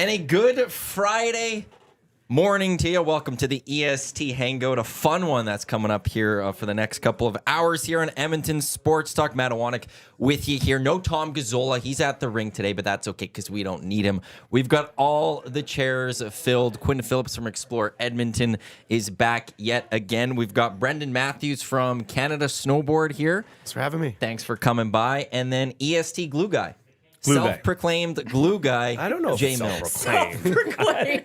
And a good Friday morning to you. Welcome to the EST Hangout, a fun one that's coming up here for the next couple of hours here on Edmonton Sports Talk. Matt Iwanek with you here. No Tom Gazzola. He's at the rink today, but that's okay because we don't need him. We've got all the chairs filled. Quinn Phillips from Explore Edmonton is back yet again. We've got Brendan Matthews from Canada Snowboard here. Thanks for having me. Thanks for coming by. And then EST Glue Guy. Glue guy. Self-proclaimed glue guy. I don't know Jay if Milne. Self-proclaimed.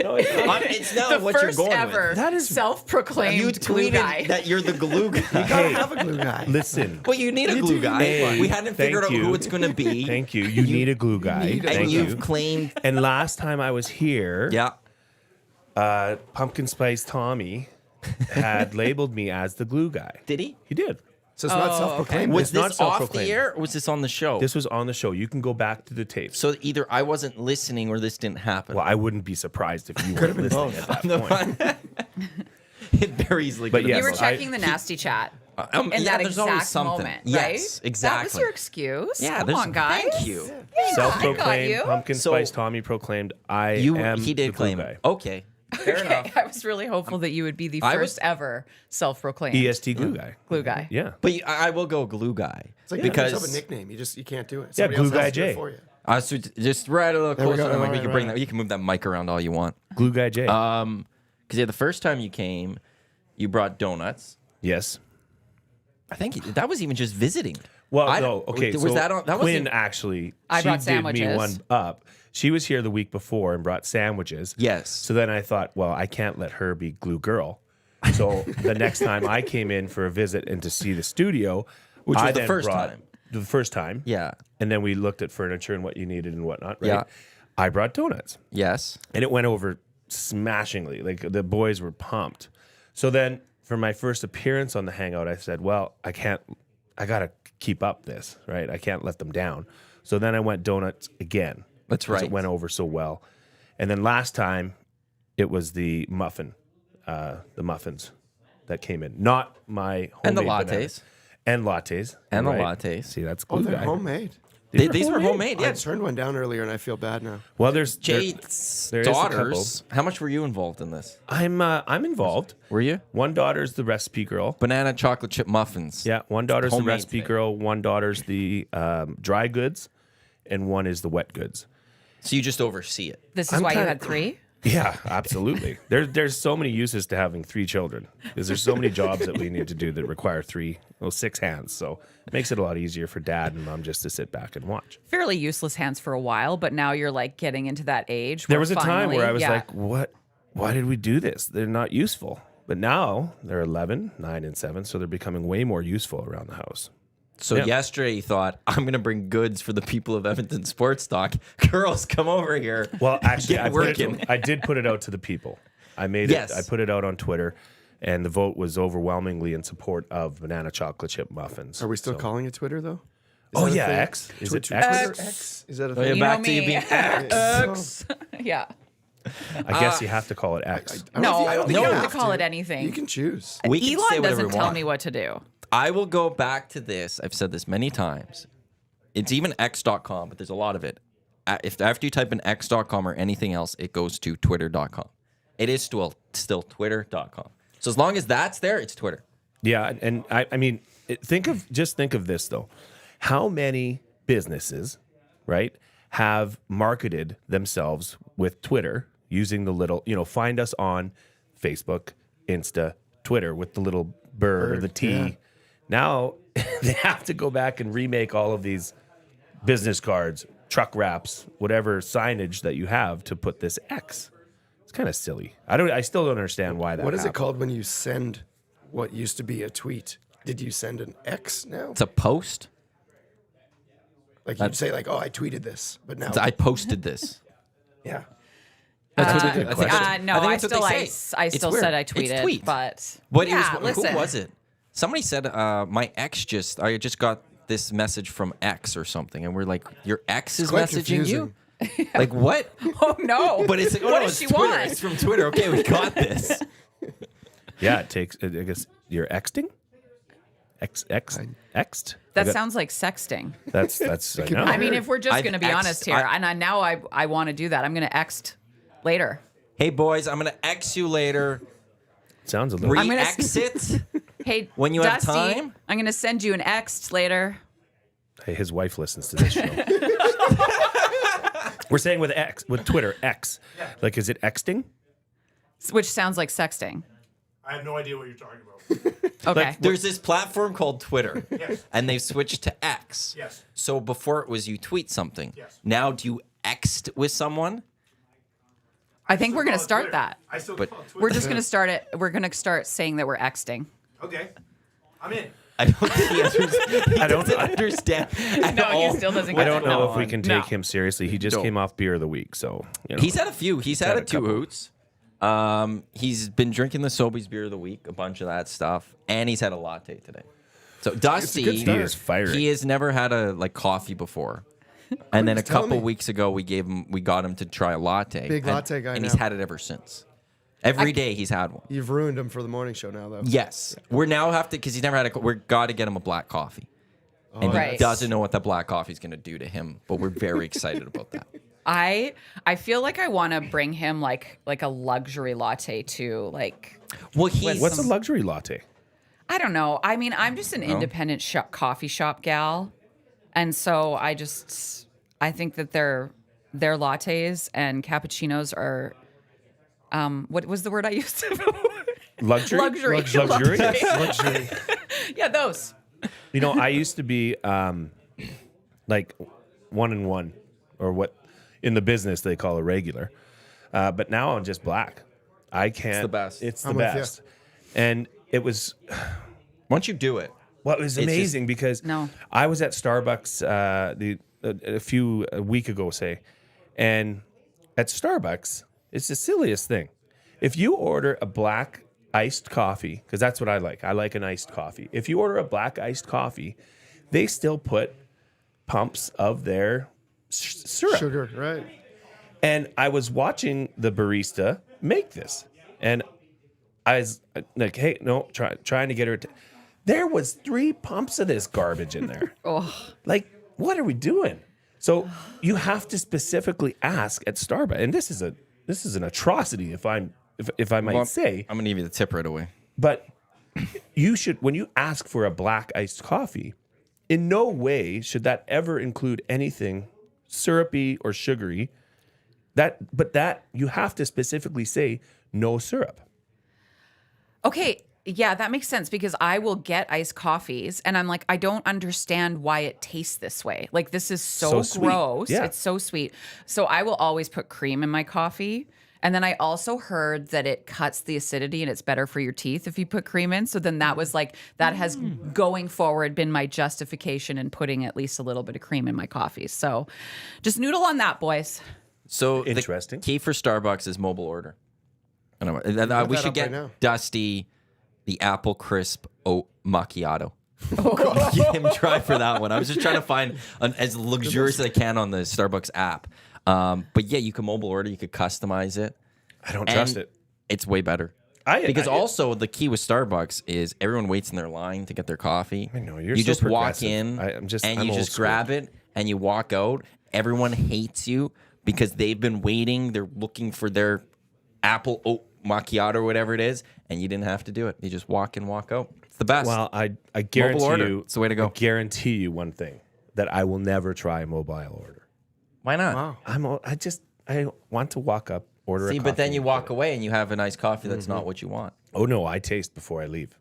No, it's not. It's not The what first you're going ever with. That is- self-proclaimed You glue tweeted guy. that you're the glue guy. Gotta have a glue guy. Listen. Well, you need a glue guy. Hey, we hadn't figured out thank who you. it's going to be. Thank you. You need a glue guy. need a And Thank you've you. claimed. And last time I was here, Yeah. Pumpkin Spice Tommy had labeled me as the glue guy. Did he? He did. So it's not self-proclaimed. Was It's not this off the self-proclaimed. air or was this on the show? This was on the show. You can go back to the tape. So either I wasn't listening or this didn't happen. Well, I wouldn't be surprised if you weren't listening at that point. It very easily But could have You yes, were been. checking the nasty chat in yeah, that there's always exact something. moment, Yes, right? exactly. That was your excuse. Yeah, Come there's- on, guys. Thank you. Yeah, I got Self-proclaimed you. Pumpkin So- Spice Tommy proclaimed, I am He did the glue claim guy. it. Okay. Fair Okay, enough. I was really hopeful that you would be the I first was- ever self-proclaimed EST glue guy. glue guy. Yeah. But I will go glue guy. It's like because because of a nickname. You can't do it. Yeah, Somebody glue else has guy to do it Jay. for you. So just right a little There we closer. go. and we Right, can bring right. that. You can move that mic around all you want. Glue guy Jay. Because the first time you came, you brought donuts. yes. I think that was even just visiting. Well, I no, don't- okay. Was so that on? That Quinn wasn't. actually, I she brought did me sandwiches. one up. She was here the week before and brought sandwiches. Yes. So then I thought, well, I can't let her be glue girl. So the next time I came in for a visit and to see the studio, Which was I the then first brought- time. The first time. Yeah. And then we looked at furniture and what you needed and whatnot. Right? Yeah. I brought donuts. Yes. And it went over smashingly. Like the boys were pumped. So then for my first appearance on the Hangout, I said, well, I got to keep up this, right? I can't let them down. So then I went donuts again. That's 'cause right. It went over so well. And then last time it was the muffins that came in. Not my homemade And the banana. lattes. And lattes. And the right. lattes. See, that's Oh, glue they're guy. homemade. These were homemade. I Yeah. turned one down earlier and I feel bad now. Well, there's Jade's there is a daughters. How much were you involved in this? I'm involved. Were you? One daughter's the recipe girl. Banana chocolate chip muffins. Yeah, one daughter's the Homemade recipe thing. girl, one daughter's the dry goods, and one is the wet goods. So you just oversee it. This is I'm why you kinda- had 3? Yeah, absolutely. There's so many uses to having 3 children because there's so many jobs that we need to do that require 6 hands. So it makes it a lot easier for dad and mom just to sit back and watch. Fairly useless hands for a while, but now you're like getting into that age. There where was a time finally- where I was yeah. like, what? Why did we do this? They're not useful. But now they're 11, 9, and 7, so they're becoming way more useful around the house. So Yeah. yesterday you thought, I'm going to bring goods for the people of Edmonton Sports Talk. Girls, come over here. Well, actually, Get working. I did put it out to the people. I made Yes. it. I put it out on Twitter, and the vote was overwhelmingly in support of banana chocolate chip muffins. Are we still So- calling it Twitter though? Oh that a yeah, thing? X. Is it Twitter X? X? Is that a Oh, yeah, thing? You know back to you me. being X. Yeah. I guess you have to call it X. I don't No, think- I don't think you don't have have to call it anything. You can choose. We can say Elon whatever we doesn't tell want. me what to do. I will go back to this. I've said this many times. It's even x.com, but there's a lot of it. If after you type in x.com or anything else, it goes to twitter.com. It is still twitter.com. So as long as that's there, it's Twitter. Yeah, and I mean, think of this though. How many businesses, right, have marketed themselves with Twitter using the little, find us on Facebook, Insta, Twitter with the little bird or the T. yeah. Now they have to go back and remake all of these business cards, truck wraps, whatever signage that you have to put this X. It's kind of silly. I still don't understand why that What is it happened. called when you send what used to be a tweet? Did you send an X now? It's a post. Like you'd say, like, "Oh, I tweeted this," but now, I posted this. yeah. That's a good I think- question. No, I think I that's what still, they I, say. I It's still weird. said I It's tweeted, tweet. but What yeah, it was, listen. who was it? Somebody said my ex I just got this message from X or something, and we're like, your ex is quite messaging you? confusing. Like what? Oh no! But it's like, oh, what no, does it's she Twitter. want? It's from Twitter. Okay, we got this. Yeah, it takes. I guess you're exting. Xed? That sounds like sexting. That's I know. I mean, if we're just I've going to be X'd- honest here, and I want to do that. I'm going to X later. Hey, boys, I'm going to X you later. Sounds a little. I'm gonna- Re-exit. Hey, When you have Dusty, time? I'm going to send you an X later. Hey, his wife listens to this show. We're saying with Twitter, X. Like, is it Xting? Which sounds like sexting. I have no idea what you're talking about. Okay. There's this platform called Twitter, Yes. and they've switched to X. Yes. So before it was you tweet something. Yes. Now do you Xed with someone? I think we're going to Call it start Twitter. that. I still But call it Twitter. We're just going to start it. We're going to start saying that we're Xting. Okay. I'm in. I don't think he doesn't understand at No, all. he still doesn't I get don't it. know No. if we can take him seriously. He just came off beer of the week, so you know. He's had a few. He's had had a a two couple. hoots. He's been drinking the Sobeys beer of the week, a bunch of that stuff, and he's had a latte today. So Dusty, good he start. is fiery. he has never had a coffee before. And then a telling couple me. weeks ago, we got him to try a latte. Big and, latte guy and he's now. had it ever since. Every day he's had one. You've ruined him for the morning show now, though. Yes, we're now have to because he's never had a. We're got to get him a black coffee, and Right. he doesn't know what the black coffee is going to do to him. But we're very excited about that. I feel like I want to bring him like a luxury latte too. Like, Well, he's What's a luxury latte? I don't know. I mean, I'm just an independent coffee shop gal, and so I think that their lattes and cappuccinos are what was the word I used? Luxury? Luxury. Luxury? Luxury. Yeah, those. You know, I used to be like 1-in-1, or what in the business they call a regular. But now I'm just black. I can't. It's the best. It's the I'm with ya. best. And it was, once you do it, well, it was just- amazing because No. I was at Starbucks a week ago, say, and at Starbucks, it's the silliest thing. If you order a black iced coffee, because that's what I like an iced coffee. If you order a black iced coffee, they still put pumps of their syrup. Sugar, right. And I was watching the barista make this, and I was like, "Hey, no, trying to get her." There was 3 pumps of this garbage in there. Like, what are we doing? So you have to specifically ask at Starbucks, and this is an atrocity if I might say. I'm going to give you the tip right away. But you should, when you ask for a black iced coffee, in no way should that ever include anything syrupy or sugary. But you have to specifically say no syrup. Okay, yeah, that makes sense because I will get iced coffees and I'm like, I don't understand why it tastes this way. Like, this is So so, sweet. gross. Yeah. It's so sweet. So I will always put cream in my coffee. And then I also heard that it cuts the acidity and it's better for your teeth if you put cream in. So then that was like, that has going forward been my justification in putting at least a little bit of cream in my coffee. So just noodle on that, boys. So Interesting. The key for Starbucks is mobile order. I know. We that should up get right now. Dusty the apple crisp oat macchiato. Get him try for that one. I was just trying to find as luxurious as I can on the Starbucks app. But yeah, you can mobile order. You could customize it. I don't trust And it. It's way better. Because also the key with Starbucks is everyone waits in their line to get their coffee. I know, you're you so just walk progressive. in I'm and you old just school. grab it and you walk out. Everyone hates you because they've been waiting. They're looking for their apple oat macchiato or whatever it is, and you didn't have to do it. You just walk in, walk out. It's the best. Well, I guarantee order. you, It's the way to go. I guarantee you one thing, that I will never try mobile order. Why not? Wow. I want to walk up, order. See, a but then coffee, you and walk go. away and you have a nice coffee that's not what you want. Oh no, I taste before I leave.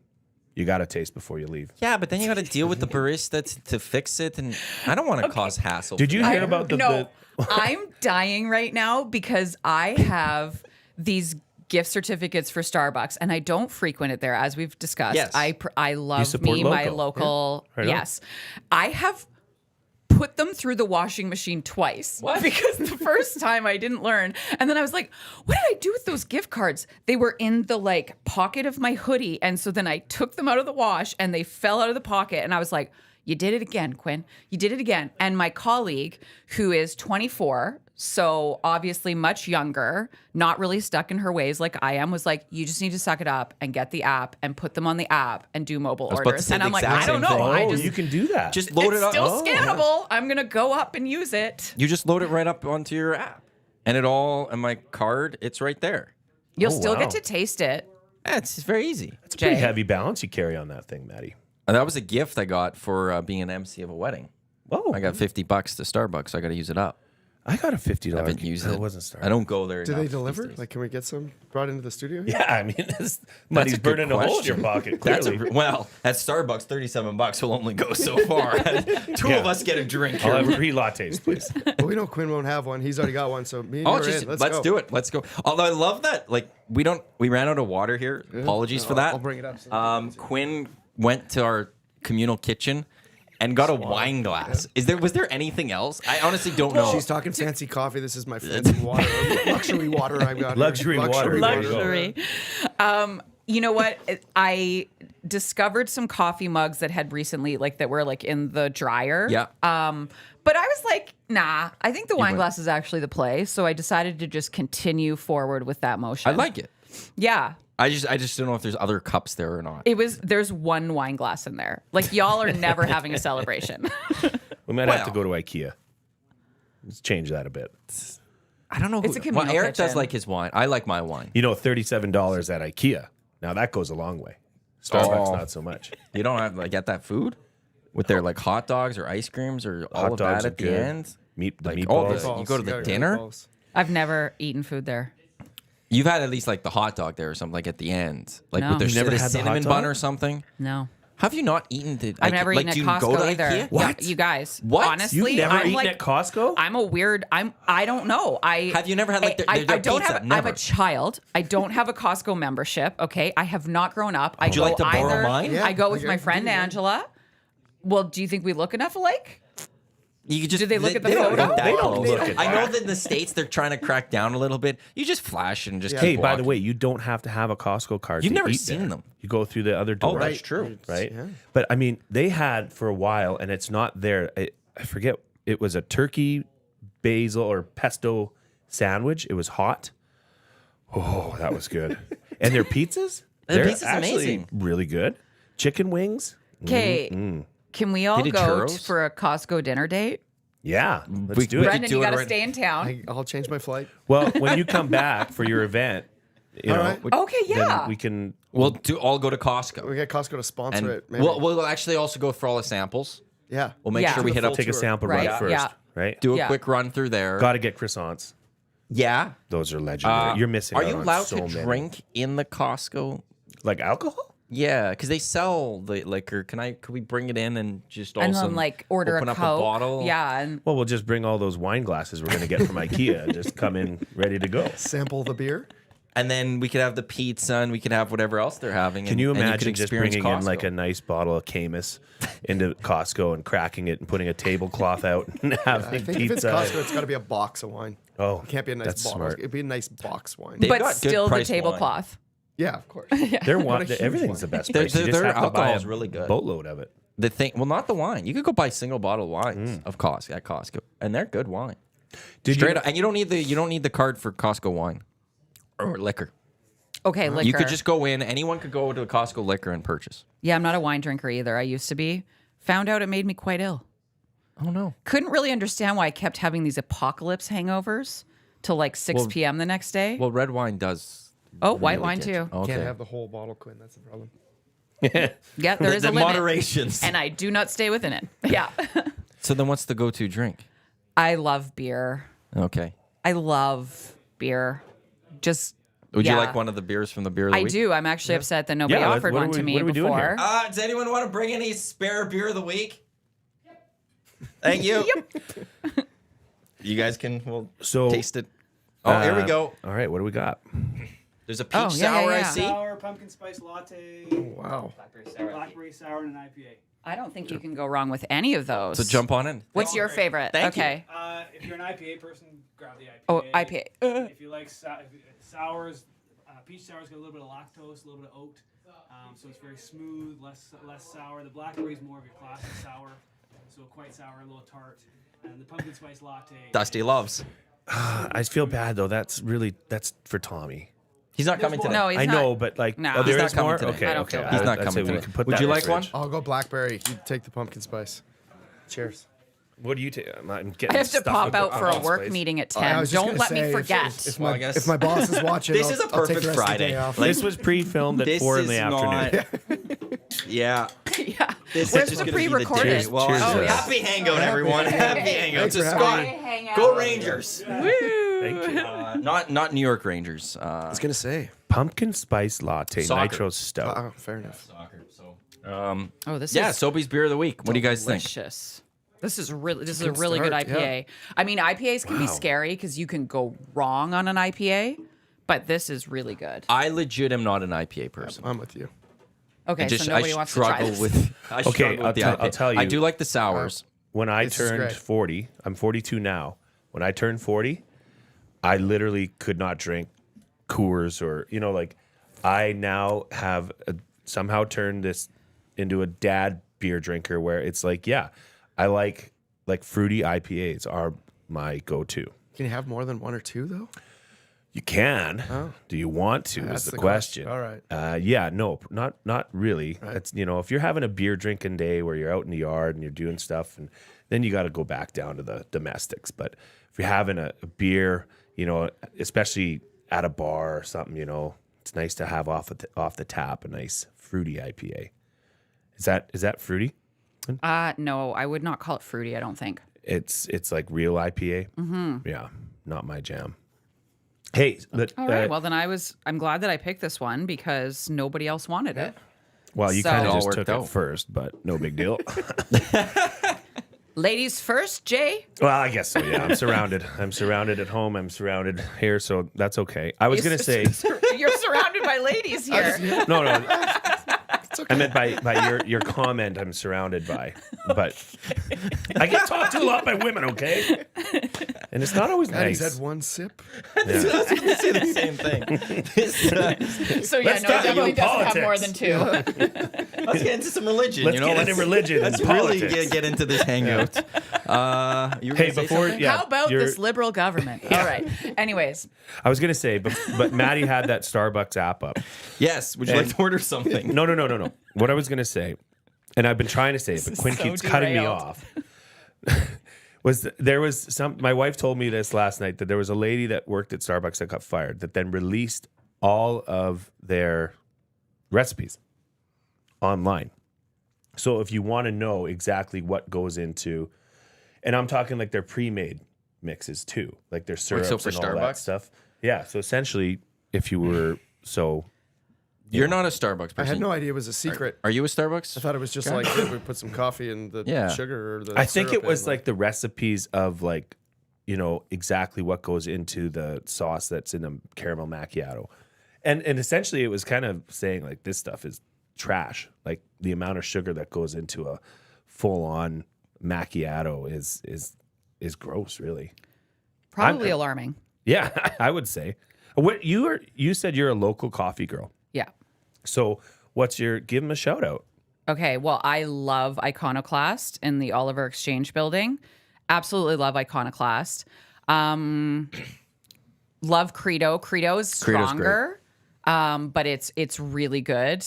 You got to taste before you leave. Yeah, but then you got to deal with the barista to fix it, and I don't want to cause hassle. Did you hear about the? No, I'm dying right now because I have these gift certificates for Starbucks and I don't frequent it there, as we've discussed. Yes. I love support me my local. local. Yeah, right on. Yes, I have put them through the washing machine twice because the first time I didn't learn, and then I was like, what did I do with those gift cards? They were in the like pocket of my hoodie, and so then I took them out of the wash and they fell out of the pocket, and I was like, you did it again, Quinn. You did it again. And my colleague, who is 24, So obviously much younger, not really stuck in her ways like I am, was like, you just need to suck it up and get the app and put them on the app and do mobile was about to orders. say And the I'm like, exact I don't same know. thing. I Oh, just you can do that. Just load it's it up. still scannable. I'm gonna go up and use it. You just load it right up onto your app, and and my card, it's right there. You'll Oh, still wow. get to taste it. Yeah, it's very easy. It's a pretty Jay. heavy balance you carry on that thing, Maddie. And that was a gift I got for being an MC of a wedding. Oh, I got $50 to Starbucks, so I got to use it up. I got a $50. I haven't used I it. wasn't starting. I don't go there. Do they enough deliver? these days. Like, can we get some brought into the studio? Yeah, I mean, money's a good burning a hole in your question. pocket. That's Clearly, well, at Starbucks, $37 will only go so far. Two of us get a drink I'll here. have 3 lattes, please. Well, we know Quinn won't have one. He's already got one. So me and you are in. Let's go. do it. Let's go. Although I love that, like we ran out of water here. Apologies for that. I'll bring it up. Quinn went to our communal kitchen and got a wine glass. Was there anything else? I honestly don't know. She's talking fancy coffee. This is my fancy water. Luxury water I've got. here. Luxury water. There you go. Luxury. You know what? I discovered some coffee mugs that had recently, that were in the dryer. Yeah. But I was like, nah, I think the wine went- glass is actually the play. So I decided to just continue forward with that motion. I like it. Yeah. I just don't know if there's other cups there or not. There's one wine glass in there. Like, y'all are never having a celebration. We might have to Well. go to IKEA. Let's change that a bit. I don't know. It's a communal Eric does kitchen. like his wine. I like my wine. You know, $37 at IKEA. Now that goes a long way. Starbucks, Oh. not so much. You don't have get that food with their hot dogs or ice creams or all Hot of dogs that are at the good. end. The all meatballs. you go to the gotta dinner? meatballs. I've never eaten food there. You've had at least the hot dog there or something at the end, No. with their You've never with a had the hot cinnamon dog? bun or something. No. Have you not eaten the? I've never eaten at do you go Costco to either. IKEA? Yeah, What? you guys. What? Honestly, You've never I'm eaten at Costco? I'm a weird. I don't know. Have you never had, their I don't pizza? have. I'm Never. a child. I don't have a Costco membership. Okay, I have not grown up. I Would you go like to borrow either, mine? Yeah, I go with I my can friend do that. Angela. Well, do you think we look enough alike? You could just, Do they look at the don't photo? look that They don't close. look at I know that. that in the States they're trying to crack down a little bit. You just flash and just Hey, keep by the walking. way, you don't have to have a Costco card. You've to never eat seen there. them. You go through the other door. Oh, that's true. Right? Yeah. But I mean, they had for a while, and it's not there. I forget. It was a turkey basil or pesto sandwich. It was hot. Oh, that was good. And their pizzas? Their They're pizza's actually amazing. really good. Chicken wings? Okay, can we all They did go churros? for a Costco dinner date? Yeah. Let's We- do we it. could Brendan, do you it got to right- stay in town. I'll change my flight. Well, when you come back for your event, you know, right. Okay, then yeah. we can. We'll all go to Costco. We get Costco to sponsor And it. Maybe. we'll actually also go for all the samples. yeah. We'll make Yeah. sure we hit up, Take a sample Right, run first, yeah. right? do a Yeah. quick run through there. Got to get croissants. Yeah. Those are legendary. You're missing. Are out you on allowed so to many. drink in the Costco? like alcohol? Yeah, because they sell the liquor. Could we bring it in and just And also then order open a up Coke. a bottle? Yeah, and Well, we'll just bring all those wine glasses we're going to get from IKEA and just come in ready to go. Sample the beer. And then we could have the pizza and we could have whatever else they're having. Can you and could imagine just experience bringing in like Costco. a nice bottle of Camus into Costco and cracking it and putting a tablecloth out and having I think if it's pizza? Costco, it's got to be a box of wine. Oh, It can't be a nice that's bottle. smart. It'd be a nice box wine. They've but got good still the priced wine. tablecloth. Yeah, of course. Their wine, a huge everything's one. the best Their- price. You just their have to buy alcohol a is really good. boatload of it. The thing, well, not the wine. You could go buy single bottle wines of Costco at Costco, and they're good wine. Did Straight you? up, and you don't need the card for Costco wine or liquor. Okay, liquor. You could just go in. Anyone could go to a Costco liquor and purchase. Yeah, I'm not a wine drinker either. I used to be. Found out it made me quite ill. Oh no! Couldn't really understand why I kept having these apocalypse hangovers till 6 p.m. the next day. Well, red wine does. oh, white really wine get too. you. Okay. Can't have the whole bottle, Quinn. That's the problem. Yeah, there is the a limit. moderations. And I do not stay within it. Yeah. So then, what's the go-to drink? I love beer. Okay. I love beer. Just Would you yeah. like one of the beers from the beer of the I week? do. I'm actually upset that nobody Yeah, offered what are one to we- me what are we doing before. here? Does anyone want to bring any spare beer of the week? Thank you. You guys can So, taste it. Oh, here we uh, go. All right, what do we got? There's a peach Oh, yeah, sour yeah, I yeah. see. Sour, pumpkin spice latte, Wow. blackberry sour, and an IPA. I don't think you can go wrong with any of those. So jump on in. What's your favorite? Thank you. okay. If you're an IPA person, grab the IPA. Oh, IPA. If you like sours, peach sours got a little bit of lactose, a little bit of oat, so it's very smooth, less sour. The blackberry is more of your classic sour, so quite sour, a little tart. And the pumpkin spice latte. Dusty loves. I feel bad though. That's for Tommy. He's not coming today. No, he's I not. know, but like, Nah. oh, there He's is not coming more. today. Okay, I don't okay. feel bad. He's not I'd coming say we today. can put Would that you in the like one? fridge. I'll go blackberry. You take the pumpkin spice. Cheers. What do you take? I'm getting I have to stuff pop with out the for a pumpkin work spice. meeting at I 10. was just Don't gonna let me say, forget. If Well, I my, guess- if my boss is watching, This I'll, is a I'll take perfect the rest of the Friday. day off. Like- This was pre-filmed at This 4 in the is afternoon. not- Yeah. Yeah. This Where's is just the gonna be the pre-recorded? day. Well, Cheers, oh, cheers. happy hangout, everyone. Happy hangout. Thanks To for Scott. having me. Go Rangers. Thank you. Not New York Rangers. I was gonna say. Pumpkin spice latte, Soccer. nitro stout. Oh, fair enough. Soccer. So. Oh, this Yeah, is Soapy's beer of the week. What do you guys think? delicious. This is a really good good start, IPA. I mean, IPAs can be scary because you can go wrong on an IPA, but this is really good. I legit am not an IPA person. I'm with you. Okay, Just so nobody wants to try struggle this. with. I Okay, struggle with the I'll IPA. tell I you. do like the sours. When I This is turned great. 40, I'm 42 now. When I turned 40, I literally could not drink Coors or, like, I now have somehow turned this into a dad beer drinker where it's like, yeah, I like fruity IPAs are my go-to. Can you have more than one or two though? You can. Do you want to? That's Is the the question. question. All right. Yeah, no, not really. It's if you're having a beer drinking day where you're out in the yard and you're doing stuff, and then you got to go back down to the domestics. But if you're having a beer, especially at a bar or something, it's nice to have off the tap a nice fruity IPA. Is that fruity? No, I would not call it fruity, I don't think. It's like real IPA. Mm-hmm. Yeah, not my jam. Hey, but, All right. Well, then I'm glad that I picked this one because nobody else wanted it. well, you so- kind It of all just worked took out. it first, but no big deal. Ladies first, Jay. Well, I guess so. Yeah, I'm surrounded. I'm surrounded at home. I'm surrounded here, so that's okay. I was gonna say You're surrounded by ladies here. no. I meant by your comment. I'm surrounded by, but I get talked to a lot by women. Okay, and it's not always He's nice. had one sip. I was going to say the same thing. So yeah, Let's no, talk it definitely about doesn't have more politics. than 2. Let's get into some religion. Let's get into religion Let's and really politics. get into this hangout. You were Hey, gonna say before something? yeah, How about you're- this liberal government? All right. Anyways, I was gonna say, but Maddie had that Starbucks app up. Yes. Would you like to order something? No. What I was gonna say, and I've been trying to say it, but Quinn so keeps cutting me derailed. off. There was some. My wife told me this last night that there was a lady that worked at Starbucks that got fired that then released all of their recipes online. So if you want to know exactly what goes into, and I'm talking like their pre-made mixes too, like their syrups for and all that Starbucks? stuff. Yeah. So essentially, if you were You're not a Starbucks person. I had no idea it was a secret. Are you a I Starbucks? thought it was just like we put some coffee and the Yeah. sugar or the. I think syrup it was in, like the recipes of like, exactly what goes into the sauce that's in a caramel macchiato. And essentially it was kind of saying like this stuff is trash. Like the amount of sugar that goes into a full on macchiato is gross, really. probably alarming. Yeah, I would say. What you said you're a local coffee girl. Yeah. So give them a shout out. Okay, well, I love Iconoclast in the Oliver Exchange building. Absolutely love Iconoclast. Love Credo. Credo is stronger, but it's really good.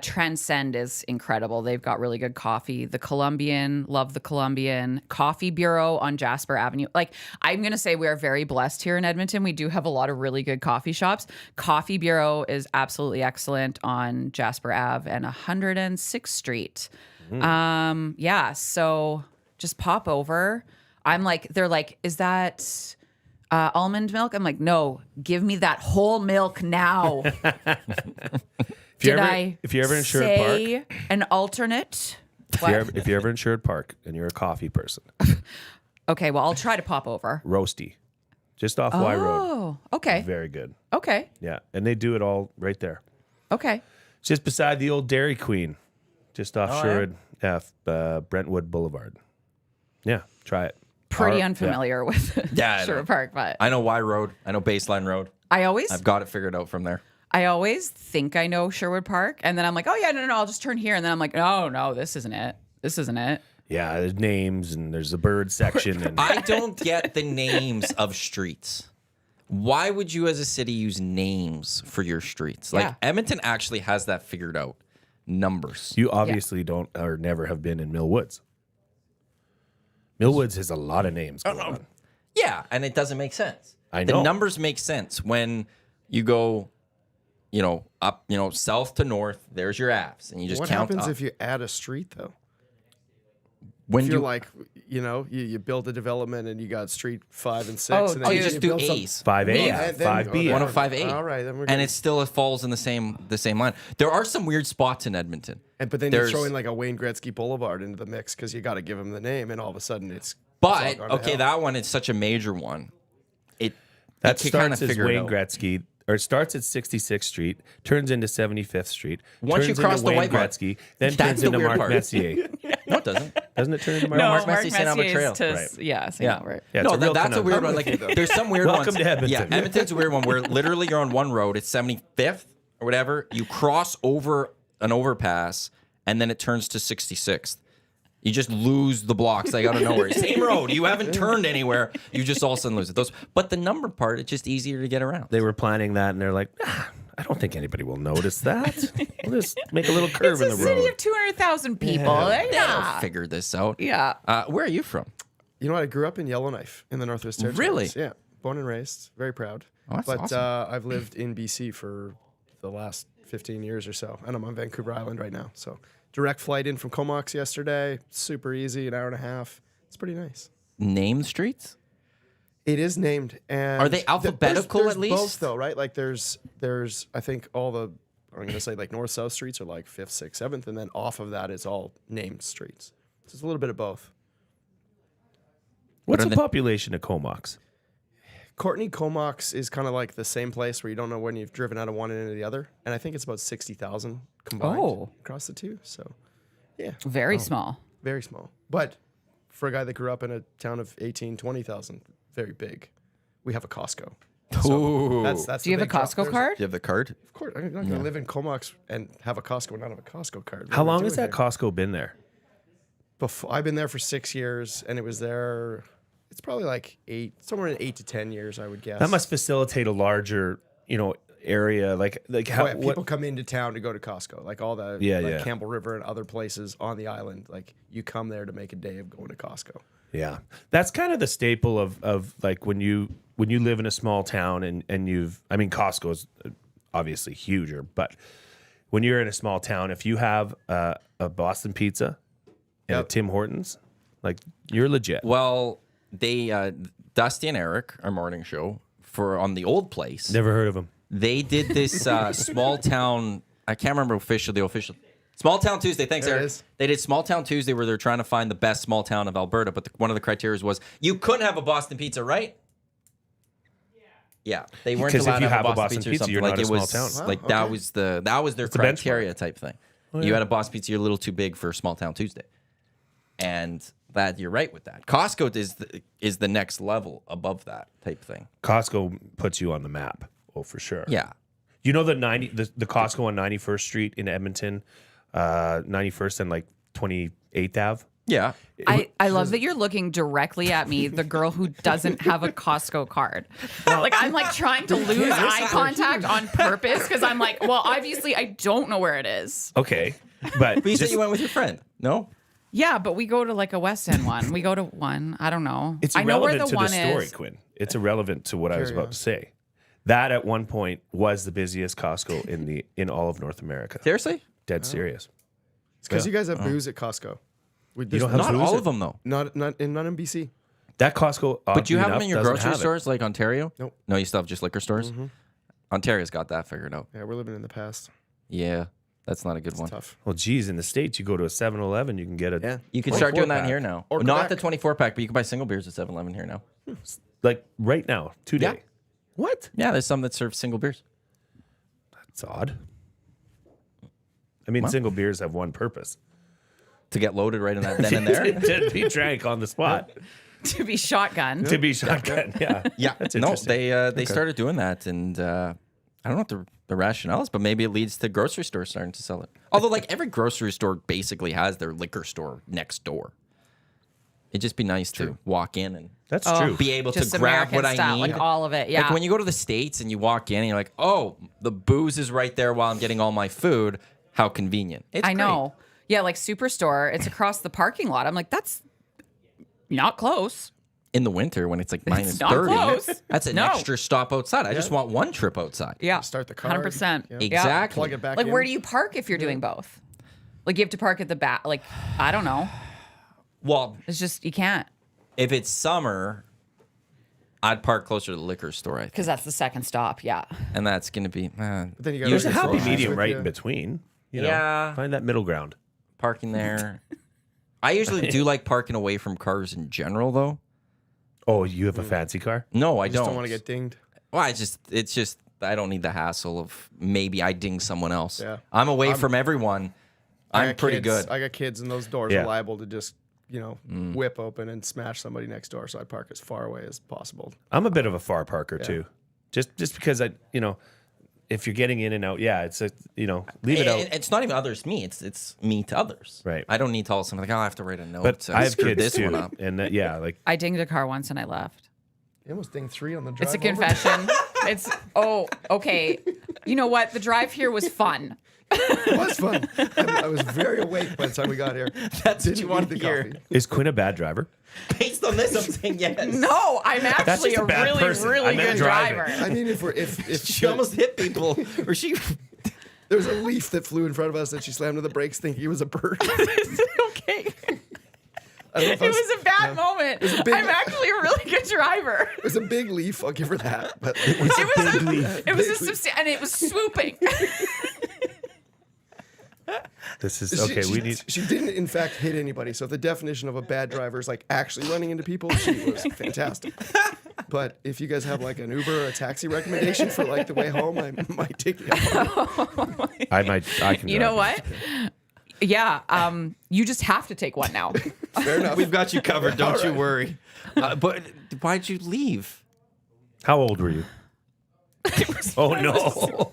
Transcend is incredible. They've got really good coffee. The Colombian, love the Colombian. Coffee Bureau on Jasper Avenue. Like, I'm going to say we are very blessed here in Edmonton. We do have a lot of really good coffee shops. Coffee Bureau is absolutely excellent on Jasper Ave and 106th Street. Yeah, so just pop over. They're like, is that almond milk? I'm like, no, give me that whole milk now. If you're ever in Sherwood Park, say an alternate? if you're ever in Sherwood Park and you're a coffee person, Okay, well, I'll try to pop over. Roasty, just off Y Road. Oh, okay. Very good. Okay. Yeah. And they do it all right there. Okay. Just beside the old Dairy Queen, just off Sherwood, Brentwood Boulevard. Yeah. Try it. Pretty Our- unfamiliar with Yeah, I Sherwood know. Park, but I know Y Road. I know Baseline Road. I always I've got it figured out from there. think I know Sherwood Park, and then I'm like, oh yeah, no, I'll just turn here, and then I'm like, oh no, this isn't it. This isn't it. Yeah, there's names and there's the bird section. And I don't get the names of streets. Why would you as a city use names for your streets? Like Yeah. Edmonton actually has that figured out. Numbers. you obviously don't or never have been in Mill Woods. Mill Woods has a lot of names going on. Yeah, and it doesn't make sense. I The know. numbers make sense when you go, up, south to north. There's your apps, and you just What count happens up. if you add a street though? when If you're you like, you build a development and you got street 5 and 6. Oh, and oh, then you just do build some- A's. 5A, Yeah, then- 5B. oh, 105A. All right, then we're And good. it still falls in the same line. There are some weird spots in Edmonton. But then you there's- throw in like a Wayne Gretzky Boulevard into the mix because you got to give him the name, and all of a sudden it's. But all gone to okay, hell. that one is such a major one. That you can kinda starts as figure it Wayne out. Gretzky, or it starts at 66th Street, turns into 75th Street. Once you turns cross into the Wayne white mark. Gretzky, then That's turns the into weird Mark part. Messier. No, it doesn't. Doesn't it turn into Mark? No, Mark Mark Messier, St. Albert Messier Trail. is to, Right. yeah, St. Yeah. Albert. Yeah, it's No, a real that's a conundrum. weird one. Like, there's some weird Welcome ones. to Edmonton. Yeah, Edmonton's a weird one where literally you're on one road, it's 75th or whatever. You cross over an overpass, and then it turns to 66th. You just lose the blocks like out of nowhere. Same road. You haven't turned anywhere. You just all of a sudden lose it. But the number part, it's just easier to get around. They were planning that, and they're like, I don't think anybody will notice that. We'll just make a little curve It's in a the city road. of 200,000 people. Yeah. They'll figure this out. Yeah. Where are you from? You know what? I grew up in Yellowknife in the Northwest Territories. Really? Yeah. Born and raised. Very proud. Oh, that's but awesome. I've lived in BC for the last 15 years or so, and I'm on Vancouver Island right now. So direct flight in from Comox yesterday. Super easy, an hour and a half. It's pretty nice. Name streets? It is named. And Are they alphabetical there's at least? Both though, right? Like there's I think all the I'm gonna say like north south streets are like 5th, 6th, 7th, and then off of that is all named streets. So it's a little bit of both. What's are the the- population of Comox? Courtney Comox is kind of like the same place where you don't know when you've driven out of one end to the other, and I think it's about 60,000 combined Oh. across the two. So Very small. very small, but for a guy that grew up in a town of 18, 20,000, very big. We have a Costco. Ooh. That's Do you the have a big draw. Costco There's- card? Do you have the card? Of course, I'm not going to live in Comox and have a Costco and not have a Costco card. What How are we long doing has that here? Costco been there? I've been there for 6 years, and it was there. It's probably like somewhere in 8 to 10 years, I would guess. That must facilitate a larger, area. Like how People what? come into town to go to Costco, like all the Yeah, like yeah. Campbell River and other places on the island. Like you come there to make a day of going to Costco. Yeah, that's kind of the staple of like when you live in a small town and Costco's obviously huger, but when you're in a small town, if you have a Boston Pizza and a Yep. Tim Hortons, like you're legit. Well, they Dusty and Eric, our morning show, on the old place. Never heard of them. They did this small town. I can't remember the official. Small Town Tuesday. Thanks, There it Eric. is. They did Small Town Tuesday where they're trying to find the best small town of Alberta. But one of the criteria was you couldn't have a Boston Pizza, right? Yeah, they weren't 'Cause if allowed you to have have a Boston Pizza, or something. you're like not a it small was town. like Wow, that okay. was their the criteria type thing. You had a Boston Pizza, you're a little too big for Small Town Tuesday, and that you're right with that. Costco is the next level above that type thing. Costco puts you on the map. Oh, for sure. Yeah. You know the Costco on 91st Street in Edmonton, 91st and like 28th Ave. Yeah. I love that you're looking directly at me, the girl who doesn't have a Costco card. Like I'm like trying to lose eye contact on purpose because I'm like, well, obviously I don't know where it is. Okay, but But you said just- you went with your friend. No? Yeah, but we go to like a West End one. We go to one. I don't know. it's I know where irrelevant the to one the story, is. Quinn. It's irrelevant to what I was about to say. That at one point was the busiest Costco in all of North America. Seriously? Dead serious. It's because you guys have booze at Costco. You don't have Not booze all at- of them, though. Not in BC. That Costco, But you oddly have them enough, in your doesn't grocery have it. stores like Ontario? Nope. No, you still have just liquor stores? Ontario's got that figured out. Yeah, we're living in the past. Yeah, that's not a good one. Tough. Well, geez, in the States, you go to a 7-Eleven, you can get a Yeah. You can start doing that 24-pack. here now. Or Not Quebec. the 24-pack, but you can buy single beers at 7-Eleven here now. like right now, today. Yeah. What? Yeah, there's some that serve single beers. It's odd. I mean, single beers have one purpose. To get loaded right in that then and there. to be drank on the spot. To be shotgun. To be shotgun. Yeah. Yeah, That's no, interesting. they started doing that, and I don't know what the rationale is, but maybe it leads to grocery stores starting to sell it. Although, like every grocery store basically has their liquor store next door. It'd just be nice to walk in and That's Oh, true. be able to Just grab American what I style, need. like all of it. Yeah. Like when you go to the States and you walk in and you're like, oh, the booze is right there while I'm getting all my food. How convenient. It's I great. know. Yeah, like Superstore, it's across the parking lot. I'm like, that's not close. In the winter when it's like minus not 30, close. that's an No. extra stop outside. I just want one trip outside. Yeah. Start the car. 100%. Yeah. Exactly. Plug it back Like, in. where do you park if you're doing both? Like, you have to park at the back. Like, I don't know. Well, It's just, you can't. if it's summer, I'd park closer to the liquor store, I think. Because that's the second stop. Yeah. And that's going to be, Then you gotta There's a Usually happy for- medium with right you. in between. You know, Yeah. find that middle ground. parking there. I usually do like parking away from cars in general, though. Oh, you have a fancy car? No, I I just don't want to get dinged. Well, it's just, I don't need the hassle of maybe I ding someone else. Yeah. I'm away from everyone. I I'm got pretty kids- good. I got kids, and those doors Yeah. are liable to just, whip open and smash somebody next door. So I park as far away as possible. I'm a bit of a far parker too. Just because if you're getting in and out, it's leave it out. It's not even others me. It's me to others. Right. I don't need to all of a sudden like, oh, I have to write a note. But to I have screw kids this too, one up. and like I dinged a car once and I left. You almost dinged 3 on the drive. It's a over. confession. Okay. You know what? The drive here was fun. It was fun. I was very awake by the time we got here. That's what Didn't you want need to the hear. coffee. is Quinn a bad driver? Based on this, I'm saying yes. No, I'm actually just a a bad really, person. I really meant good driving. driver. I mean, if She almost hit people, or she. there was a leaf that flew in front of us and she slammed to the brakes thinking it was a bird. Okay. I don't know if It was a bad moment. big- I'm actually a really good driver. It was a big leaf. I'll give her that. But It was a substantial, and it was swooping. This is okay. We need. She didn't, in fact, hit anybody. So the definition of a bad driver is like actually running into people. She was fantastic. But if you guys have like an Uber or a taxi recommendation for like the way home, I might take you. I can. You know what? Yeah, you just have to take one now. Fair enough. We've got you covered. Don't All you right. worry. But why'd you leave? How old were you? Oh no!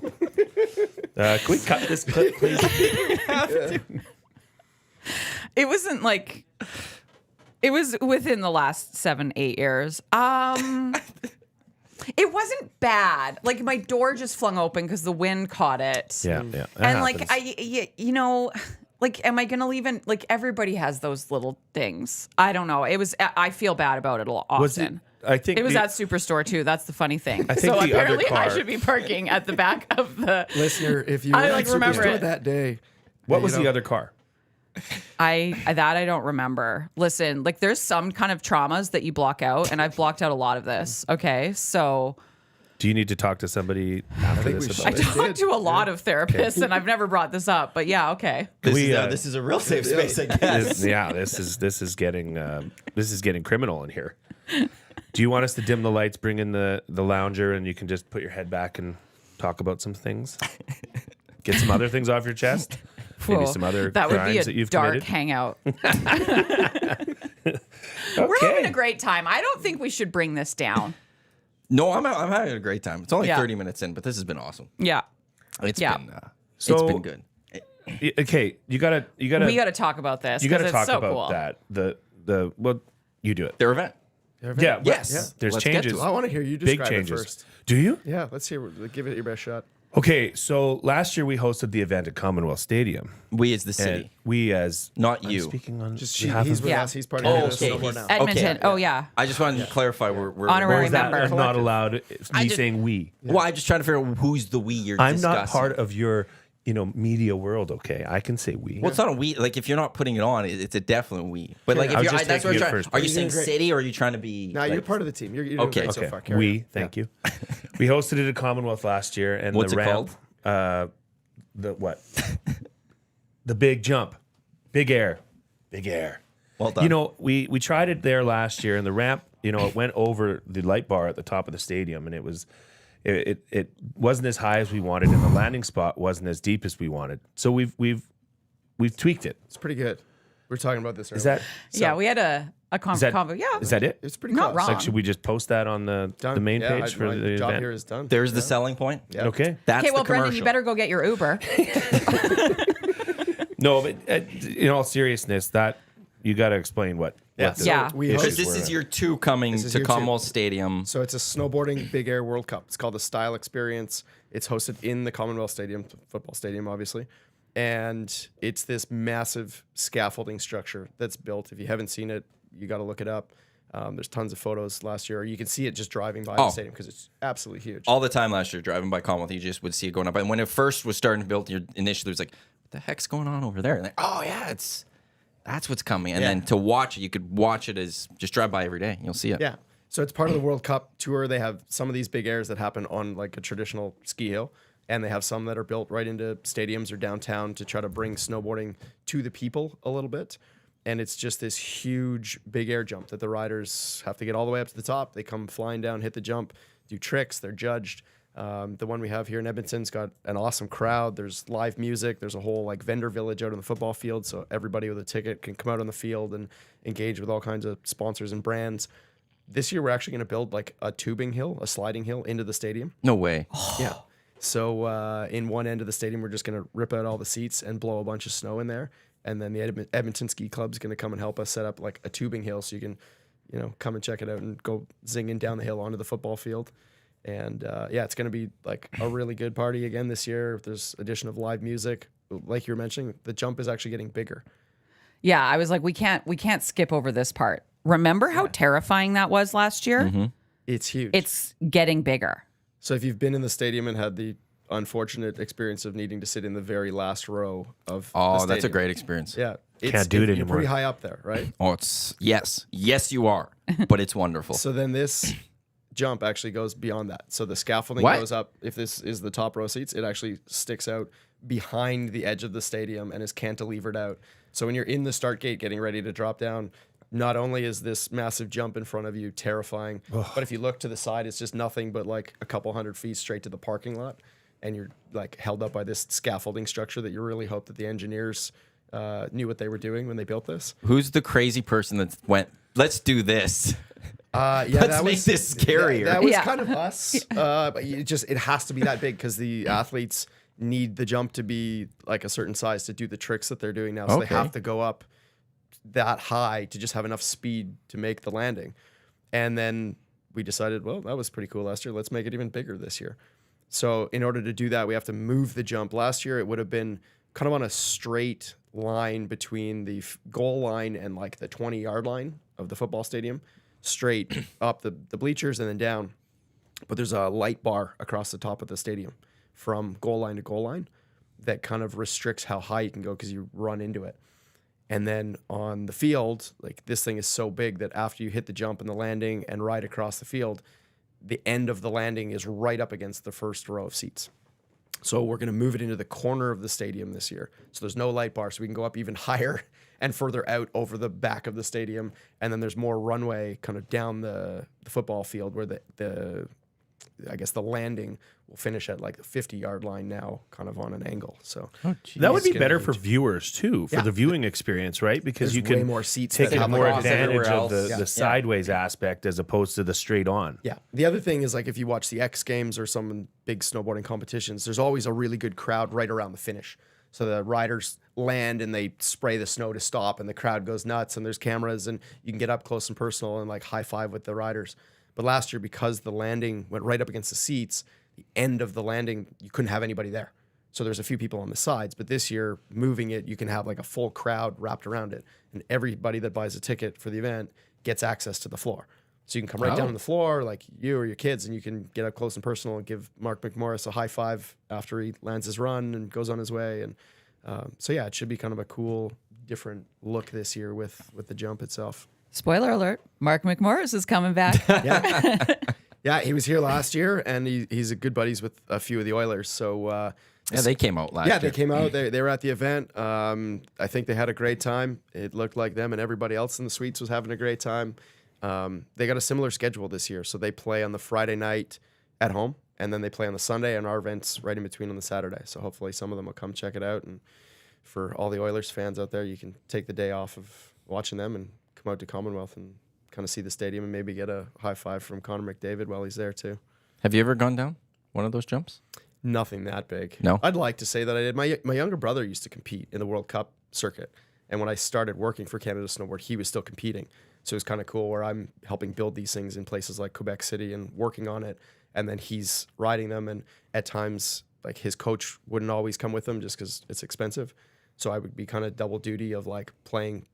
Can we cut this clip, please? It wasn't like it was within the last 7-8 years. It wasn't bad. Like my door just flung open because the wind caught it. Yeah. That And like happens. like, am I gonna leave in? Like everybody has those little things. I don't know. It was. I feel bad about it a lot Was it? often. I think It was the- at Superstore too. That's the funny thing. I think so the other apparently I car- should be parking at the back of the. Listener, if you were I, at like, remember Superstore it. that day, What you was know, the other car? I don't remember. Listen, like there's some kind of traumas that you block out, and I've blocked out a lot of this. Okay, so Do you need to talk to somebody after think this we about I should. it? did. talked to a lot of therapists, and I've never brought this up. But yeah, okay. This is a real safe space, I guess. This is getting criminal in here. Do you want us to dim the lights, bring in the lounger, and you can just put your head back and talk about some things? Get some other things off your chest? Maybe Whoa, some other that would crimes be a that you've dark committed? hangout. Okay. We're having a great time. I don't think we should bring this down. No, I'm having a great time. It's only Yeah. 30 minutes in, but this has been awesome. Yeah, It's Yeah. been it's So- been good. Okay, you gotta we got to talk about this. you gotta 'cause talk it's so about cool. that. The well, you do it. Their event. Yeah. well, Yes. There's Let's get to changes. it. I want to hear you Big describe it changes. first. Do you? Yeah, let's hear. Give it your best shot. Okay, so last year we hosted the event at Commonwealth Stadium. We as the And city. we as Not I'm you. speaking on Just behalf he's of- with Yeah. us. He's part Oh, of okay. the snowboard He's- now. Edmonton. Okay. Oh yeah. I just wanted to clarify we're Honorary Is that member. I'm not allowed me just- saying we. Well, I'm just trying to figure out who's the we you're I'm discussing. not part of your, media world, okay? I can say we. Well, it's not a we. Like if you're not putting it on, it's a definite we. But like I if was you're, just that's what taking I'm it trying. first Are you person. saying You're doing great. city or are you trying to be? Now like, you're part of the team. You're doing Okay. great so Okay, far. Carry we, on. thank you. We hosted it at Commonwealth last year, and What's the it ramp, the what? The big jump, big air. Well done. We tried it there last year, and the ramp, it went over the light bar at the top of the stadium, and it was, it wasn't as high as we wanted, and the landing spot wasn't as deep as we wanted. So we've tweaked it. It's pretty good. We were talking about this earlier. Is that Yeah, we had a convo. Yeah. is that it? It's pretty Not close. wrong. Like, should we just post that on the Done. main Yeah, page for my the job event? here is done. There's the selling point. Yeah. Okay. That's Okay, well, the Brendan, commercial. you better go get your Uber. No, but in all seriousness, that you got to explain what Yeah. So We Because host- this is year 2 coming This is to year 2. Commonwealth Stadium. So it's a snowboarding Big Air World Cup. It's called the Style Experience. It's hosted in the Commonwealth Stadium, football stadium, obviously. And it's this massive scaffolding structure that's built. If you haven't seen it, you got to look it up. There's tons of photos last year. You can see it just driving by the stadium because it's absolutely huge. All the time last year, driving by Commonwealth, you just would see it going up. And when it first was starting to build, initially it was like, what the heck's going on over there? And like, oh, yeah, that's what's coming. And then to watch it, you could watch it as just drive by every day. You'll see it. Yeah. So it's part of the World Cup tour. They have some of these big airs that happen on like a traditional ski hill, and they have some that are built right into stadiums or downtown to try to bring snowboarding to the people a little bit. And it's just this huge big air jump that the riders have to get all the way up to the top. They come flying down, hit the jump, do tricks. They're judged. The one we have here in Edmonton's got an awesome crowd. There's live music. There's a whole like vendor village out on the football field, so everybody with a ticket can come out on the field and engage with all kinds of sponsors and brands. This year, we're actually going to build like a tubing hill, a sliding hill into the stadium. No way. Yeah. So in one end of the stadium, we're just going to rip out all the seats and blow a bunch of snow in there. And then the Edmonton Ski Club's going to come and help us set up like a tubing hill so you can, come and check it out and go zinging down the hill onto the football field. And it's going to be like a really good party again this year. There's addition of live music. Like you were mentioning, the jump is actually getting bigger. Yeah, I was like, we can't skip over this part. Remember how terrifying that was last year? Mm-hmm. It's huge. It's getting bigger. So if you've been in the stadium and had the unfortunate experience of needing to sit in the very last row of the Oh, that's a stadium, great experience. Yeah. Can't do it You're anymore. pretty high up there, right? Oh, yes, you are. But it's wonderful. So then this jump actually goes beyond that. So the scaffolding What? goes up. If this is the top row seats, it actually sticks out behind the edge of the stadium and is cantilevered out. So when you're in the start gate getting ready to drop down, not only is this massive jump in front of you terrifying, but if you look to the side, it's just nothing but like a couple 100 feet straight to the parking lot. And you're like held up by this scaffolding structure that you really hope that the engineers knew what they were doing when they built this. Who's the crazy person that went, let's do this? Let's make this scarier. That was Yeah. kind of us. But it has to be that big because the athletes need the jump to be like a certain size to do the tricks that they're doing now. So they Okay. have to go up that high to just have enough speed to make the landing. And then we decided, well, that was pretty cool last year. Let's make it even bigger this year. So in order to do that, we have to move the jump. Last year, it would have been kind of on a straight line between the goal line and like the 20-yard line of the football stadium, straight up the bleachers and then down. But there's a light bar across the top of the stadium from goal line to goal line that kind of restricts how high you can go because you run into it. And then on the field, like this thing is so big that after you hit the jump and the landing and ride across the field, the end of the landing is right up against the first row of seats. So we're going to move it into the corner of the stadium this year. So there's no light bar, so we can go up even higher and further out over the back of the stadium. And then there's more runway kind of down the football field where the landing will finish at like the 50-yard line now, kind of on an angle. So That would be It's gonna better be for huge. viewers too, for Yeah. the viewing experience, right? Because There's you can way more seats take that it have more like advantage everywhere of else. the sideways aspect as opposed to the straight on. Yeah. The other thing is like if you watch the X Games or some big snowboarding competitions, there's always a really good crowd right around the finish. So the riders land and they spray the snow to stop and the crowd goes nuts and there's cameras and you can get up close and personal and like high five with the riders. But last year, because the landing went right up against the seats, the end of the landing, you couldn't have anybody there. So there's a few people on the sides, but this year, moving it, you can have like a full crowd wrapped around it. And everybody that buys a ticket for the event gets access to the floor. So you can come right down on the floor, like you or your kids, and you can get up close and personal and give Mark McMorris a high five after he lands his run and goes on his way. And it should be kind of a cool, different look this year with the jump itself. Spoiler alert, Mark McMorris is coming back. Yeah, he was here last year, and he's good buddies with a few of the Oilers. So They came out last year. they came out. They were at the event. I think they had a great time. It looked like them and everybody else in the suites was having a great time. They got a similar schedule this year, so they play on the Friday night at home, and then they play on the Sunday, and our event's right in between on the Saturday. So hopefully some of them will come check it out. And for all the Oilers fans out there, you can take the day off of watching them and come out to Commonwealth and kind of see the stadium and maybe get a high five from Connor McDavid while he's there too. Have you ever gone down one of those jumps? Nothing that big. No? I'd like to say that I did. My younger brother used to compete in the World Cup circuit. And when I started working for Canada Snowboard, he was still competing. So it's kind of cool where I'm helping build these things in places like Quebec City and working on it. And then he's riding them. And at times, like his coach wouldn't always come with him just because it's expensive. So I would be kind of double duty of like playing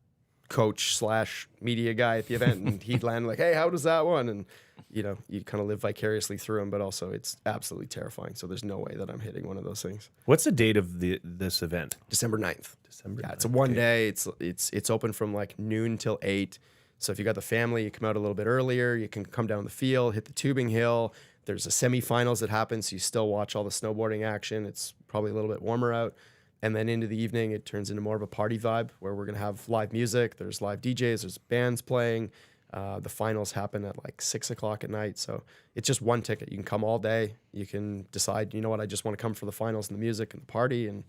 coach / media guy at the event. And he'd land like, hey, how does that one? And, you know, you kind of live vicariously through him, but also it's absolutely terrifying. So there's no way that I'm hitting one of those things. What's the date of this event? December 9th. December. Yeah, it's a one day. It's open from like noon till 8. So if you got the family, you come out a little bit earlier. You can come down the field, hit the tubing hill. There's a semifinals that happens, so you still watch all the snowboarding action. It's probably a little bit warmer out. And then into the evening, it turns into more of a party vibe where we're going to have live music. There's live DJs. There's bands playing. The finals happen at like 6 o'clock at night. So it's just one ticket. You can come all day. You can decide, you know what, I just want to come for the finals and the music and the party and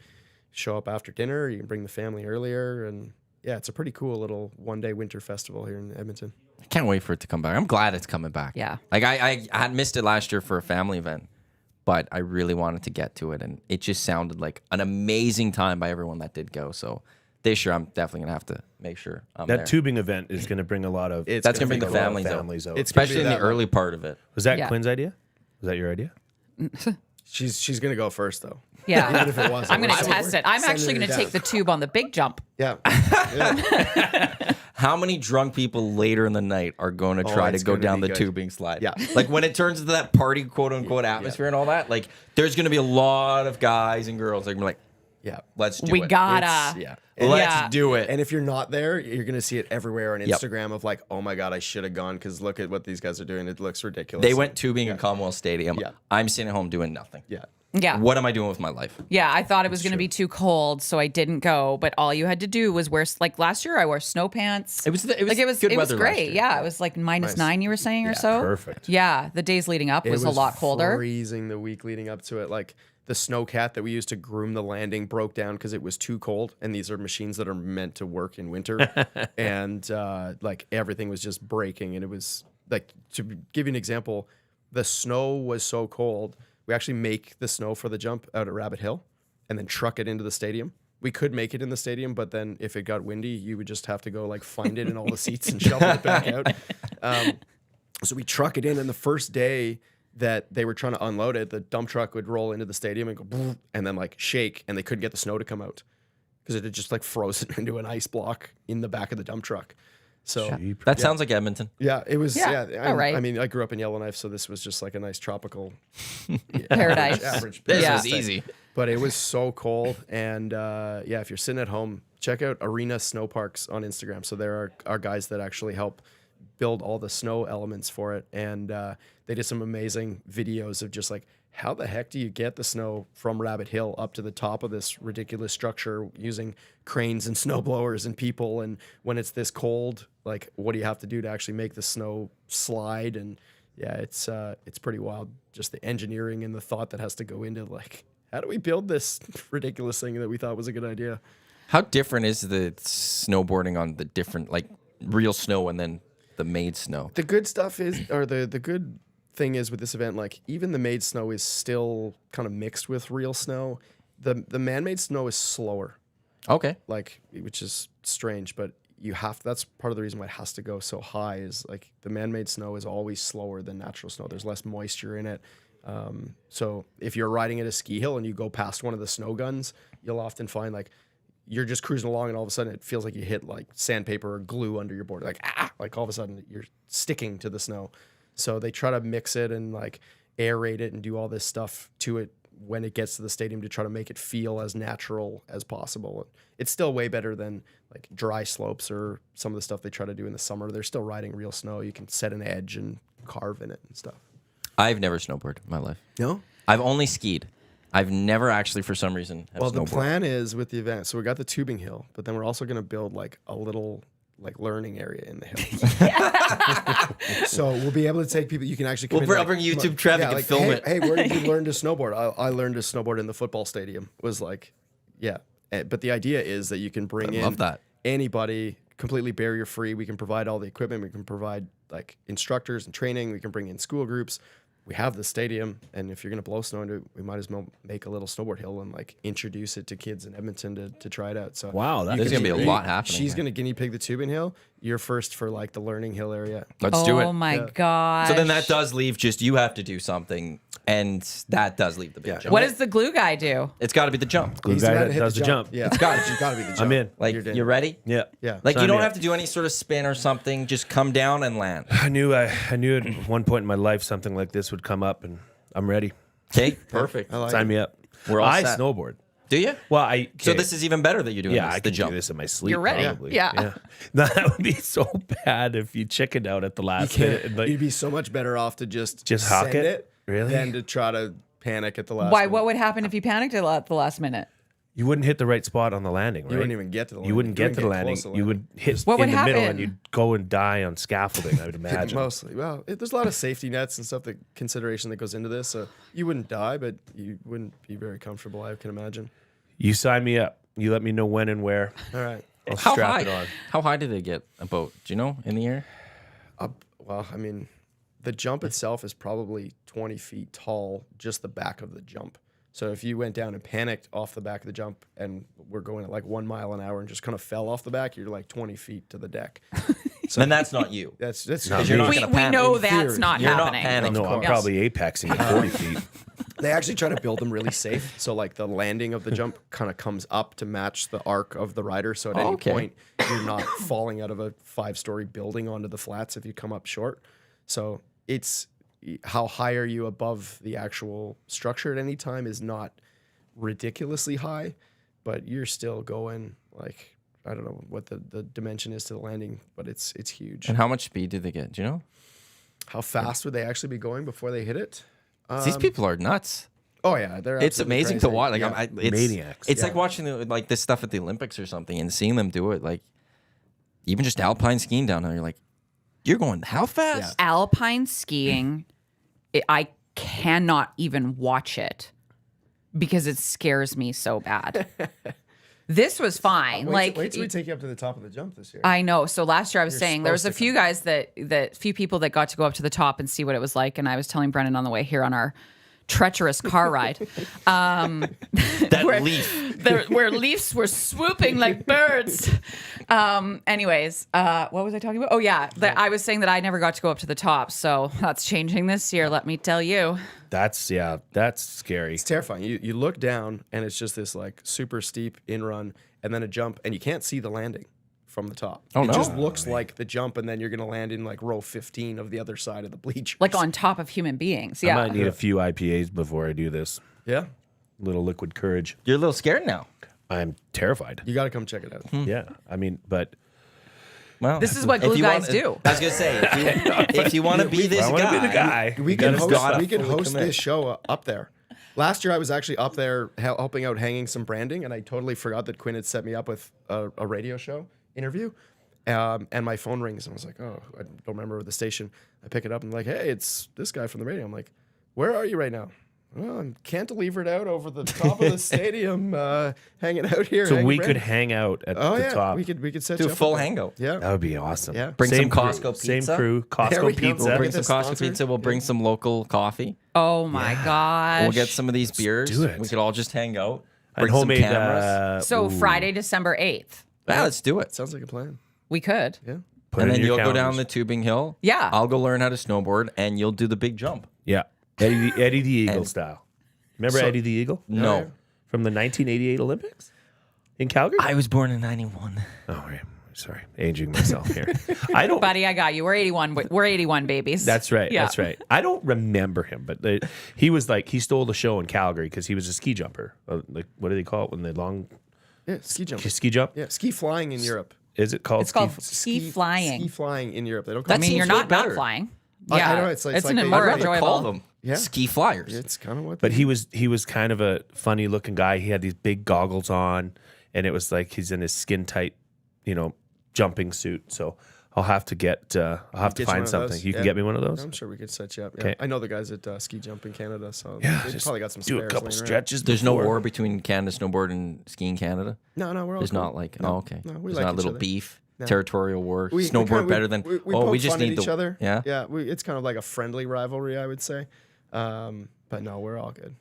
show up after dinner. You can bring the family earlier. And yeah, it's a pretty cool little one-day winter festival here in Edmonton. I can't wait for it to come back. I'm glad it's coming back. Yeah. Like I had missed it last year for a family event, but I really wanted to get to it, and it just sounded like an amazing time by everyone that did go. So this year, I'm definitely gonna have to make sure I'm That there. tubing event is going to bring a lot of. That's gonna bring the a lot of families out. families out. It's gonna Especially be in the that early part of it. Was that Yeah. Quinn's idea? Was that your idea? She's going to go first, though. Yeah. Even if it wasn't. I'm going to We're test it. I'm sending actually her going to down. take the tube on the big jump. Yeah. Yeah. How many drunk people later in the night are going to try to it's go gonna down be the good. tubing slide? Yeah. Like when it turns into that party, quote unquote, atmosphere and all that, like there's going to be a lot of guys and girls that are gonna be like, Yeah. let's do We it. gotta. Yeah. Let's Yeah. do it. And if you're not there, you're going to see it everywhere on Yep. Instagram of like, oh my God, I should have gone because look at what these guys are doing. It looks ridiculous. They went tubing in Commonwealth Stadium. Yeah. I'm sitting at home doing nothing. Yeah. Yeah. What am I doing with my life? Yeah, I thought it was going to be too cold, so I didn't go. But all you had to do was wear, like last year, I wore snow pants. It was like good it was weather last great. year. Yeah, it was like -9, you were saying, or so. perfect. Yeah, the days leading up was a lot colder. Freezing the week leading up to it. Like the snowcat that we used to groom the landing broke down because it was too cold. And these are machines that are meant to work in winter. And like everything was just breaking. And it was like, to give you an example, the snow was so cold. We actually make the snow for the jump out at Rabbit Hill and then truck it into the stadium. We could make it in the stadium, but then if it got windy, you would just have to go like find it in all the seats and shovel it back out. So we truck it in, and the first day that they were trying to unload it, the dump truck would roll into the stadium and go boom, and then like shake, and they couldn't get the snow to come out because it had just like frozen into an ice block in the back of the dump truck. So That sounds like Edmonton. yeah, it was. Yeah, Yeah, all right. I mean, I grew up in Yellowknife, so this was just like a nice tropical Paradise. average. This Yeah. was easy. But it was so cold, and yeah, if you're sitting at home, check out Arena Snow Parks on Instagram. So there are guys that actually help build all the snow elements for it, and they did some amazing videos of just like, how the heck do you get the snow from Rabbit Hill up to the top of this ridiculous structure using cranes and snow blowers and people, and when it's this cold, like what do you have to do to actually make the snow slide? And yeah, it's pretty wild, just the engineering and the thought that has to go into like, how do we build this ridiculous thing that we thought was a good idea? How different is the snowboarding on the different, like real snow and then the made snow? The good stuff is, or the good thing is with this event, like even the made snow is still kind of mixed with real snow. The man-made snow is slower, Okay. like, which is strange, but you have, that's part of the reason why it has to go so high, is like the man-made snow is always slower than natural snow. There's less moisture in it. So if you're riding at a ski hill and you go past one of the snow guns, you'll often find like you're just cruising along and all of a sudden it feels like you hit like sandpaper or glue under your board. Like all of a sudden you're sticking to the snow. So they try to mix it and like aerate it and do all this stuff to it when it gets to the stadium to try to make it feel as natural as possible. It's still way better than like dry slopes or some of the stuff they try to do in the summer. They're still riding real snow. You can set an edge and carve in it and stuff. I've never snowboarded in my life. No? I've only skied. I've never actually, for some reason, have Well, the snowboarded. plan is with the event, so we got the tubing hill, but then we're also going to build like a little like learning area in the hill. So we'll be able to take people. You can actually come We'll in, bring like, YouTube traffic and film hey, it. Hey, where did you learn to snowboard? I learned to snowboard in the football stadium. Was like, yeah. But the idea is that you can bring in love that. anybody, completely barrier free. We can provide all the equipment. We can provide like instructors and training. We can bring in school groups. we have the stadium, and if you're gonna blow snow into it, we might as well make a little snowboard hill and like introduce it to kids in Edmonton to try it out. So Wow, you that's There's could gonna be a you- lot happening She's here. gonna guinea pig the tubing hill. You're first for like the learning hill area. Let's do it. Oh my god. So then that does leave just you have to do something, and that does leave the big Yeah. jump. What does the glue guy do? It's got to be the jump. He's guy the that hit does the jump. Yeah, it's gotta be the jump. I'm in. Like You're you ready? Yeah. Yeah. Like Sign you don't me have up. to do any sort of spin or something. Just come down and land. I knew at one point in my life something like this would come up, and I'm ready. Okay, perfect. I like Sign it. me up. We're all I set. snowboard. Do you? Well, I So okay. this is even better that you're doing yeah, this, I the could jump. do this in my sleep. You're ready. Probably. Yeah. That would be so bad if you chickened out at the last minute. And like, You'd be so much better off to just hawk send it? Really? than to try to panic at the last. Why? minute. What would happen if you panicked at the last minute? you wouldn't hit the right spot on the landing, right? You wouldn't even get to the landing. You wouldn't get to the close landing. to You would hit What in would the middle, and happen? you'd go and die on scaffolding. I would imagine. Mostly. Well, there's a lot of safety nets and stuff, that consideration that goes into this. So you wouldn't die, but you wouldn't be very comfortable, I can imagine. You sign me up. You let me know when and where. All right. I'll How strap high? it on. How high do they get a boat? Do you know in the air? Well, I mean, the jump itself is probably 20 feet tall, just the back of the jump. So if you went down and panicked off the back of the jump and we're going at like 1 mile an hour and just kind of fell off the back, you're like 20 feet to the deck. Then that's not you. That's you're not We gonna panic. know In that's theory. not You're not happening. panicking. No, I'm Yes. probably apexing at 40 feet. They actually try to build them really safe. So like the landing of the jump kind of comes up to match the arc of the rider. So at any Okay. point, you're not falling out of a 5-story building onto the flats if you come up short. So it's how high are you above the actual structure at any time is not ridiculously high, but you're still going like, I don't know what the dimension is to the landing, but it's huge. And how much speed do they get? Do you know? How fast would they actually be going before they hit it? These people are nuts. Oh yeah, they're It's absolutely amazing to crazy. watch. Like Yeah. it's Maniacs. It's like Yeah. watching like this stuff at the Olympics or something and seeing them do it. Like even just alpine skiing down there, you're like, you're going how fast? Alpine skiing, I cannot even watch it because it scares me so bad. This was fine. Wait till we take you up to the top of the jump this year. I know. So last year I was saying there was a supposed to few guys few people that got to go up to the top and see what it was like. And I was telling Brendan on the way here on our treacherous car ride, That leaf. where leaves were swooping like birds. Anyways, what was I talking about? Oh yeah, I was saying that I never got to go up to the top. So that's changing this year. Let me tell you. That's scary. It's terrifying. You look down and it's just this like super steep in run and then a jump and you can't see the landing from the top. Oh, it no. just looks like the jump and then you're gonna land in like row 15 of the other side of the bleachers. Like on top of human beings. I Yeah. might need a few IPAs before I do this. Yeah. Little liquid courage. You're a little scared now. I'm terrified. You gotta come check it out. Yeah. I mean, but Well, This is what if glue you guys want- do. I was gonna say if you want to be this I want to guy, be the guy. We You can gotta host, gotta we can fully host commit. this show up there. Last year I was actually up there helping out hanging some branding and I totally forgot that Quinn had set me up with a radio show interview. And my phone rings and I was like, oh, I don't remember the station. I pick it up and I'm like, hey, it's this guy from the radio. I'm like, where are you right now? Well, I'm cantilevered out over the top of the stadium, hanging out here. So hanging we brand. could hang out at Oh the yeah, top. we could set do you a up full with that. hangout. Yeah. That would be awesome. Yeah. Bring Same some Costco Same pizza. crew. There Costco we go. pizza. We'll bring Get some this Costco sponsored. pizza. We'll bring some local coffee. Oh my gosh. We'll get some of these beers. do it. We could all just hang out. And Bring some homemade. cameras. So Ooh. Friday, December 8th. Yeah, let's do it. Sounds like a plan. We could. Yeah. Put And it then in your you'll go down calendars. the tubing hill. Yeah. I'll go learn how to snowboard, and you'll do the big jump. Yeah. Eddie the Eagle style. Remember Eddie the Eagle? No. yeah. From the 1988 Olympics in Calgary? I was born in 91. Oh, right. Sorry. Aging myself here. I don't. Buddy, I got you. We're 81. We're 81 babies. That's right. Yeah. That's right. I don't remember him, but he was like, he stole the show in Calgary because he was a ski jumper. Like, what do they call it when they long Yeah, ski jump. ski jump? Yeah, ski flying in Europe. Is it called It's called ski? ski flying. Ski flying in Europe. They don't call I it mean, seems you're way not better. flying. I Yeah. know, it's like an they- more I'd rather enjoyable. call them Yeah. ski flyers. It's kind of what. But he was kind of a funny looking guy. He had these big goggles on, and it was like he's in his skin tight, jumping suit. So I'll have to Get you one find of something. those. You can Yeah. get me one of those. I'm sure we could set you up. Yeah. Okay. I know the guys at Ski Jump in Canada, so Yeah, they just probably got some do a spares couple laying around. stretches. There's no before. war between Canada Snowboard and Skiing Canada. No, we're all There's cool. not like, No, oh, okay. No, we There's like not a each little other. beef, No. territorial war. We Snowboard kinda- better than, we oh, we poke just fun at need each the, other. Yeah. Yeah, it's kind of like a friendly rivalry, I would say. But no, we're all good.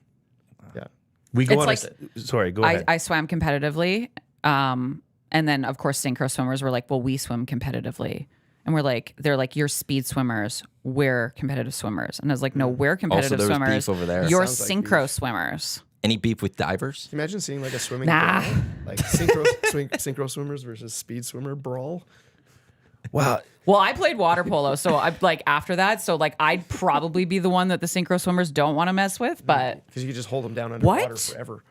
Yeah. We go It's on. like- Sorry, go ahead. I swam competitively. And then, of course, synchro swimmers were like, well, we swim competitively. And they're like, you're speed swimmers. We're competitive swimmers. And I was like, no, we're competitive there was swimmers. beef over there. You're Sounds like synchro swimmers. Any beef with divers? Can you imagine seeing like a swimming Nah. brawl? Like synchro swimmers versus speed swimmer brawl? wow. Well, I played water polo. So I like after that. So like I'd probably be the one that the synchro swimmers don't want to mess with. But Because you could just hold them down underwater What? forever.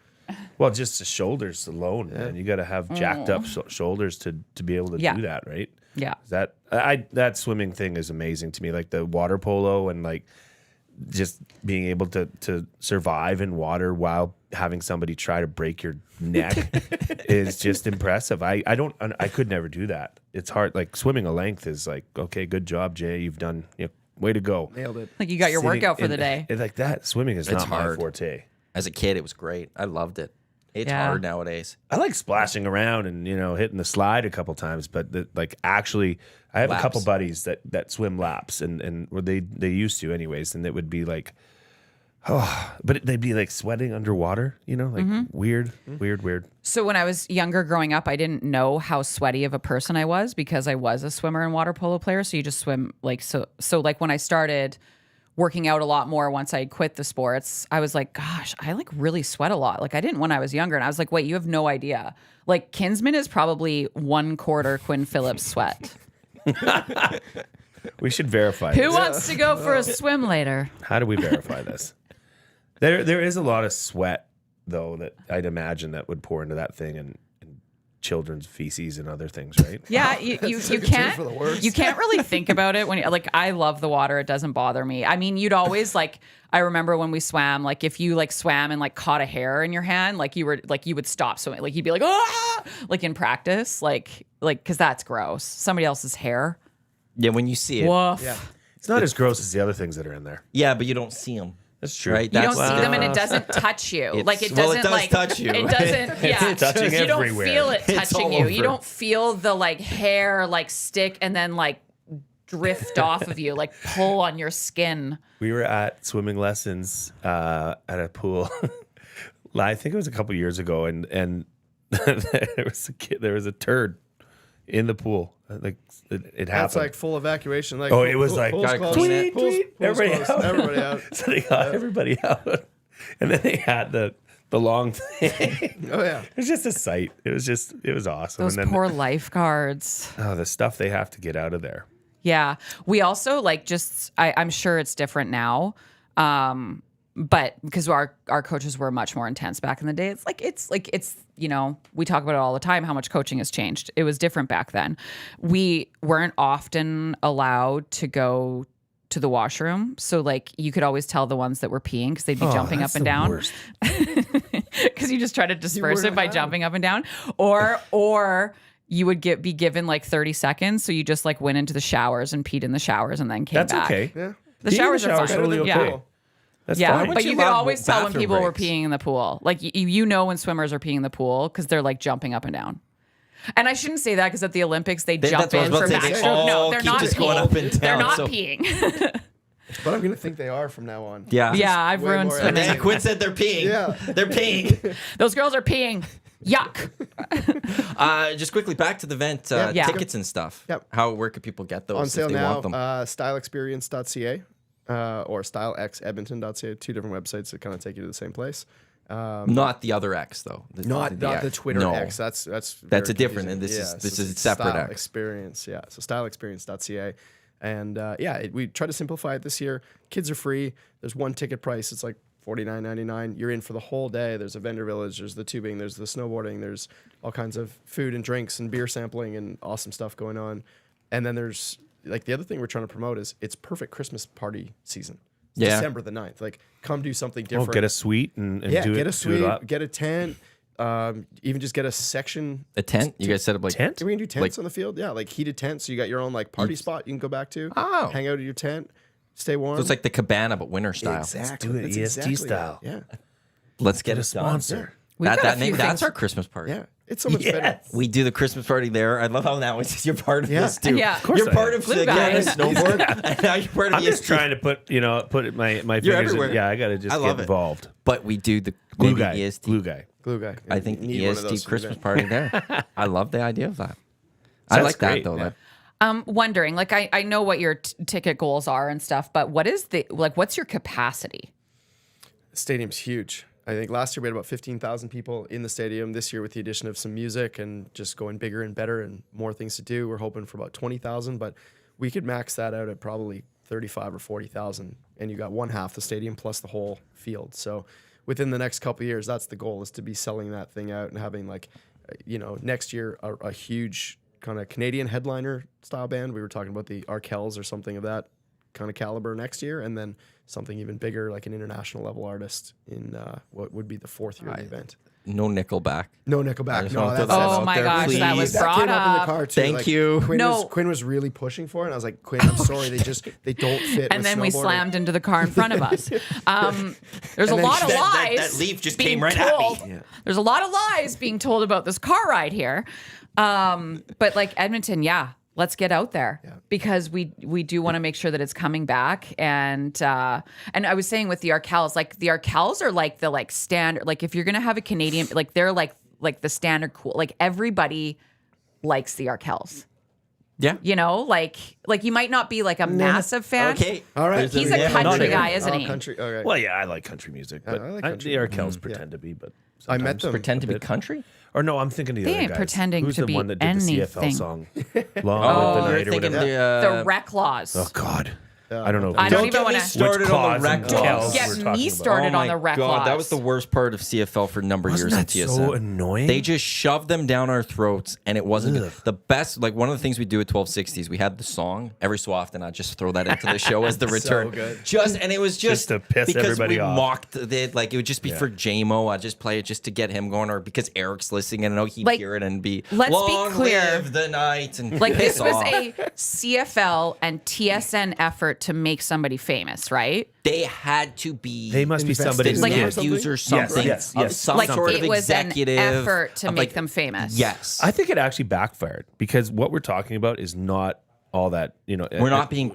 Well, just the shoulders alone, man. You got to have jacked up shoulders to be able to Yeah. do that, right? yeah. That swimming thing is amazing to me. Like the water polo and like just being able to survive in water while having somebody try to break your neck is just impressive. I could never do that. It's hard. Like swimming a length is like, okay, good job, Jay. You've done, way to go. Nailed it. Like you got your Sitting workout for in- the day. Like that. Swimming is It's not hard. my forte. As a kid, it was great. I loved it. It's Yeah. hard nowadays. I like splashing around and hitting the slide a couple times, but actually, I have Laps. a couple buddies that swim laps and or they used to anyways, and it would be like, but they'd be like sweating underwater, like weird. So when I was younger growing up, I didn't know how sweaty of a person I was because I was a swimmer and water polo player. So you just swim like so like when I started working out a lot more once I quit the sports, I was like, gosh, I like really sweat a lot. Like I didn't when I was younger. And I was like, wait, you have no idea. Like Kinsman is probably 1/4 Quinn Phillips sweat. We should verify. Who this. wants to go for a swim later? How do we verify this? There is a lot of sweat though that I'd imagine that would pour into that thing and children's feces and other things, right? Yeah, you turn can't for the worse. you can't really think about it when like I love the water. It doesn't bother me. I mean, you'd always like I remember when we swam, like if you like swam and like caught a hair in your hand, like you would stop swimming. Like you'd be like, ah, like in practice, like because that's gross. Somebody else's hair. Yeah, when you see it. Woof. Yeah. It's not as gross as the other things that are in there. Yeah, but you don't see them. That's true. Right? You don't That's see the them and it difference. doesn't touch you. It's- Like it well, doesn't it does like touch you. It doesn't. Yeah, It's touching you don't everywhere. feel it It's touching all you. You over. don't feel the like hair like stick and then like drift off of you, like pull on your skin. We were at swimming lessons at a pool. I think it was a couple years ago, and there was a turd in the pool. Like it happened. That's like full evacuation. Like, Oh, it was like, pulls gotta close, clean it. pulls Everybody close, out. everybody out. so they got everybody out, and then they had the long thing. Oh yeah. It was just a sight. It was awesome. Those and then poor lifeguards. the stuff they have to get out of there. Yeah. We also like I'm sure it's different now. But because our coaches were much more intense back in the day, it's we talk about it all the time, how much coaching has changed. It was different back then. We weren't often allowed to go to the washroom. So like you could always tell the ones that were peeing because they'd be jumping up that's and the down. worst. Because you just try to disperse weren't it by allowed. jumping up and down. Or you would be given like 30 seconds. So you just like went into the showers and peed in the showers and then came That's back. okay. Yeah. The Peeing in showers the are shower's fine. totally Yeah. okay. That's Yeah, fine. much but you you could love always tell when bathroom people were breaks. peeing in the pool. Like you know when swimmers are peeing in the pool because they're like jumping up and down. And I shouldn't say that because at the Olympics they jump that's what I in was for about to say. They backstroke. No, all they're keep not just peeing. going up and They're down, not so- peeing. But I'm gonna think they are from now on. Yeah. Yeah, I've Way ruined more And swimming. then Quinn said they're peeing. Yeah. They're peeing. Those girls are peeing. Yuck. Just quickly back to the event Yeah. tickets and stuff. Yep. Where could people get those On if sale they now, want them? styleexperience.ca or stylexedmonton.ca, two different websites that kind of take you to the same place. Not the other X though. Not the X. Twitter No. X. That's That's very a different, confusing. and this Yeah, is so a separate Style X. Experience. Yeah, so stylexperience.ca. And we try to simplify it this year. Kids are free. There's one ticket price. It's like $49.99. You're in for the whole day. There's a vendor village. There's the tubing. There's the snowboarding. There's all kinds of food and drinks and beer sampling and awesome stuff going on. And then there's like the other thing we're trying to promote is it's perfect Christmas party season. It's Yeah. December the 9th. Like come do something Oh, different. get a suite and yeah, do get it. a do suite, it up. get a tent. Even just get a section. A tent? You guys set up like Tent? We can do tents Like- on the field. Yeah, like heated tents. So you got your own like party spot you can go back to. Oh. Hang out at your tent, stay warm. So it's like the cabana but winter style. exactly. do it That's EST exactly style. it. Yeah. Let's get Get a it done. sponsor. We've got a That few name, that's things- our Christmas party. Yeah. It's so much better. We do the Christmas party there. I love how that was you're part of this too. Yeah. Of course You're I part am. of Glue the guy. Canada Snowboard. And now you're part of I'm the just EST. trying to put my fingers. everywhere. Yeah, I got to just I get love it. involved. But we do the Glue maybe guy. EST. Glue guy. Glue guy. I think You the need one of those EST for Christmas the party there. I love the idea of that. I That's like that great, though. yeah. That Wondering, like, I know what your ticket goals are and stuff, but what's your capacity? Stadium's huge. I think last year we had about 15,000 people in the stadium. This year, with the addition of some music and just going bigger and better and more things to do, we're hoping for about 20,000. But we could max that out at probably 35 or 40,000, and you got one half the stadium plus the whole field. So within the next couple of years, that's the goal, is to be selling that thing out and having, like, next year a huge kind of Canadian headliner style band. We were talking about the Arkells or something of that kind of caliber next year, and then something even bigger, like an international level artist in what would be the fourth year of the event. no Nickelback. No I Nickelback. just No, want to that's throw that Oh out my there, gosh, that please. was that brought came up in the up. car too. Thank you. Quinn was really pushing for it, and I was like, Quinn, I'm sorry, they don't fit. And with then we snowboarding. slammed into the car in front of us. There's And a then lot of that lies. leaf just being came right at me. told. There's a lot of lies being told about this car ride here. But like Edmonton, yeah, let's get out there because we do want to make sure that it's coming back. And I was saying with the Arkells, like the Arkells are like the standard. Like if you're gonna have a Canadian, like they're like the standard cool. Like everybody likes the Arkells. Yeah. Like you might not be like a massive fan. Okay. All right. He's a Yeah, country not guy, even. isn't he? Country. Okay. Well, yeah, I like country music, but I like country. the Arkells pretend to be. But I met sometimes- them. Pretend to be bit. country? Or no, I'm thinking of the They other ain't guys. pretending Who's to the be one that did the CFL anything. song? Long Oh, Live the you're Night or thinking whatever. The Rec Laws. Oh God, I don't know. I don't Don't even get want me to started on the rec laws. get we're me talking about. started on the rec laws. God, that was the worst part of CFL for a number of Wasn't years that in TSN. so annoying? They just shoved them down our throats, and it wasn't good. The best. Like one of the things we do at 1260s, we had the song every so often. I'd just throw that into the show as the return. good. And it was just to piss because everybody we off. mocked it. Like it would just be for JMO. I'd just play it just to get him going, or because Eric's listening, and I know he'd Like, hear it and be let's be long clear. live the night and Like piss this was off. a CFL and TSN effort to make somebody famous, right? They had to be. They must be Invested somebody's like in kid. nephews or Yes, something. yes, of yes. Some Like sort it of was an executive effort to of, make like, them famous. Yes. I think it actually backfired because what we're talking about is not all that. We're not being.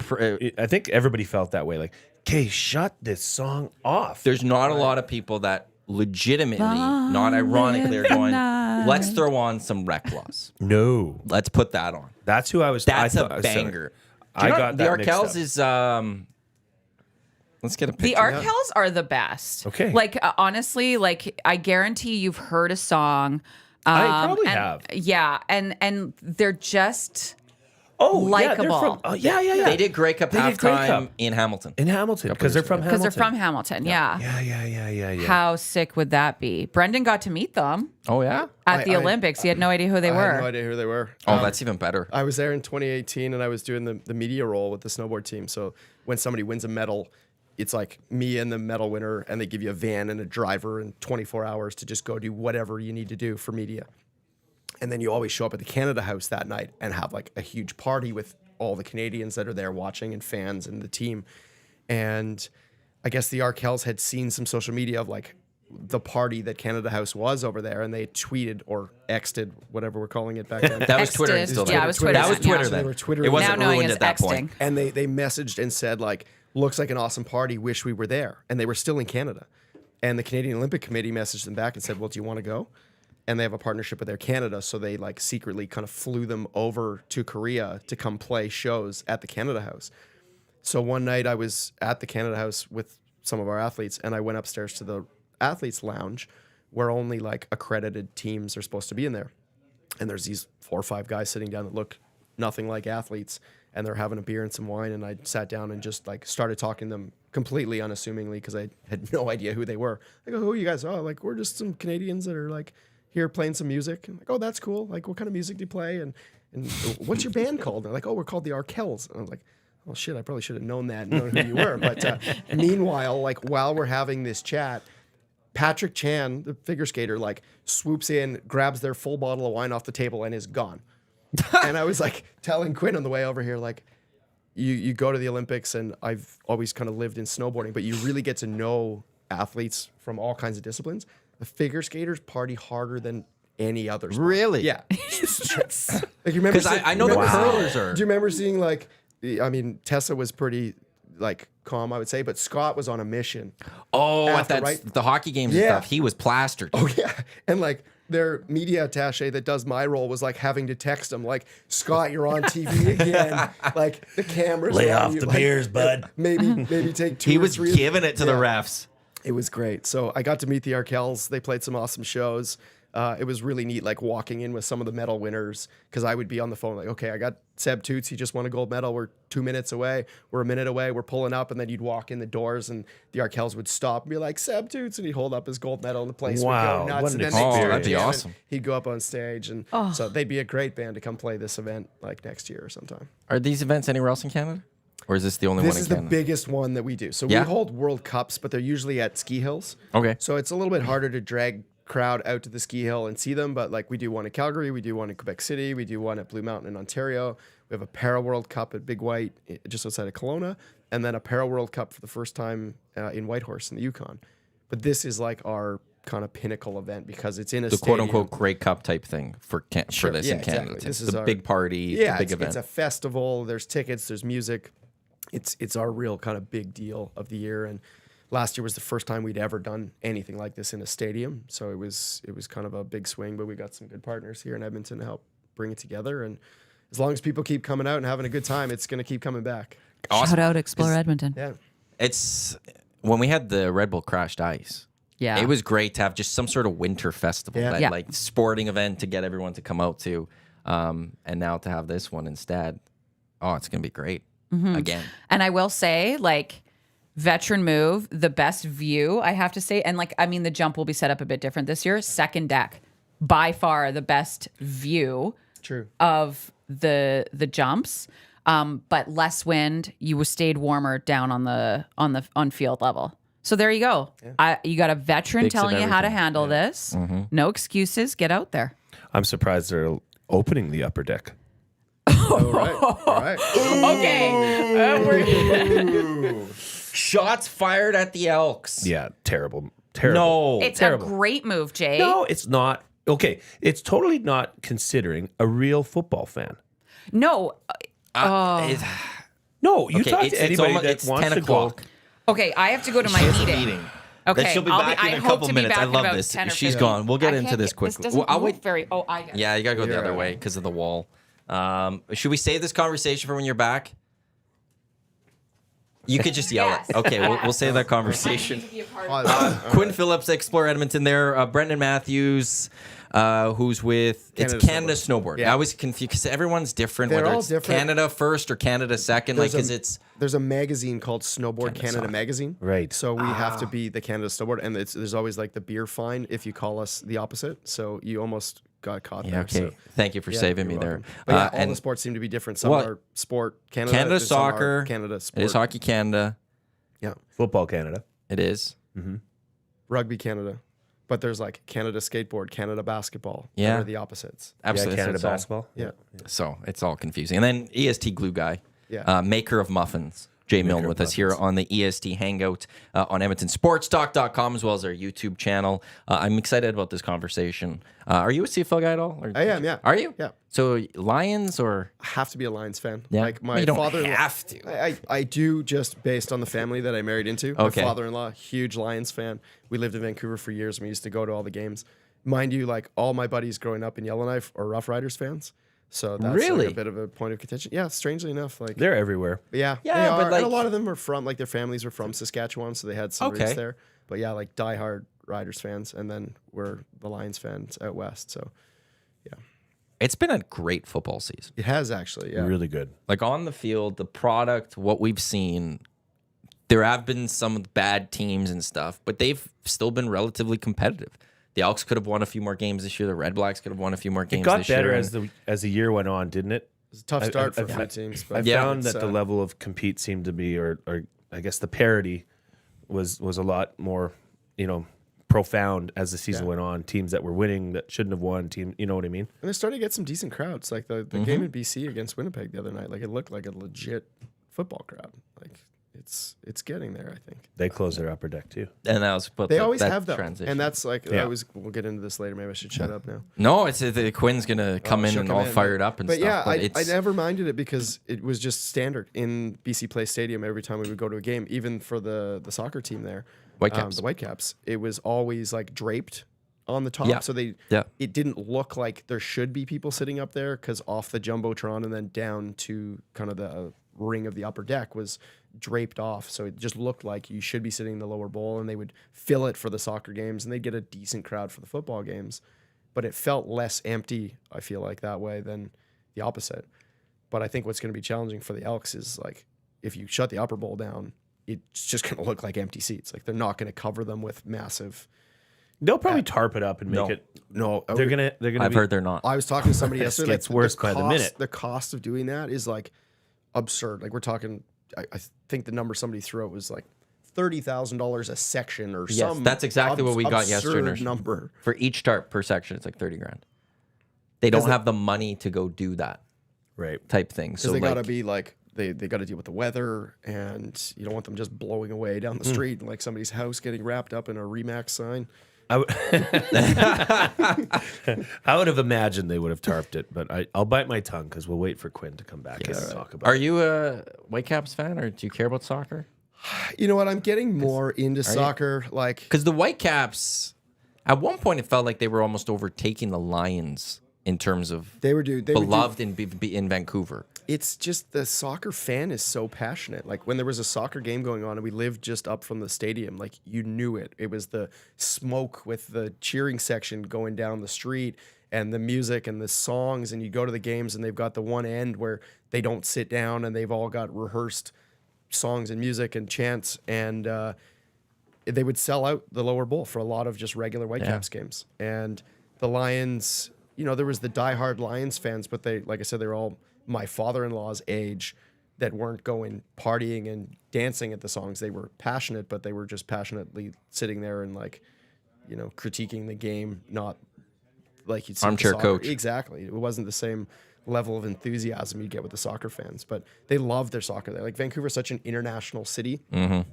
I think everybody felt that way. Like, okay, shut this song off. There's not a lot of people that legitimately, not ironically, are going, let's throw on some rec laws. No, Let's put that on. that's who I was. That's I a thought, banger. I Do you know got the that mixed Arkells up. is. Let's get a The picture. Arkells are the best. Okay. Like honestly, like I guarantee you've heard a song. I probably and- have. Yeah, and they're just Oh, likable. Yeah, they're from, yeah. They did Grey Cup They did Grey halftime Cup. in Hamilton. in Hamilton because they're from because Hamilton. they're from Hamilton. Yeah. Yeah. How sick would that be? Brendan got to meet them Oh yeah. at the I- Olympics. He had no idea who they I were. had no idea who they were. Oh, that's even better. I was there in 2018, and I was doing the media role with the snowboard team. So when somebody wins a medal, it's like me and the medal winner, and they give you a van and a driver and 24 hours to just go do whatever you need to do for media. And then you always show up at the Canada House that night and have like a huge party with all the Canadians that are there watching and fans and the team. And I guess the Arkells had seen some social media of like the party that Canada House was over there, and they tweeted or X'd, whatever we're calling it back then. That was Twitter X'd. still. Yeah, then. it was Twitter That was then, yeah. Twitter So they then. were Twittering. It wasn't Now knowing ruined as at that Xting. point. And they messaged and said like, looks like an awesome party, wish we were there. And they were still in Canada. And the Canadian Olympic Committee messaged them back and said, well, do you want to go? And they have a partnership with Air Canada, so they like secretly kind of flew them over to Korea to come play shows at the Canada House. So one night I was at the Canada House with some of our athletes, and I went upstairs to the athletes lounge where only like accredited teams are supposed to be in there. And there's these 4 or 5 guys sitting down that look nothing like athletes, and they're having a beer and some wine. And I sat down and just like started talking to them completely unassumingly because I had no idea who they were. I go, who are you guys? Oh, like we're just some Canadians that are like here playing some music. And I'm like, oh, that's cool. Like, what kind of music do you play? And what's your band called? And they're like, oh, we're called the Arkells. And I was like, oh shit, I probably should have known that and known who you were. But meanwhile, like while we're having this chat, Patrick Chan, the figure skater, like swoops in, grabs their full bottle of wine off the table, and is gone. And I was like telling Quinn on the way over here, like, you go to the Olympics, and I've always kind of lived in snowboarding, but you really get to know athletes from all kinds of disciplines. The figure skaters party harder than any other sport. Really? Yeah. Like, you remember Because seeing- I know the remember seeing- curlers are. Do you remember seeing like? I mean, Tessa was pretty like calm, I would say, but Scott was on a mission. Oh, after, at that right? the hockey games and Yeah. stuff. He was plastered. Oh yeah, and like their media attaché that does my role was like having to text him like, Scott, you're on TV again. Like the cameras. Lay are on off you. the Like, beers, bud. Maybe take two. He or was three. giving it to the Yeah. refs. It was great. So I got to meet the Arkells. They played some awesome shows. It was really neat, like walking in with some of the medal winners, because I would be on the phone like, okay, I got Seb Toots. He just won a gold medal. We're 2 minutes away. We're a minute away. We're pulling up, and then you'd walk in the doors, and the Arkells would stop and be like, Seb Toots, and he'd hold up his gold medal, and the place Wow, would go nuts. what And an then they'd experience. start That'd be jamming. awesome. He'd go up on stage, and so they'd be a great band to come play this event like next year or sometime. Are these events anywhere else in Canada? Or is this the only This one in is the Canada? biggest one that we do. So Yeah? we hold World Cups, but they're usually at ski hills. Okay. So it's a little bit harder to drag crowd out to the ski hill and see them, but like we do one in Calgary, we do one in Quebec City, we do one at Blue Mountain in Ontario. We have a Para World Cup at Big White just outside of Kelowna, and then a Para World Cup for the first time in Whitehorse in the Yukon. But this is like our kind of pinnacle event because it's in a The stadium. quote unquote Grey Cup type thing for Sure, this yeah, in Canada. exactly. It's This is the our- big party, Yeah, the big it's event. a festival. There's tickets. There's music. It's our real kind of big deal of the year. And last year was the first time we'd ever done anything like this in a stadium. So it was kind of a big swing, but we got some good partners here in Edmonton to help bring it together. And as long as people keep coming out and having a good time, it's going to keep coming back. Awesome. Shout out Explore Edmonton. Yeah. It's when we had the Red Bull Crashed Ice. Yeah. It was great to have just some sort of winter festival, Yeah. that Yeah. like sporting event to get everyone to come out to. And now to have this one instead. Oh, it's going to be great. Again. And I will say, like, veteran move, the best view, I have to say. And, like, I mean, the jump will be set up a bit different this year. Second deck, by far the best view True. of the jumps. But less wind. You stayed warmer down on field level. So there you go. You got a veteran Mix of telling you how to everything. handle this. No excuses. Get out there. I'm surprised they're opening the upper deck. All right. All right. Okay. Shots fired at the Elks. Yeah, terrible. Terrible. No. It's terrible. a great move, Jay. No, it's not. Okay, it's totally not considering a real football fan. No. It- No, you okay, talk it's, to anybody almost, that it's wants 10 to o'clock. go. Okay, I have to go to my She has a meeting. That Okay, she'll be I'll back I in a hope couple to be minutes. back I in love about this. 10 or She's 15. gone. We'll get I into can't this get- quickly. doesn't I'll move wait. very. Oh, I got it. Yeah, you gotta go the You're other right. way because of the wall. Should we save this conversation for when you're back? You could just yell Yes. it. Okay, we'll save that conversation. Quinn Phillips, Explore Edmonton there. Brendan Matthews, who's with Canada it's Canada Snowboard. Snowboard. Yeah. I was confused because everyone's different, They're whether all it's different. Canada first or Canada second. Like, There's because it's There's a magazine called Snowboard Canada Soccer. Magazine. Right. So we have to be the Canada Snowboard, and there's always like the beer fine if you call us the opposite. So you almost got caught yeah. there. Okay, So, thank you for yeah, saving me you're there. welcome. But yeah, all and the sports seem to be different. Some Well, are sport Canada, Canada and some are soccer, Canada sport. it is Hockey Canada. Yeah, Football Canada. It is. rugby Canada. But there's like Canada skateboard, Canada basketball. Yeah. That are the opposites. Absolutely, Yeah, Canada it's all- basketball. Yeah. So it's all confusing. And then EST Glue Guy, Yeah. maker of muffins, Jay Milne with us here on the EST Hangout on EdmontonSportsTalk.com as well as our YouTube channel. I'm excited about this conversation. Are you a CFL guy at all? Or I am, yeah. Are you? Yeah. So Lions or I have to be a Lions fan. Yeah. Like my You don't father have to. I do just based on the family that I married into. Okay. My father-in-law, huge Lions fan. We lived in Vancouver for years and we used to go to all the games. Mind you, like all my buddies growing up in Yellowknife are Rough Riders fans. So that's Really? like a bit of a point of contention. Yeah, strangely enough. Like They're everywhere. yeah, Yeah, they but are. like- and a lot of them are from like their families were from Saskatchewan, so they had some Okay. roots there. But yeah, like diehard Riders fans, and then we're the Lions fans out west. So it's been a great football season. it has actually, yeah. Really good. Like on the field, the product, what we've seen, there have been some bad teams and stuff, but they've still been relatively competitive. The Elks could have won a few more games this year. The Red Blacks could have won a few more games It got this better year. as the year went on, didn't it? It's a tough start for a few I- teams, I but Yeah, found it's, that the level of compete seemed to be, or I guess the parity was a lot more, profound as the season went on. Teams that were winning that shouldn't have won. You know what I mean? And they're starting to get some decent crowds. Like the game in BC against Winnipeg the other night, like it looked like a legit football crowd. Like it's getting there, I think. They close their upper deck too. And that was They always have that. transition. And that's like, Yeah. we'll get into this later. Maybe I should shut up now. No, it's the Quinn's gonna come in She'll and come all in, fired up and but stuff. yeah, but I it's, never minded it because it was just standard in BC Place Stadium every time we would go to a game, even for the soccer team there. Whitecaps. The Whitecaps. It was always like draped on the top. Yeah. So Yeah. it didn't look like there should be people sitting up there because off the Jumbotron and then down to kind of the ring of the upper deck was draped off. So it just looked like you should be sitting in the lower bowl, and they would fill it for the soccer games and they'd get a decent crowd for the football games. But it felt less empty, I feel like, that way than the opposite. But I think what's going to be challenging for the Elks is like if you shut the upper bowl down, it's just going to look like empty seats. Like they're not going to cover them with massive. They'll probably tarp it up and make No. it. No, They're gonna. I've be, heard they're not. I was talking to somebody yesterday. gets worse by the minute. The cost of doing that is like absurd. Like we're talking. I think the number somebody threw out was like $30,000 a section or Yes, some. that's exactly what we got yesterday. absurd number. For each tarp per section, it's like 30 grand. They don't have the money to go do that right. type thing. So Because they like, got to be like they got to deal with the weather, and you don't want them just blowing away down the street and like somebody's house getting wrapped up in a Remax sign. I would have imagined they would have tarped it, but I'll bite my tongue because we'll wait for Quinn to come back and talk about Are it. you a Whitecaps fan, or do you care about soccer? You know what? I'm getting more into soccer. Like Because the Whitecaps, at one point, it felt like they were almost overtaking the Lions in terms of they were beloved in Vancouver. It's just the soccer fan is so passionate. Like when there was a soccer game going on and we lived just up from the stadium, like you knew it. It was the smoke with the cheering section going down the street and the music and the songs. And you go to the games and they've got the one end where they don't sit down and they've all got rehearsed songs and music and chants. And they would sell out the lower bowl for a lot of just regular Whitecaps games. And the Lions, you know, there was the diehard Lions fans, but they, like I said, they were all my father-in-law's age that weren't going partying and dancing at the songs. They were passionate, but they were just passionately sitting there and like, you know, critiquing the game, not like you'd see with the Armchair soccer. coach. Exactly. It wasn't the same level of enthusiasm you get with the soccer fans, but they love their soccer there. Like Vancouver's such an international city. Mm-hmm.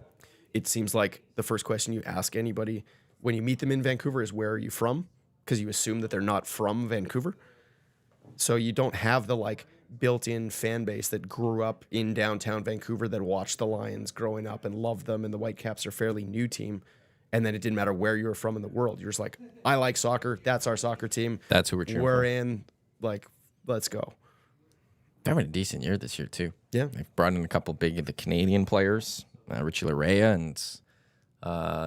It seems like the first question you ask anybody when you meet them in Vancouver is, where are you from? Because you assume that they're not from Vancouver. So you don't have the like built-in fan base that grew up in downtown Vancouver that watched the Lions growing up and loved them, and the Whitecaps are a fairly new team. And then it didn't matter where you were from in the world. You're just like, I like soccer. That's our soccer team. That's who we're cheering We're for. in. Like, let's go. They're having a decent year this year too. Yeah. They've brought in a couple big of the Canadian players. Richie Larea and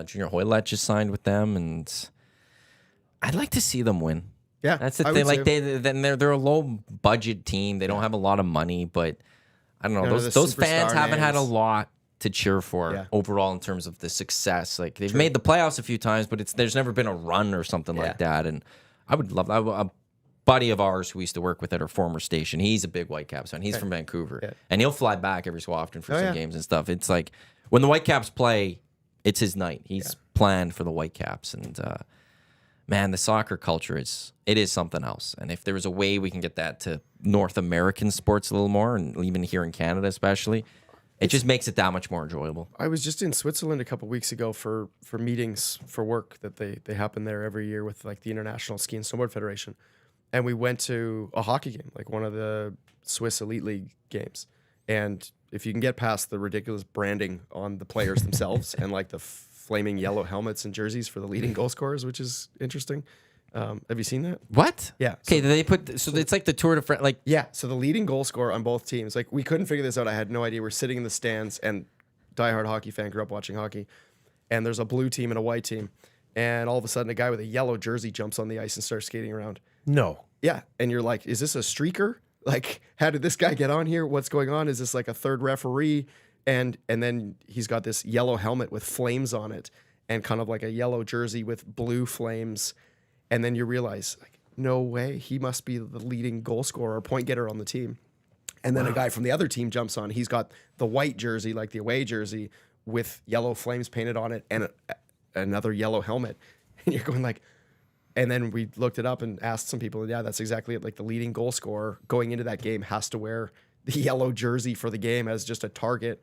Junior Hoylett just signed with them, and I'd like to see them win. Yeah, That's the I thing. would Like too. they're a low budget team. They don't have a lot of money, but I don't know. None of Those the fans superstar haven't had a names. lot to cheer for Yeah. overall in terms of the success. Like they've made the playoffs a few times, but there's never been a run or something like that. And I would love a buddy of ours who we used to work with at our former station. He's a big Whitecaps fan. He's from Vancouver, and he'll fly back every so often for some games and stuff. It's like when the Whitecaps play, it's his night. He's planned for the Whitecaps, and man, the soccer culture is something else. And if there was a way we can get that to North American sports a little more, and even here in Canada especially, it just makes it that much more enjoyable. I was just in Switzerland a couple weeks ago for meetings for work that they happen there every year with like the International Ski and Snowboard Federation. And we went to a hockey game, like one of the Swiss Elite League games. And if you can get past the ridiculous branding on the players themselves and like the flaming yellow helmets and jerseys for the leading goal scorers, which is interesting. Have you seen that? What? Yeah. Okay, they put so it's like the Tour de France. Like Yeah. So the leading goal scorer on both teams, like we couldn't figure this out. I had no idea. We're sitting in the stands, and diehard hockey fan, grew up watching hockey. And there's a blue team and a white team. And all of a sudden, a guy with a yellow jersey jumps on the ice and starts skating around. No. Yeah. And you're like, is this a streaker? Like, how did this guy get on here? What's going on? Is this like a third referee? And then he's got this yellow helmet with flames on it and kind of like a yellow jersey with blue flames. And then you realize, like, no way. He must be the leading goal scorer or point getter on the team. And then a guy from the other team jumps on. He's got the white jersey, like the away jersey, with yellow flames painted on it and another yellow helmet. And you're going like, and then we looked it up and asked some people, and yeah, that's exactly it. Like the leading goal scorer going into that game has to wear the yellow jersey for the game as just a target.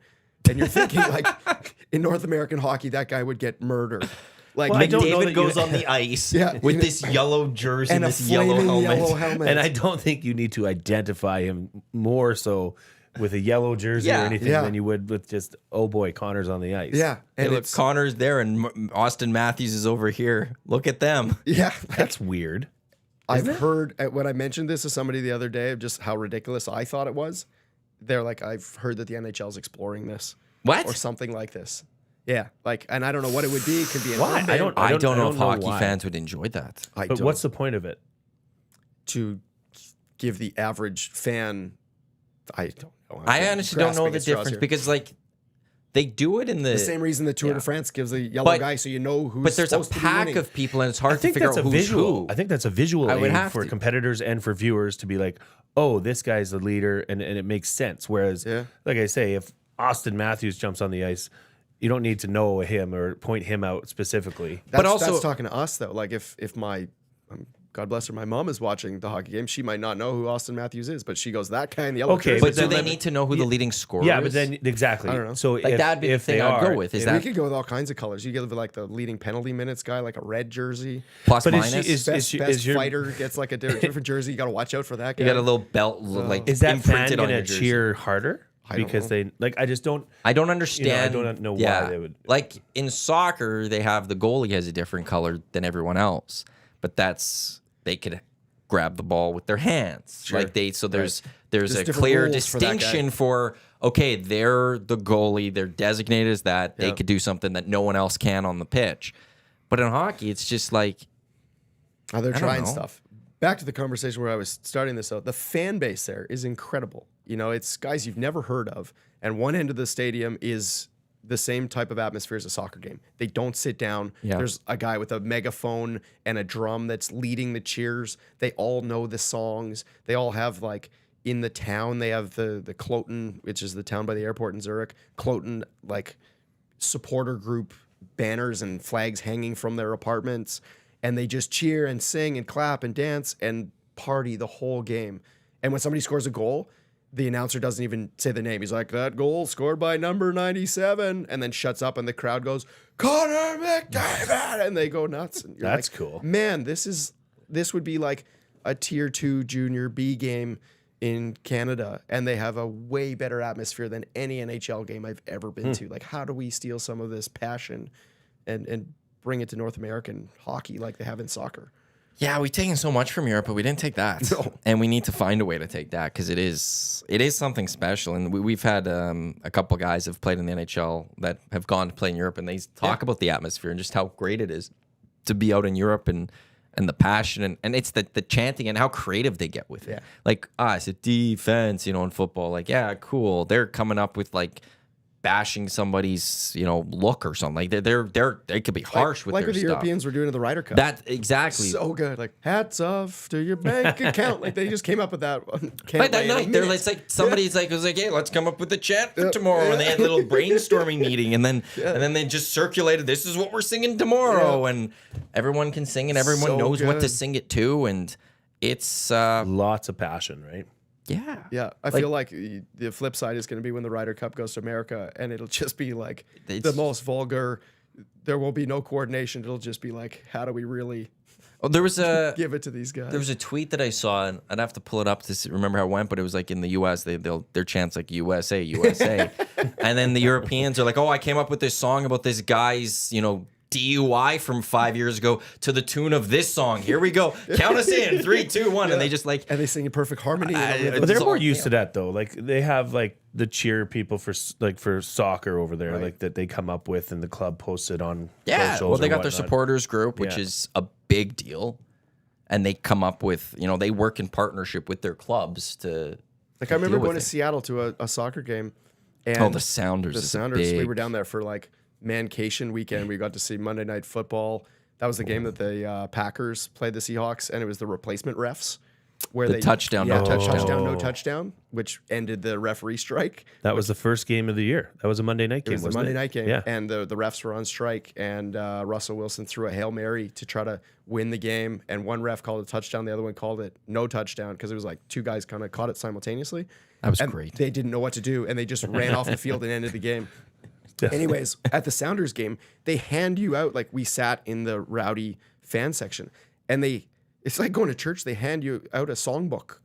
And you're thinking like in North American hockey, that guy would get murdered. Like Well, I don't know McDavid that goes you- on the ice Yeah. with this yellow jersey and and a this yellow flaming helmet. yellow helmet. And I don't think you need to identify him more so with a yellow jersey Yeah. or anything Yeah. than you would with just, oh boy, Connor's on the ice. yeah, Hey, and look, it's Connor's there and Austin Matthews is over here. Look at them. yeah. That's weird. I've heard when I mentioned this to somebody the other day of just how ridiculous I thought it was. They're like, I've heard that the NHL is exploring this What? or something like this. Yeah, like, and I don't know what it would be. It could be an Why? urban- I don't I don't know if hockey why. fans would enjoy that. I But don't- what's the point of it? to give the average fan. I don't know. I honestly don't know grasping the at straws difference here. because like they do it in the the same reason the Tour Yeah. de France gives a yellow But- guy, so you know who's. but there's a supposed to be pack winning. of people and it's I hard to think figure that's out a who's visual. who. I think that's a visual I would aid have for to. competitors and for viewers to be like, oh, this guy's the leader, and it makes sense. Whereas, Yeah. like I say, if Austin Matthews jumps on the ice, you don't need to know him or point him out specifically. That's talking to us though. Like if my God bless her, my mom is watching the hockey game. She might not know who Austin Matthews is, but she goes, that guy in the yellow Okay, jersey. But do then they let me- need to know who the leading scorer Yeah, is? but then exactly. I don't know. So Like, if, that'd be the if thing they I'd go are, with, is if- that- we could go with all kinds of colors. You give like the leading penalty minutes guy, like a red jersey. plus But is minus. she- is- Best, she- best your- fighter gets like a different jersey. You got to watch out for that guy. you got a little belt like is that fan imprinted on going your to jersey. cheer harder I don't because know. they like? I just don't. I don't understand. I don't know why yeah, they would- Like in soccer, they have the goalie has a different color than everyone else, but they could grab the ball with their hands. Like there's There's a different clear rules for that guy. distinction for okay, they're the goalie, they're designated as that. They Yeah. could do something that no one else can on the pitch. But in hockey, it's just like Oh, they're I don't trying know. stuff. Back to the conversation where I was starting this out. The fan base there is incredible. You know, it's guys you've never heard of. And one end of the stadium is the same type of atmosphere as a soccer game. They don't sit down. Yeah. There's a guy with a megaphone and a drum that's leading the cheers. They all know the songs. They all have like in the town, they have the Cloten, which is the town by the airport in Zurich, Cloten like supporter group banners and flags hanging from their apartments, and they just cheer and sing and clap and dance and party the whole game. And when somebody scores a goal, the announcer doesn't even say the name. He's like, that goal scored by number 97, and then shuts up and the crowd goes, Connor McDavid, and they go nuts. And you're That's like, cool. Man, this would be like a tier 2 junior B game in Canada, and they have a way better atmosphere than any NHL game I've ever been to. Like, how do we steal some of this passion and bring it to North American hockey like they have in soccer? yeah, we've taken so much from Europe, but we didn't take that, and we need to find a way to take that because it is something special. And we've had a couple guys have played in the NHL that have gone to play in Europe, and they talk about the atmosphere and just how great it is to be out in Europe and the passion and it's the chanting and how creative they get with it. Yeah. Like it's a defense, in football. Like yeah, cool. They're coming up with like bashing somebody's look or something. Like they could be harsh with like their what the stuff. Europeans were doing in the Ryder Cup. That exactly. so good. Like, hats off to your bank account. Like, they just came up with that. Can't Like that wait a night, they're minute. like, it's like somebody's like was like, hey, let's come up with a chant for tomorrow, and they had a little brainstorming meeting, and then they just circulated, this is what we're singing tomorrow, and everyone can sing, and everyone So knows what to good. sing it to, and it's Lots of passion, right? yeah, Yeah, I feel like the flip side is going to be when the Ryder Cup goes to America, and it'll just be like the It's- most vulgar. There will be no coordination. It'll just be like, how do we really Oh, there was a give it to these guys? There was a tweet that I saw, and I'd have to pull it up to remember how it went, but it was like in the U.S., their chants like USA, USA. And then the Europeans are like, oh, I came up with this song about this guy's, DUI from 5 years ago to the tune of this song. Here we go. Count us in. 3, 2, 1. And they just like, and they sing in perfect harmony. But they're more used to that though. Like they have like the cheer people for soccer over there, like that they come up with, and the club posted on. yeah. socials Well, they or got their whatnot. supporters group, which Yeah. is a big deal. And they come up with, they work in partnership with their clubs to. Like, I remember deal with going to it. Seattle to a soccer game. And Oh, the Sounders. The is a Sounders. We big- were down there for like Mancation weekend. We got to see Monday Night Football. That was the game that the Packers played the Seahawks, and it was the replacement refs. where The they touchdown, no touchdown. touchdown, no touchdown, which ended the referee strike. That was the first game of the year. That was a Monday night It game. was the wasn't Monday it? night game, Yeah. and the refs were on strike, and Russell Wilson threw a Hail Mary to try to win the game, and one ref called it a touchdown, the other one called it no touchdown because it was like two guys kind of caught it simultaneously. That was and great. They didn't know what to do, and they just ran off the field and ended the game. Anyways, at the Sounders game, they hand you out, like we sat in the rowdy fan section, and it's like going to church. They hand you out a songbook,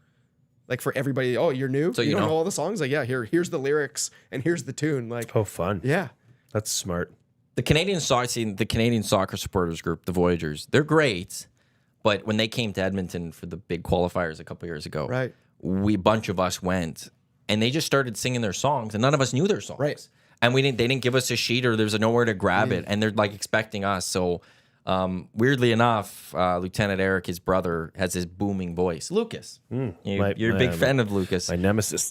like for everybody. Oh, you're new, So you you don't know. know all the songs. Like, yeah, here's the lyrics and here's the tune. Like, Oh, fun. yeah, That's smart. The Canadian soccer supporters group, the Voyagers, they're great, but when they came to Edmonton for the big qualifiers a couple years ago, Right. bunch of us went, and they just started singing their songs, and none of us knew their songs. Right. And they didn't give us a sheet, or there's nowhere to grab it, and they're like expecting us. So weirdly enough, Lieutenant Eric, his brother, has this booming voice. Lucas, you're a big fan of Lucas. My nemesis.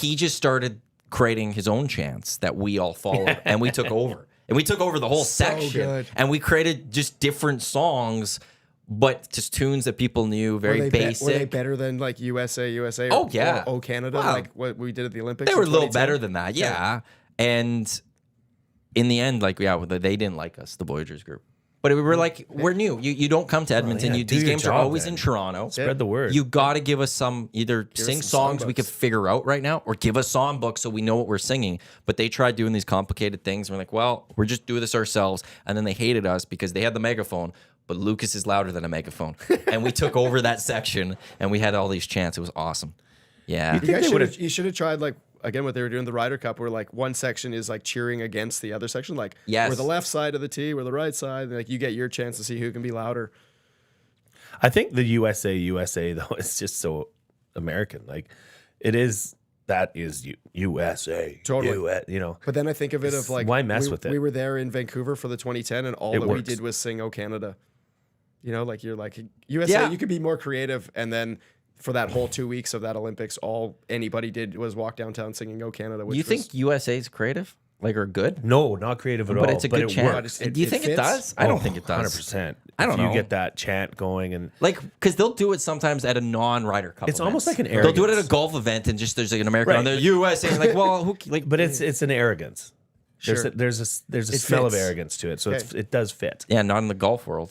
He just started creating his own chants that we all followed, and we took over. And we took over the whole section, good. and we created just different songs, but just tunes that people knew, very basic. Were they better than like USA? Oh, yeah. Oh, Canada, Wow. like what we did at the Olympics. They were a in little 2010? better than that, yeah. And in the end, like, yeah, they didn't like us, the Voyagers group. But we were like, we're new. You don't come to Edmonton. yeah, do These your games are job always then. in Toronto. Spread the word. You got to give us some, either sing us some songs we songbooks. could figure out right now, or give us songbooks so we know what we're singing. But they tried doing these complicated things. And we're like, well, we're just doing this ourselves. And then they hated us because they had the megaphone, but Lucas is louder than a megaphone. And we took over that section, and we had all these chants. It was awesome. Yeah. You should have tried like again what they were doing in the Ryder Cup, where like one section is like cheering against the other section, like Yes. we're the left side of the tee, we're the right side, and like you get your chance to see who can be louder. I think the USA though is just so American. Like it is. That is USA. Totally. You know. But then I think of it of like Why mess we, with it? We were there in Vancouver for the 2010, and all It that we works. did was sing "Oh Canada." You know, like you're like USA. Yeah. You could be more creative, and then for that whole 2 weeks of that Olympics, all anybody did was walk downtown singing "Oh Canada." Which You was, think USA's creative? Like, are good? No, not creative at all. But it's a good it chant. works. It- Do you it think it fits? does? I don't think it does. 100%. I don't if know. You get that chant going, and Like, because they'll do it sometimes at a non-Ryder Cup. It's almost events. like an They'll do it at arrogance. a golf event, and just there's like an American Right. on there, USA. And like, well, who? Like, but it's an arrogance. Sure. There's a It smell of fits. arrogance to it, so Okay. it does fit. yeah, not in the golf world.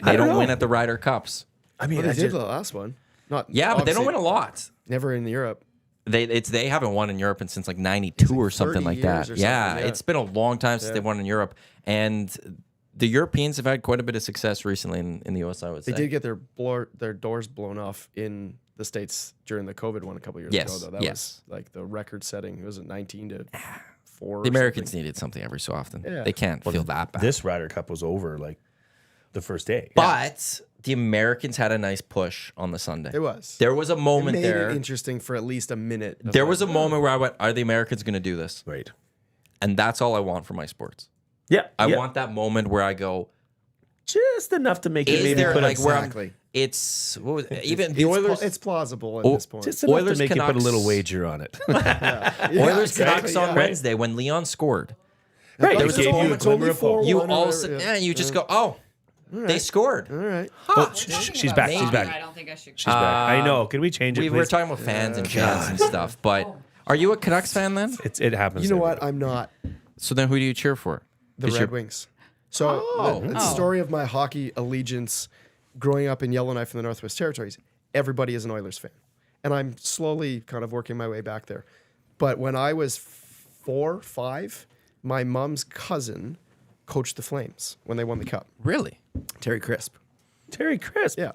They don't win at the Ryder Cups. I mean, well, I they did just- the last one. Not Yeah, but they don't obviously win a lot. Never in Europe. They haven't won in Europe since like '92 or something 30 like years that. or something, Yeah, yeah. it's been a long time since they won in Europe, and the Europeans have had quite a bit of success recently in the US. I would say They did get their doors blown off in the States during the COVID one a couple years Yes, ago, though. That yes. was like the record setting. It was at 19 to 4. The Americans needed something every so often. Yeah. They can't feel that bad. this Ryder Cup was over like the first day. But the Americans had a nice push on the Sunday. It was. There was a It moment made there. it interesting for at least a minute. of There like, was a moment where I went, "Are the Americans going to do this?" Right. And that's all I want for my sports. Yeah. I yeah. want that moment where I go, just enough to make it "Is maybe there put like a, where I'm?" Exactly. It's what was it? Even the It's Oilers. it's plausible at Oh, this point. just enough Oilers, to make you put a Canucks- little wager on it. Oilers Canucks exactly, on yeah. Wednesday when Leon scored. Right. There It was gave a you a moment glimmer of hope. You One or all whatever, said, yeah. yeah, you just go, "Oh, they scored." All right. She's back. She's back. I don't think I should. She's back. I know. Can we change it? We please? were talking about fans and chants and stuff, but are you a Canucks fan then? It happens. You know every what? day. I'm not. So then who do you cheer for? The Is Red your- Wings. So the story of my hockey allegiance growing up in Yellowknife in the Northwest Territories, everybody is an Oilers fan. And I'm slowly kind of working my way back there. But when I was 4, 5, my mom's cousin coached the Flames when they won the cup. Really? Terry Crisp. Terry Crisp. Yeah.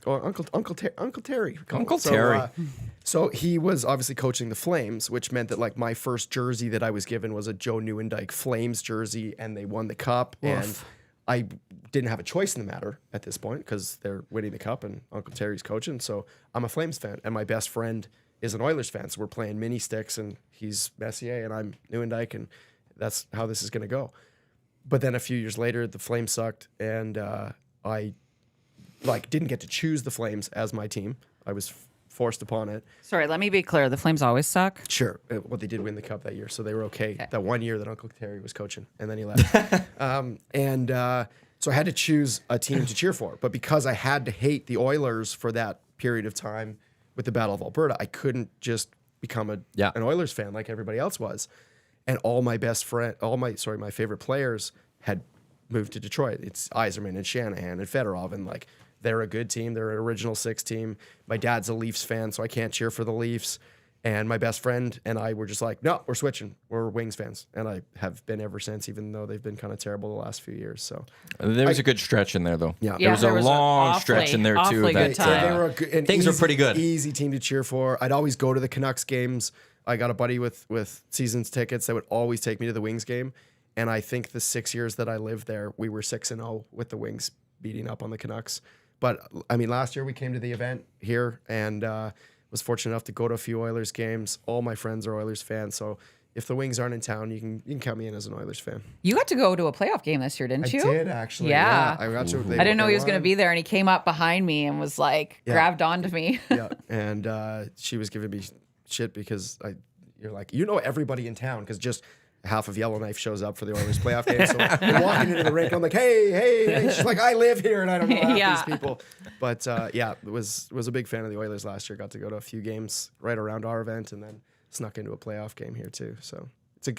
Or Uncle Terry. Uncle Terry. So he was obviously coaching the Flames, which meant that like my first jersey that I was given was a Joe Nieuwendyk Flames jersey, and they won the cup. And I didn't have a choice in the matter at this point because they're winning the cup and Uncle Terry's coaching. So I'm a Flames fan, and my best friend is an Oilers fan. So we're playing mini sticks, and he's Messier, and I'm Nieuwendyk, and that's how this is going to go. But then a few years later, the Flames sucked, and I didn't get to choose the Flames as my team. I was forced upon it. Sorry, let me be clear. The Flames always suck. Sure. Well, they did win the cup that year, so they were okay. That one year that Uncle Terry was coaching, and then he left. So I had to choose a team to cheer for. But because I had to hate the Oilers for that period of time with the Battle of Alberta, I couldn't just become an Oilers fan like everybody else was. And all my my favorite players had moved to Detroit. It's Yzerman and Shanahan and Fedorov, and like they're a good team. They're an original six team. My dad's a Leafs fan, so I can't cheer for the Leafs. And my best friend and I were just like, no, we're switching. We're Wings fans. And I have been ever since, even though they've been kind of terrible the last few years. So There was a good stretch in there, though. Yeah. There was a long awfully, stretch in there, too. awfully good time. They were a good, Things were pretty good. Easy team to cheer for. I'd always go to the Canucks games. I got a buddy with seasons tickets that would always take me to the Wings game. And I think the 6 years that I lived there, we were 6-0 with the Wings beating up on the Canucks. But I mean, last year we came to the event here and was fortunate enough to go to a few Oilers games. All my friends are Oilers fans, so if the Wings aren't in town, you can count me in as an Oilers fan. You got to go to a playoff game this year, didn't you? I did actually. Yeah. I got to. I didn't know he was going to be there, and he came up behind me and was like, grabbed onto me. Yeah, and she was giving me shit because you're like, you know everybody in town because just half of Yellowknife shows up for the Oilers playoff game. So we're walking into the rink. I'm like, hey. She's like, I live here and I don't know half these people. But was a big fan of the Oilers last year. Got to go to a few games right around our event and then snuck into a playoff game here too. So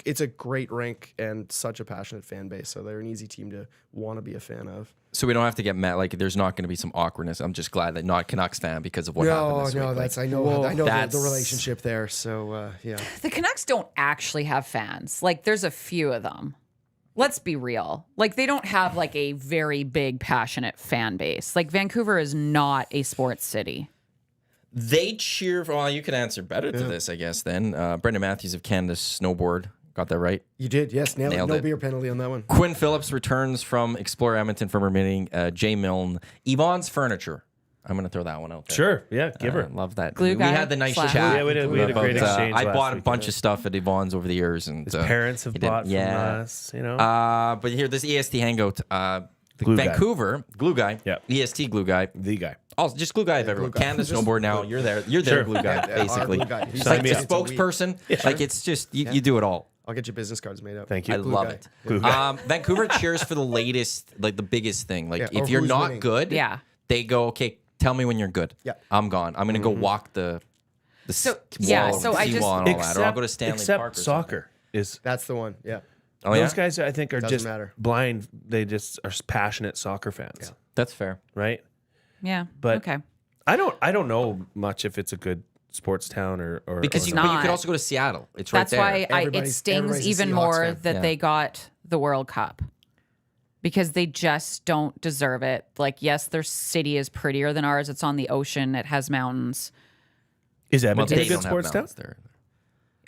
it's a great rink and such a passionate fan base. So they're an easy team to want to be a fan of. So we don't have to get mad. Like, there's not going to be some awkwardness. I'm just glad that not Canucks fan because of what happened this week. That's like, I know that's the relationship there. So yeah. The Canucks don't actually have fans. Like, there's a few of them. Let's be real. Like, they don't have like a very big, passionate fan base. Like, Vancouver is not a sports city. They cheer for, well, you can answer better to this, I guess, then. Brendan Matthews of Canada Snowboard. Got that right? You did, yes. Nailed it. No beer penalty on that one. Quinn Phillips returns from Explore Edmonton from her meeting. Jay Milne. Yvonne's Furniture. I'm going to throw that one out there. Sure. Yeah. Give her. Love that. Glue we guy had the nice slash- chat. Yeah, we had a great exchange I last bought a week, bunch of stuff at Yvonne's over the years. And His parents have bought from us, you know. But here, this EST Hangout. Glue guy. Vancouver, Glue Guy. Yeah. EST Glue Guy. The guy. Also, just Glue Guy of everyone. Glue Guy. Canada Just Snowboard now. You're there. You're there, Sure. Glue Guy, Our basically. Glue Guy. It's Sign like me the up. spokesperson. Like, it's just, you do it all. I'll get you business cards made up. Thank you. I love Guy. it. Glue guy. Vancouver cheers for the latest, like the biggest thing. Like, Yeah, or if you're who's not winning. good, Yeah. they go, okay, tell me when you're good. Yeah. I'm gone. I'm going to go walk the So, wall, yeah, so I seawall just- and all that. Or I'll go to Stanley except Park or something. soccer is. That's the one. Yeah. Oh, Those yeah? guys, I think, are Doesn't just matter. blind. They just are passionate soccer fans, That's fair. right? Yeah. But okay. I don't know much if it's a good sports town or Because or you, not. but you not. could also go to Seattle. It's That's right there. why it Everybody's stings a even Seahawks more fan. that Yeah. they got the World Cup because they just don't deserve it. Like, yes, their city is prettier than ours. It's on the ocean. It has mountains. Is Well, Edmonton they a good don't have sports town? mountains there.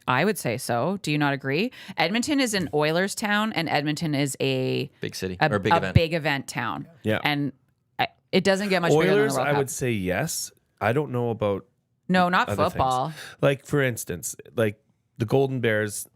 I would say so. Do you not agree? Edmonton is an Oilers town, and Edmonton is a Big city. a or big event. big event town. Yeah. And it doesn't get much bigger than Oilers, the World I Cup. would say yes. I don't know about No, not other football. things. Like for instance, like the Golden Bears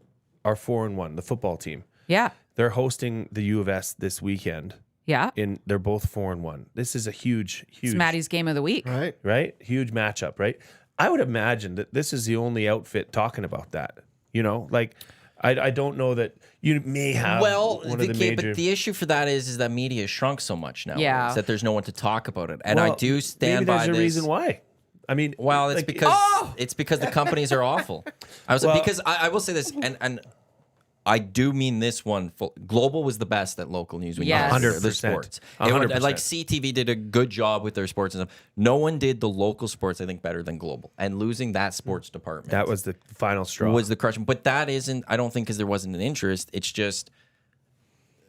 are 4-1. The football team. Yeah. They're hosting the U of S this weekend. Yeah. They're both 4-1. This is a huge, It's Maddie's game of the week. Right. huge matchup, right? I would imagine that this is the only outfit talking about that. You know, like I don't know that you may have Well, one of the major. but the issue for that is that media has shrunk so much now. Yeah. Is that there's no one to talk about it, and I Well, do stand maybe by there's this. a reason why. I mean, Well, it's like, because the companies are awful. Because I will say this, and I do mean this one. Global was the best at local news. When Yes. you the 100%. sports. 100%. Like CTV did a good job with their sports and stuff. No one did the local sports, I think, better than Global. And losing that sports department that was the final straw. was the crushing. But that isn't. I don't think because there wasn't an interest. It's just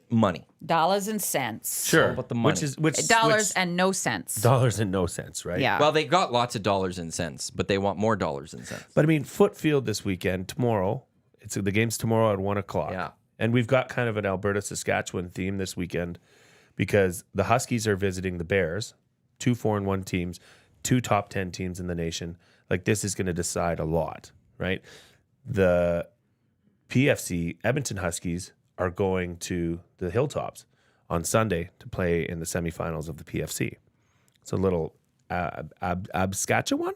money. Dollars and cents. sure, about the money. Dollars and no cents. dollars and no cents, right? Yeah. Well, they got lots of dollars and cents, but they want more dollars and cents. But I mean, Footfield this weekend, tomorrow. The game's tomorrow at 1:00. Yeah. And we've got kind of an Alberta Saskatchewan theme this weekend because the Huskies are visiting the Bears, 2 4-1 teams, 2 top 10 teams in the nation. Like this is going to decide a lot, right? The PFC Edmonton Huskies are going to the Hilltops on Sunday to play in the semifinals of the PFC. It's a little Absaskatchewan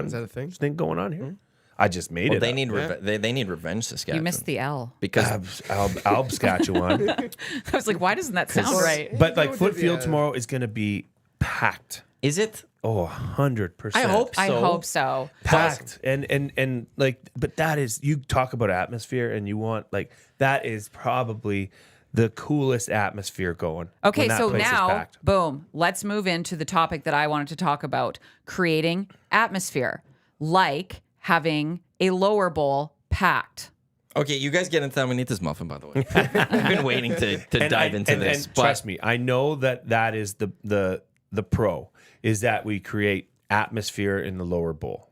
Is that a thing? going on here. I just made Well, it. they up. need they need revenge, Saskatchewan. You missed the L. because Absaskatchewan. I was like, why doesn't that sound right? But like No, it did, Footfield yeah. tomorrow is going to be packed. Is it? Oh, 100%. I hope so. I hope so. Packed and like, but that is, you talk about atmosphere and you want, like, that is probably the coolest atmosphere going. Okay, when that so place is now, packed. boom, let's move into the topic that I wanted to talk about, creating atmosphere, like having a lower bowl packed. Okay, you guys get into that. We need this muffin, by the way. I've been waiting to dive into this. And But trust me, I know that is the pro, is that we create atmosphere in the lower bowl.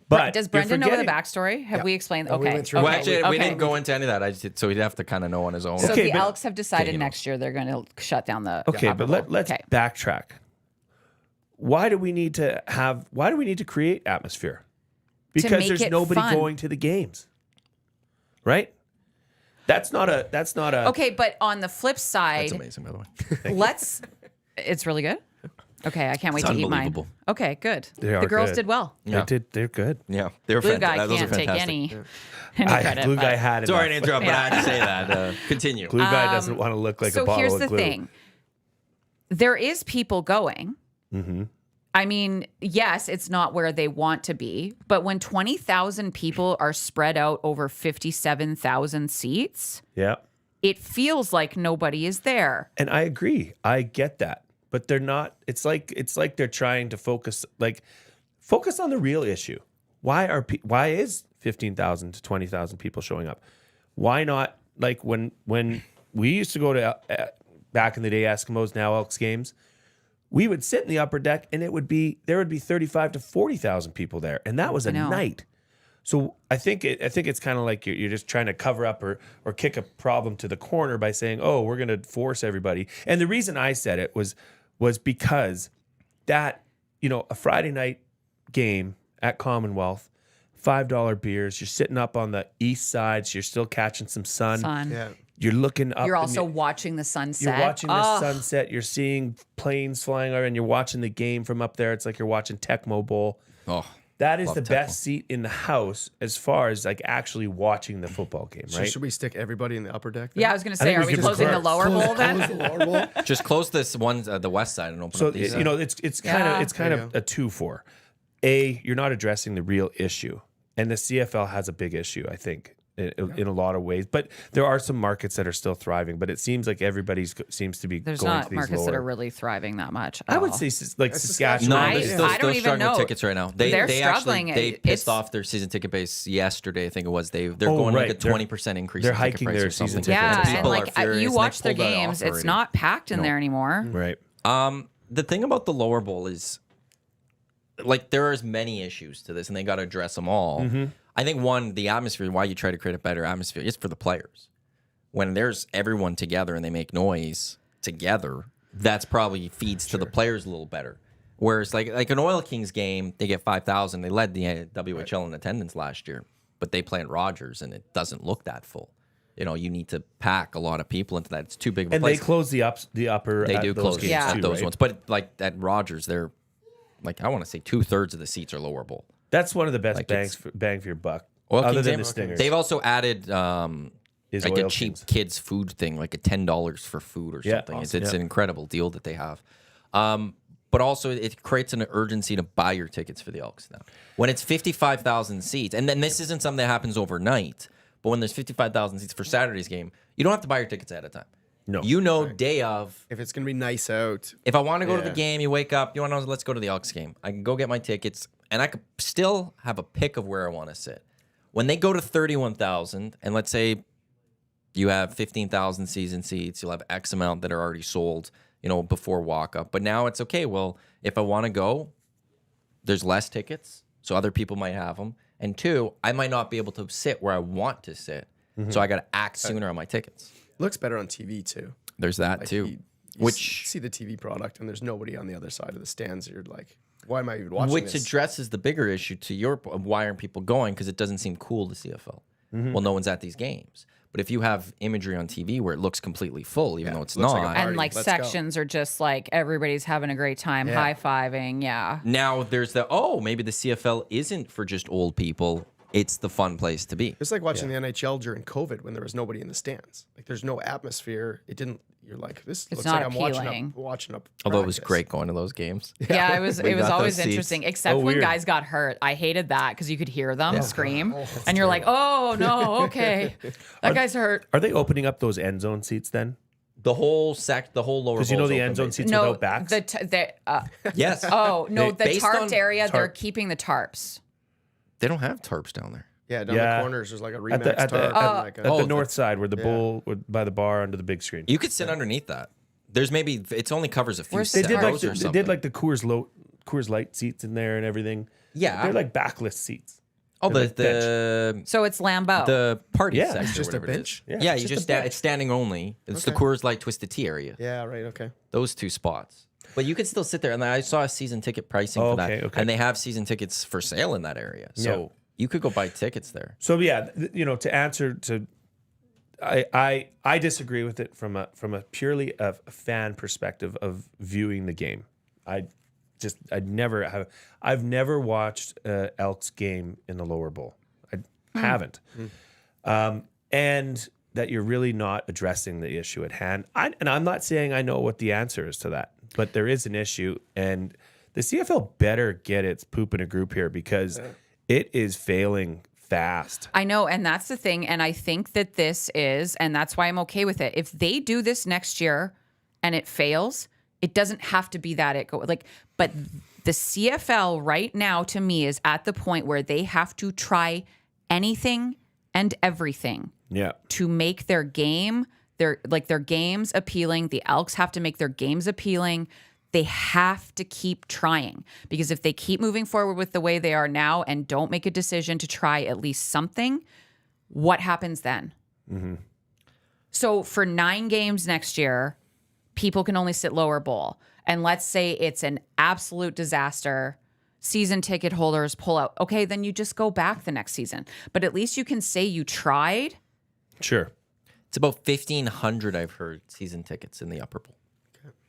But does you're Brendan know the forgetting- backstory? Have we explained? Oh, we Okay. went through well, Okay. actually, we Okay. didn't go into any of that. So he'd have to kind of know on his own. So Okay, the but- Elks have decided you know. next year they're going to shut down the Okay, upper but bowl. let's Okay. backtrack. Why do we need to create atmosphere? Because make there's it nobody fun. going to the games. Right? That's not a Okay, but on the flip side, That's amazing, by the way. let's. It's really good. Okay, I can't wait It's to eat mine. unbelievable. Okay, good. They are The girls good. did well. they're good. Yeah, they were Blue fantastic. guy Those are can't take fantastic. any credit. Blue but- guy had it. Sorry to interrupt, but I had to say that. Continue. Blue guy doesn't want to look like a So bottle here's of the glue. thing: there is people going. Mm-hmm. I mean, yes, it's not where they want to be, but when 20,000 people are spread out over 57,000 seats, Yeah. it feels like nobody is there. And I agree. I get that. But they're not, it's like they're trying to focus on the real issue. Why is 15,000 to 20,000 people showing up? Why not, like when we used to go to back in the day Eskimos, now Elks games, we would sit in the upper deck and there would be 35 to 40,000 people there, and that was a know. night. So I think it's kind of like you're just trying to cover up or kick a problem to the corner by saying, oh, we're going to force everybody. And the reason I said it was because that, a Friday night game at Commonwealth, $5 beers, you're sitting up on the east side, so you're still catching some sun. Yeah. You're looking up. You're and also watching the sunset. you're watching the Oh, sunset. You're seeing planes flying over, and you're watching the game from up there. It's like you're watching Tecmo Bowl. Oh, That is Love the Tecmo. best seat in the house as far as like actually watching the football game, So right? should we stick everybody in the upper deck? then? Yeah, I was going to I say, think are we we should closing the close- lower bowl then? Close the lower bowl. just close this one, the west side, and open So up these. it's kind Yeah. of There you a 2-4. A, you're not addressing the real issue, and the CFL has a big issue, I think, in a lot of ways. But there are some markets that are still thriving. But it seems like everybody seems to be There's going to not these markets lower. that are really thriving that much. I would Oh. say like Saskatchewan. No, I- they're still, I still don't even struggling with know. tickets right now. They They're actually struggling. they It's- pissed off their season ticket base yesterday. I think it was they're Oh, going right. like a 20% increase. they're in ticket hiking price their or something. season ticket Yeah, price. and People are like furious, you and they watch the pulled that off games, it's already. not packed in there anymore. Right. The thing about the lower bowl is, like, there are as many issues to this, and they got to address them all. Mm-hmm. I think one, the atmosphere, why you try to create a better atmosphere is for the players. When there's everyone together and they make noise together, that's probably feeds to the players a little better. Whereas like an Oil Kings game, they get 5,000. They led the WHL in attendance last year, but they play at Rogers and it doesn't look that full. You need to pack a lot of people into that. It's too big of a And place. they close the upper. They at do those close games Yeah. at too, those right? ones, but like at Rogers, they're like, I want to say 2/3 of the seats are lower bowl. That's one of the best Like bang for your buck. Oil other Kings than game, the Stingers. they've also added is like a Oil cheap Kings. kids food thing, like a $10 for food or Yeah, something. awesome. It's Yeah. an incredible deal that they have. But also it creates an urgency to buy your tickets for the Elks now. When it's 55,000 seats, and then this isn't something that happens overnight, but when there's 55,000 seats for Saturday's game, you don't have to buy your tickets ahead of time. No. Day of. If it's gonna be nice out, If I want to go to the Yeah. game, you wake up, you want to know, let's go to the Elks game. I can go get my tickets, and I could still have a pick of where I want to sit. When they go to 31,000, and let's say you have 15,000 season seats, you'll have X amount that are already sold, before walk up. But now it's okay. Well, if I want to go, there's less tickets, so other people might have them. And two, I might not be able to sit where I want to sit, so I got to act sooner on my tickets. looks better on TV too. There's that Like too. you Which see the TV product and there's nobody on the other side of the stands. You're like, why am I even watching Which this? addresses the bigger issue to your point, why aren't people going? Because it doesn't seem cool to CFL. Well, no one's at these games. But if you have imagery on TV where it looks completely full, even though it's looks not, like a And Party, like let's go. sections are just like everybody's having a great time, Yeah. high-fiving. Yeah. now there's maybe the CFL isn't for just old people. It's the fun place to be. It's like watching the NHL during COVID when there was nobody in the stands. Like there's no atmosphere. you're like, this It's looks not like I'm appealing. watching a Although it was practice. great going to those games. Yeah, it was We got always those seats. interesting, except Oh, when weird. guys got hurt. I hated that because you could hear them scream, that's and you're like, "Oh no, okay, that guy's hurt." Are they opening up those end zone seats then? The whole lower. Because you know bowl's the open, end zone basically. seats No, without backs. Yes. oh no, the Based tarped on area, they're tarp. keeping the tarps. They don't have tarps down there. Yeah, down Yeah. the corners, there's like a at Remax the, tarp. and like at a, the north side where the bull by the bar under the big screen. You could sit underneath that. There's maybe it's only covers a few Where's the They did like rows or they something. did like the Coors Light seats in there and everything. Yeah. They're like backless seats. oh they're the So it's Lambeau. the party Yeah. section. It's just a or whatever it bench? is. Yeah, Yeah, it's you just just a bench. it's standing only. It's the Okay. Coors Light Twisted Tea area. yeah, right, okay. Those two spots. But you could still sit there. And I saw a season ticket pricing Oh, for that. okay, okay. And they have season tickets for sale in that area. So you could go buy tickets there. So yeah, to answer to, I disagree with it from a purely a fan perspective of viewing the game. I've never watched Elks game in the lower bowl. I haven't. And that you're really not addressing the issue at hand. And I'm not saying I know what the answer is to that, but there is an issue, and the CFL better get its poop in a group here because it is failing fast. I know, and that's the thing. And I think that this is, and that's why I'm okay with it. If they do this next year and it fails, it doesn't have to be that it go like. But the CFL right now, to me, is at the point where they have to try anything and everything Yeah. to make their game, their games appealing. The Elks have to make their games appealing. They have to keep trying, because if they keep moving forward with the way they are now and don't make a decision to try at least something, what happens then? So for 9 games next year, people can only sit lower bowl. And let's say it's an absolute disaster. Season ticket holders pull out. Okay, then you just go back the next season. But at least you can say you tried. Sure. It's about 1,500, I've heard, season tickets in the upper bowl.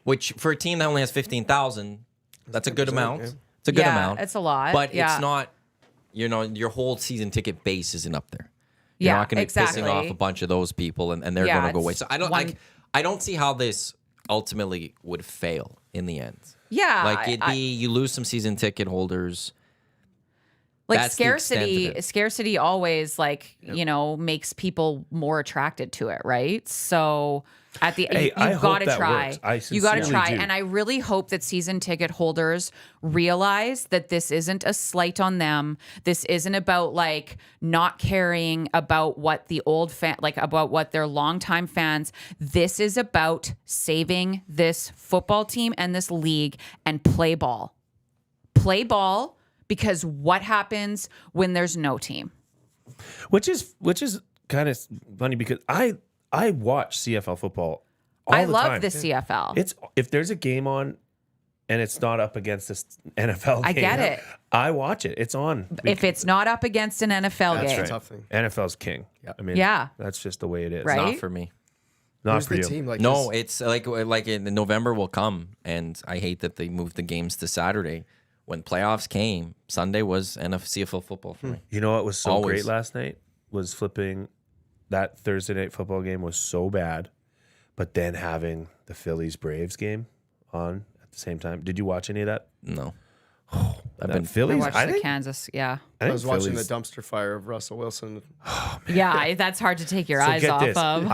Which for a team that only has 15,000, that's a good 10%, amount. yeah. It's a good Yeah, amount. it's a lot, But yeah. it's not, your whole season ticket base isn't up there. You're Yeah, not going to be exactly. pissing off a bunch of those people, and they're Yeah, going to go away. it's So I don't see how this ultimately would fail in the end. Yeah. Like you lose some season ticket holders. like That's the extent of it. scarcity always makes people more attracted to it, right? So at the Hey, I you've hope got to that try. works. I You got to sincerely try, do. and I really hope that season ticket holders realize that this isn't a slight on them. This isn't about like not caring about what the old fan, like about what their longtime fans. This is about saving this football team and this league and play ball. Play ball. Because what happens when there's no team? Which is kind of funny because I watch CFL football all I the love time. the CFL. It's if there's a game on and it's not up against this NFL game. I get it. I watch it. It's on. If it's not up against an NFL That's game, right. Tough thing. NFL's king. Yeah. I mean, Yeah. that's just the way it is. Right? Not for me. Not Who's for the you. team? Like No, this- it's like in November will come, and I hate that they moved the games to Saturday. When playoffs came, Sunday was CFL football for me. You know what was so Always. great last night was flipping that Thursday night football game was so bad, but then having the Phillies Braves game on at the same time. Did you watch any of that? No, I've been I Phillies. watched the Kansas. Yeah, I was watching Phillies- the dumpster fire of Russell Wilson. yeah, that's hard to take your eyes get off this. of.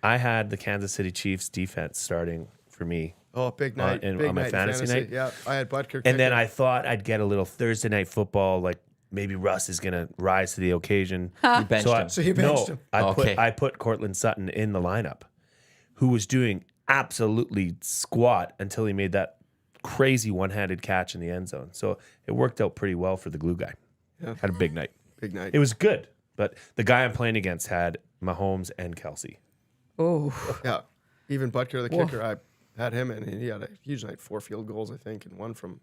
I had the Kansas City Chiefs defense starting for me. Oh, big night. and big on my night in fantasy night? Yeah, I had Butker. And then kicking. I thought I'd get a little Thursday night football, like maybe Russ is gonna rise to the occasion. you benched him. So you benched him. Okay. I put Cortland Sutton in the lineup, who was doing absolutely squat until he made that crazy one-handed catch in the end zone. So it worked out pretty well for the glue guy. Yeah. Had a big night. Big night. It was good, but the guy I'm playing against had Mahomes and Kelsey. Oh, Yeah. Even Butker, the kicker, I had him in, and he had a huge night, 4 field goals, I think, and 1 from.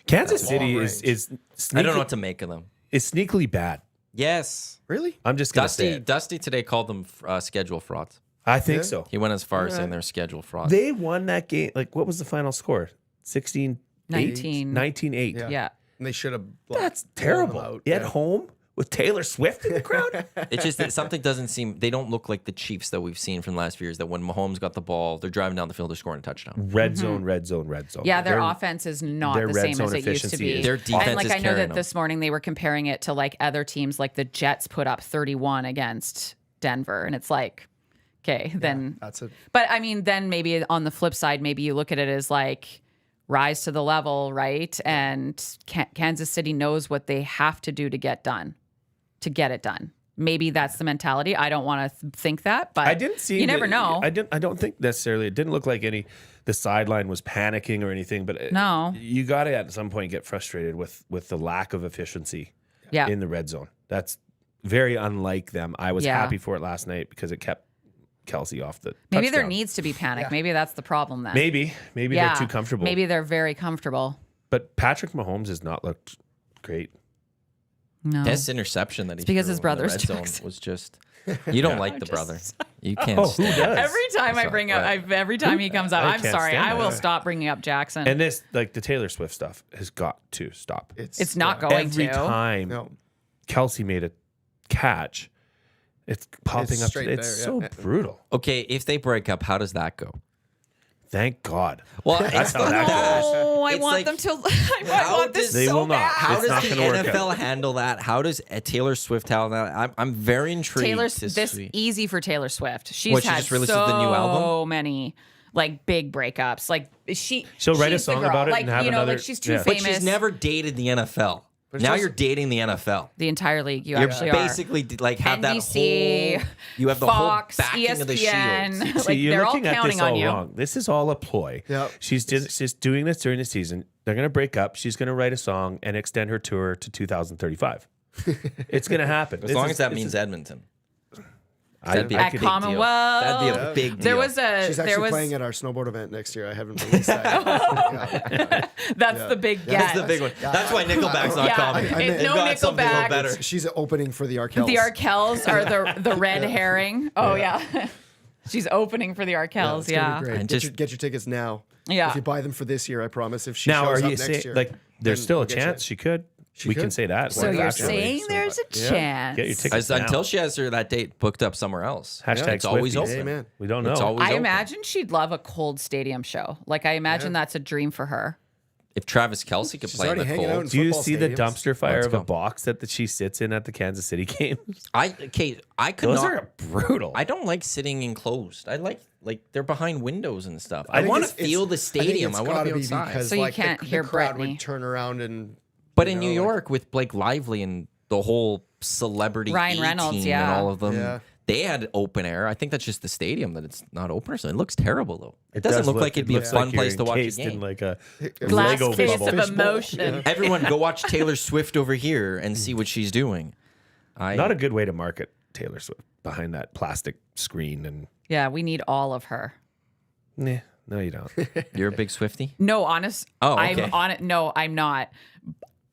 Kansas Long City range. is I don't know what to make of them. is sneakily bad. Yes, Really? I'm just gonna say Dusty it. today called them schedule frauds. I think Yeah. so. He went as far as saying they're schedule frauds. They won that game. Like, what was the final score? 16-8? 19. 19-8. Yeah. yeah. And they should have. That's blown them terrible. out. At Yeah. home with Taylor Swift in the crowd. It's just that something doesn't seem. They don't look like the Chiefs that we've seen from the last few years. That when Mahomes got the ball, they're driving down the field, they're scoring a touchdown. Red zone, red zone, red zone. Yeah, their Their- offense is not their the red same zone as it used to efficiency be. is Their defense and like is I know carrying that them. this morning they were comparing it to like other teams, like the Jets put up 31 against Denver, and it's like, okay, then. That's it. But I mean, then maybe on the flip side, maybe you look at it as like rise to the level, right? And Kansas City knows what they have to do to get it done. Maybe that's the mentality. I don't want to think that, but I didn't see. You never know. I don't think necessarily. It didn't look like the sideline was panicking or anything. But No. you got to at some point get frustrated with the lack of efficiency Yeah. in the red zone. That's very unlike them. I was Yeah. happy for it last night because it kept Kelsey off the. Maybe there touchdown. needs to be panic. Maybe that's the problem then. Maybe Yeah. they're too comfortable. Maybe they're very comfortable. But Patrick Mahomes has not looked great. No. His interception that he because threw his in the brother's red zone Jackson. was just. You don't like the brother. You can't. Oh, who stand does? Every time I Sorry, bring up, right. every time he comes up, I I'm can't sorry. stand I will that. stop bringing up Jackson. And this, like the Taylor Swift stuff, has got to stop. it's not going Every to. time No. Kelsey made a catch, it's popping It's up. straight It's there, so yeah. brutal. Okay, if they break up, how does that go? Thank God. Well, That's how that goes. Oh, I It's want like- them to. I How want this does- They so will not. bad. How It's does the not gonna work NFL out. handle that? How does Taylor Swift handle that? I'm very intrigued. Taylor, to this see. easy for Taylor Swift. She's What, she had just released so the new album? many like big breakups. Like She'll write a she's the song girl. about it like, and have you know, another- like she's too yeah. But famous. she's never dated the NFL. But Now it's you're also- dating the NFL. the entire league. You You're actually are. basically like have NBC, that whole. You have the Fox, whole backing of the ESPN. shield. See, you're they're all looking at counting this on all you. wrong. This is all a ploy. Yep. She's just doing this during the season. They're going to break up. She's going to write a song and extend her tour to 2035. It's going to happen. As long as that means Edmonton. That'd be a At big deal. Commonwealth. That'd be a big deal. There was a. She's there actually was. playing at our snowboard event next year. I haven't released that. That's the big get. That's the big one. That's why Nickelback's not Yeah, coming. I mean- They've no got something a little Nickelback. better. She's opening for the Arkells. The Arkells are the red herring. Oh yeah. She's opening for the Arkells. It's gonna Yeah. be great. And Get your tickets now. Yeah. If you buy them for this year, I promise. If she now, shows are up you next saying year, like there's then still a we'll get chance you. she could? She We could. can say that. So you're Absolutely. saying there's a Yeah. chance. Get your tickets now. Until she has that date booked up somewhere else. Hashtag It's always Swifties. open. Amen. We don't know. It's always I open. imagine she'd love a cold stadium show. Like I imagine that's a dream for her. If Travis Kelsey could She's play in already the hanging out cold. in Do you football see the stadiums. dumpster fire Let's of a go. box that she sits in at the Kansas City games? I could Those not. are brutal. I don't like sitting enclosed. I like they're behind windows and stuff. I I think want to it's- feel the I think stadium. it's I want gotta to be be outside. because So you like can't the hear crowd Britney. would turn around and. But you in know, New like- York with Blake Lively and the whole celebrity Ryan Reynolds, team and yeah. all of them, Yeah. they had open air. I think that's just the stadium that it's not open or something. It looks terrible though. It doesn't does look like it'd be a looks fun like you're place to watch a encased in game. like a Glass Lego case bubble. of emotion. Everyone go watch Taylor Swift over here and see what she's doing. Not a good way to market Taylor Swift behind that plastic screen and Yeah, we need all of her. nah, no, you don't. You're a big Swiftie? No, honest. Oh, okay. I'm on it. No, I'm not.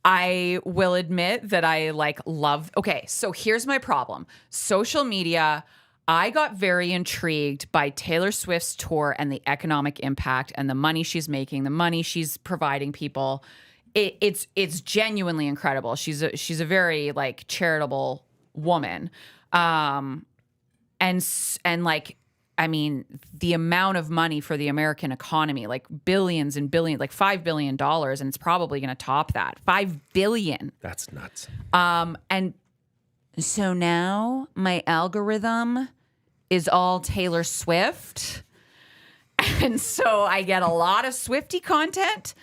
I will admit that I like love. Okay, so here's my problem. Social media. I got very intrigued by Taylor Swift's tour and the economic impact and the money she's making, the money she's providing people. It's genuinely incredible. She's a very like charitable woman, and like. I mean, the amount of money for the American economy, like billions and billions, like $5 billion, and it's probably going to top that. $5 billion. That's nuts. And so now my algorithm is all Taylor Swift. And so I get a lot of Swiftie content,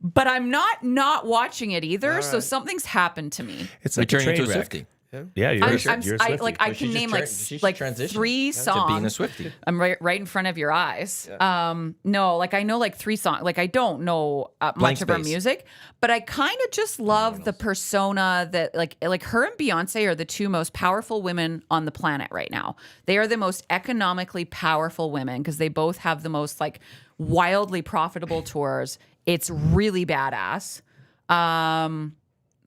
but I'm not watching it either. So something's happened to me. It's We like a turn into train a wreck. Swiftie. Yeah, you're, I'm, a Swiftie. like I can name she should like transition 3 to songs. being a Swiftie. I'm right in front of your eyes. No, like I know like 3 songs. Like I don't know Blank much of her space. music, but I kind of just love the persona that like her and Beyonce are the 2 most powerful women on the planet right now. They are the most economically powerful women because they both have the most like wildly profitable tours. It's really badass.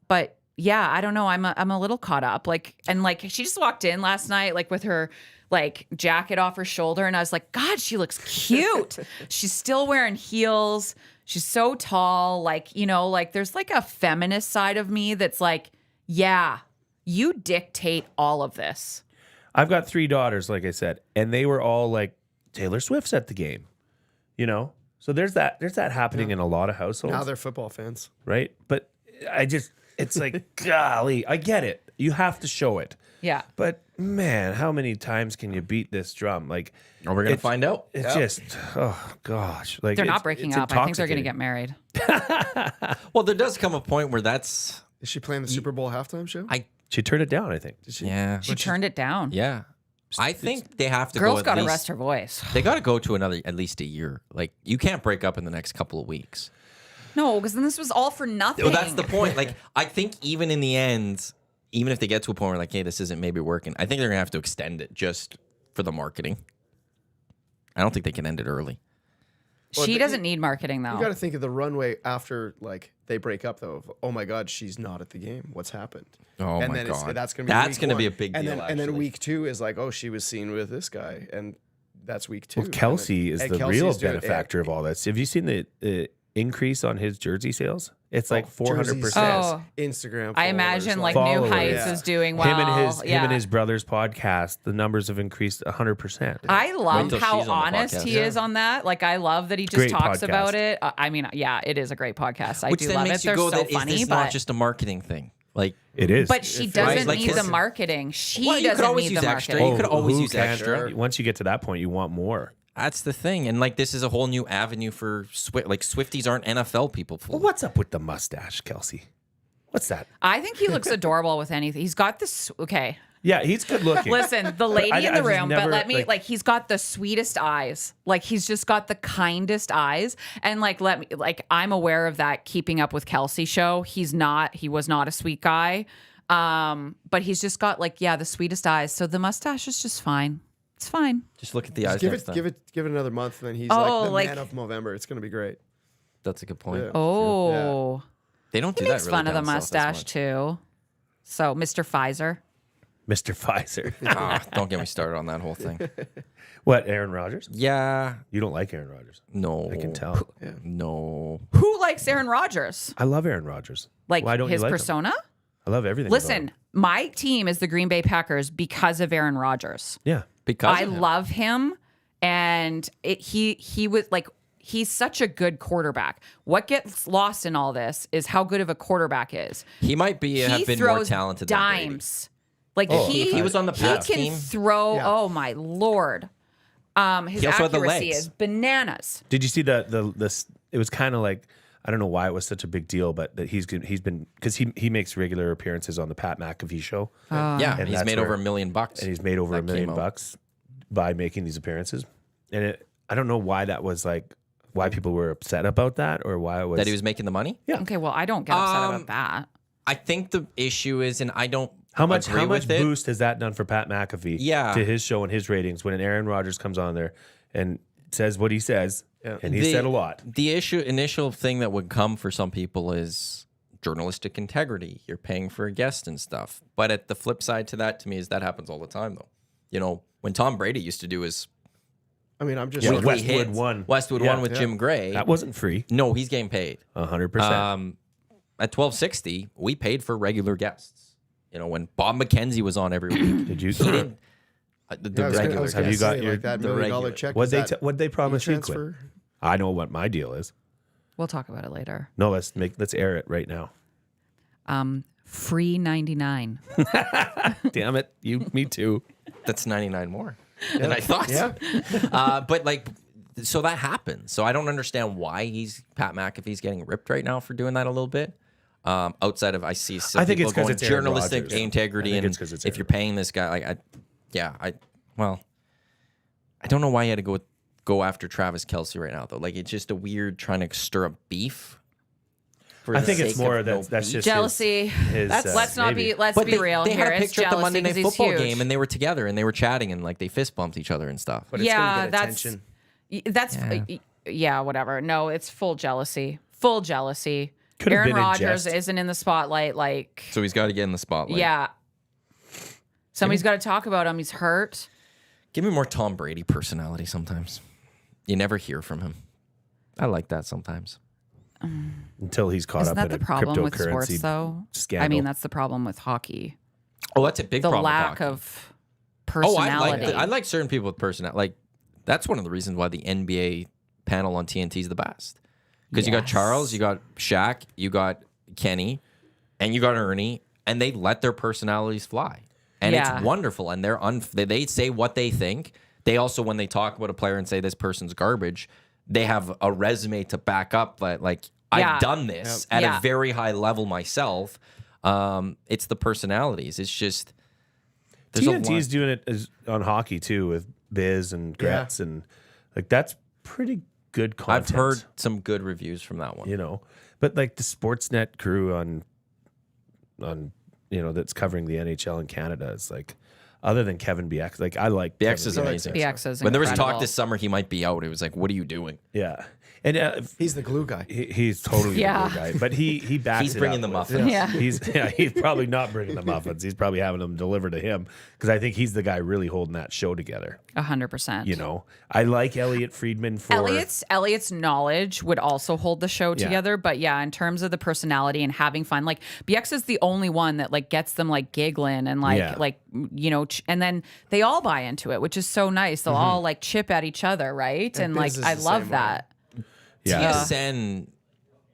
But yeah, I don't know. I'm a little caught up. Like, and like she just walked in last night, like with her like jacket off her shoulder, and I was like, God, she looks cute. She's still wearing heels. She's so tall. Like, you know, like there's like a feminist side of me that's like, yeah, you dictate all of this. I've got 3 daughters, like I said, and they were all like, Taylor Swift's at the game, you know? So there's that happening in a lot of households. Now they're football fans. Right? But it's like, golly, I get it. You have to show it. Yeah. But man, how many times can you beat this drum? Like, We're going to find out. it's just, oh gosh. Like, They're not it's- breaking it's up. I think they're going to intoxicating. get married. Well, there does come a point where that's... Is she playing the Super Bowl halftime show? She turned it down, I think. Did she? Yeah. She turned it down. Yeah. I think they have to Girl's go got at to least... rest her voice. They got to go to at least a year. Like, you can't break up in the next couple of weeks. No, because then this was all for nothing. Well, that's the point. Like, I think even in the end, even if they get to a point where like, hey, this isn't maybe working, I think they're gonna have to extend it just for the marketing. I don't think they can end it early. She doesn't need marketing though. You got to think of the runway after like they break up though. Oh my God, she's not at the game. What's happened? Oh and my then God. that's gonna be a big and deal, Then, and then actually. week 2 is like, oh, she was seen with this guy, and that's week 2. Well, Kelsey is And the Kelsey's real doing- benefactor of all this. Have you seen the increase on his jersey sales? It's like 400%. Oh. Instagram. I imagine like followers, New Followers. Heights Yeah. is doing well. Him and his brother's podcast, the numbers have increased 100%. I love till how she's on the honest podcast. he is on that. Like, I love that he just Great talks podcast. about it. I mean, yeah, it is a great podcast. I Which do then love makes it. you They're go, so that, funny, is this but not just a marketing thing? Like, It is. but she If- doesn't Like need the his- marketing. She Well, you could doesn't always need use the extra. marketing. You could always who use extra. Once you get to that point, you want more. That's the thing. And like, this is a whole new avenue for like Swifties aren't NFL people. Well, what's up with the mustache, Kelsey? What's that? I think he looks adorable with anything. He's got this. Okay. Yeah, he's good looking. Listen, the lady I in the just room, never, but let me, like- like, he's got the sweetest eyes. Like, he's just got the kindest eyes. And, like, I'm aware of that Keeping Up with Kelsey show. He was not a sweet guy. But he's just got, like, yeah, the sweetest eyes. So the mustache is just fine. It's fine. Just look at the eyes. Give next it, time. give it another month, and then he's Oh, like the like- man of November. It's gonna be great. That's a good point. Yeah. Oh. They don't He do makes that really fun of the down south as mustache, much. too. So, Mr. Pfizer. Mr. Pfizer. Don't get me started on that whole thing. What, Aaron Rodgers? Yeah. You don't like Aaron Rodgers. No. I can tell. No. Who likes Aaron Rodgers? I love Aaron Rodgers. Like, Why don't his you like him? persona? I love everything. about Listen, him. my team is the Green Bay Packers because of Aaron Rodgers. Yeah. Because I of him. love him, and he was like, he's such a good quarterback. What gets lost in all this is how good of a quarterback is. He might be have He been more throws talented than Brady. dimes. Like Oh, he, if he was on the he Pats can team- throw. Yeah. Oh my lord, his He also had the accuracy legs. is bananas. Did you see the it was kind of like, I don't know why it was such a big deal, but that he's been, because he makes regular appearances on the Pat McAfee show. Yeah, And he's that's made where- over $1 million. And he's made over That $1 million came out. by making these appearances. And I don't know why that was like, why people were upset about that, or why it was That he was making the money? Yeah. Okay, well, I don't get upset about that. I think the issue is, and I don't How much agree with it. boost has that done for Pat McAfee? Yeah. To his show and his ratings when Aaron Rodgers comes on there and says what he says, and he The- said a lot. The initial thing that would come for some people is journalistic integrity. You're paying for a guest and stuff. But at the flip side to that, to me, is that happens all the time, though. You know, when Tom Brady used to do his I mean, I'm just Yeah, weekly Westwood hits, won. Westwood Yeah. won with Jim Gray. That wasn't free. No, he's getting paid. 100%. At 1260, we paid for regular guests. You know, when Bob McKenzie was on every week, Did you? he didn't. The Yeah, I was gonna- I regular was Have gonna you got say, your- like that the $1 million regular- check? What'd is they that what'd they promise you, Quinn? transfer? I know what my deal is. We'll talk about it later. No, let's air it right now. Free 99. Damn it, me too. That's 99 more than I thought. Yeah. But like, so that happens. So I don't understand why Pat McAfee's getting ripped right now for doing that a little bit. Outside of, I see some I think people it's 'cause going it's Aaron journalistic Rodgers. integrity, I think and it's 'cause it's if Aaron you're paying this guy, like, I don't know why you had to go after Travis Kelce right now though. Like, it's just a weird trying to stir up beef. For I the think it's sake more of that's no just beef. Jealousy. his, Let's not maybe. be. Let's But be real they here. had a It's picture at the jealousy Monday Night 'cause he's Football huge. game, and they were together, and they were chatting, and like they fist bumped each other and stuff. But it's Yeah, gonna get that's attention. yeah, whatever. No, it's full jealousy. Full jealousy. Could have Aaron been in Rodgers jest. isn't in the spotlight. Like, So he's got to get in the spotlight. yeah, somebody's got to talk about him. He's hurt. Give me more Tom Brady personality sometimes. You never hear from him. I like that sometimes. Until he's caught Isn't up that in the a problem with cryptocurrency sports, though? scandal. I mean, that's the problem with hockey. Oh, that's a big the problem. with lack hockey. of Oh, personality. I like certain people with personality. Like that's one of the reasons why the NBA panel on TNT is the best. Because you got Yes. Charles, you got Shaq, you got Kenny, and you got Ernie, and they let their personalities fly, and Yeah. it's wonderful. And they say what they think. They also, when they talk about a player and say this person's garbage, they have a resume to back up that, like, Yeah. I've done this at Yeah. a very high level myself. It's the personalities. It's just there's a lot. TNT's doing it on hockey too with Biz and Gretz, and like that's pretty good content. I've heard some good reviews from that one. you know, but like the Sportsnet crew on that's covering the NHL in Canada is like, other than Kevin BX, like I like BX Kevin is amazing. BX is When there was talk incredible. this summer he might be out, it was like, what are you doing? Yeah, and He's the glue guy. he's totally Yeah. a good guy, but he backs. He's it bringing up the with- muffins. Yeah. he's probably not bringing the muffins. He's probably having them delivered to him because I think he's the guy really holding that show together. 100%. You know, I like Elliot Friedman for Elliot's knowledge would also hold the show together, but yeah, in terms of the personality and having fun, like BX is the only one that like gets them like giggling and like Yeah. and then they all buy into it, which is so nice. They'll Mm-hmm. all like chip at each other, right? And like Biz is I the love same way. that. Yeah. TSN,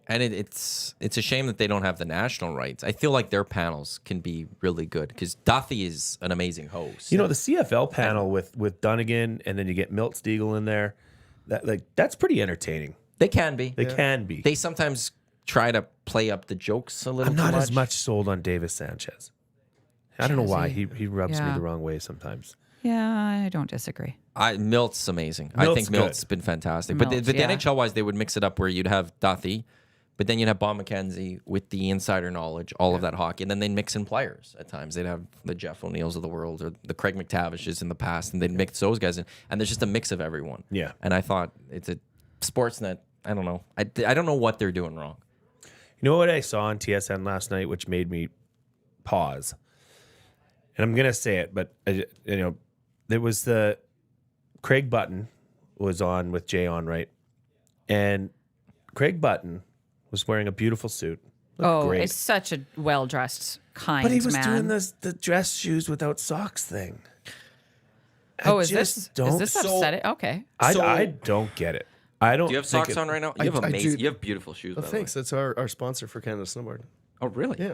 and it's a shame that they don't have the national rights. I feel like their panels can be really good because Duffy is an amazing host. You know, the CFL panel with Dunnigan, and then you get Milt Stiegel in there. That's pretty entertaining. they can be. They can be. They sometimes try to play up the jokes a little I'm too not much. as much sold on Davis Sanchez. I don't know why he rubs me Yeah. the wrong way sometimes. Yeah, I don't disagree. Milt's amazing. I Milt's think Milt's good. been fantastic. But Milt, the yeah. NHL wise, they would mix it up where you'd have Duffy, but then you'd have Bob McKenzie with the insider knowledge, all of that hockey, and then they'd mix in players at times. They'd have the Jeff O'Neills of the world or the Craig McTavishes in the past, and they'd mix those guys in. And there's just a mix of everyone. Yeah. And I thought it's a Sportsnet. I don't know. I don't know what they're doing wrong. You know what I saw on TSN last night, which made me pause, and I'm gonna say it, but there was the Craig Button was on with Jay on, right, and Craig Button was wearing a beautiful suit. Looked great. It's such a well dressed, kind But he was man. doing the dress shoes without socks thing. Is this upsetting? Okay. I don't get it. I don't. Do you have think socks it- on right now? You have I amazing. do. You have beautiful shoes. Oh, by the thanks. way. That's our sponsor for Canada Snowboard. Oh, really? Yeah.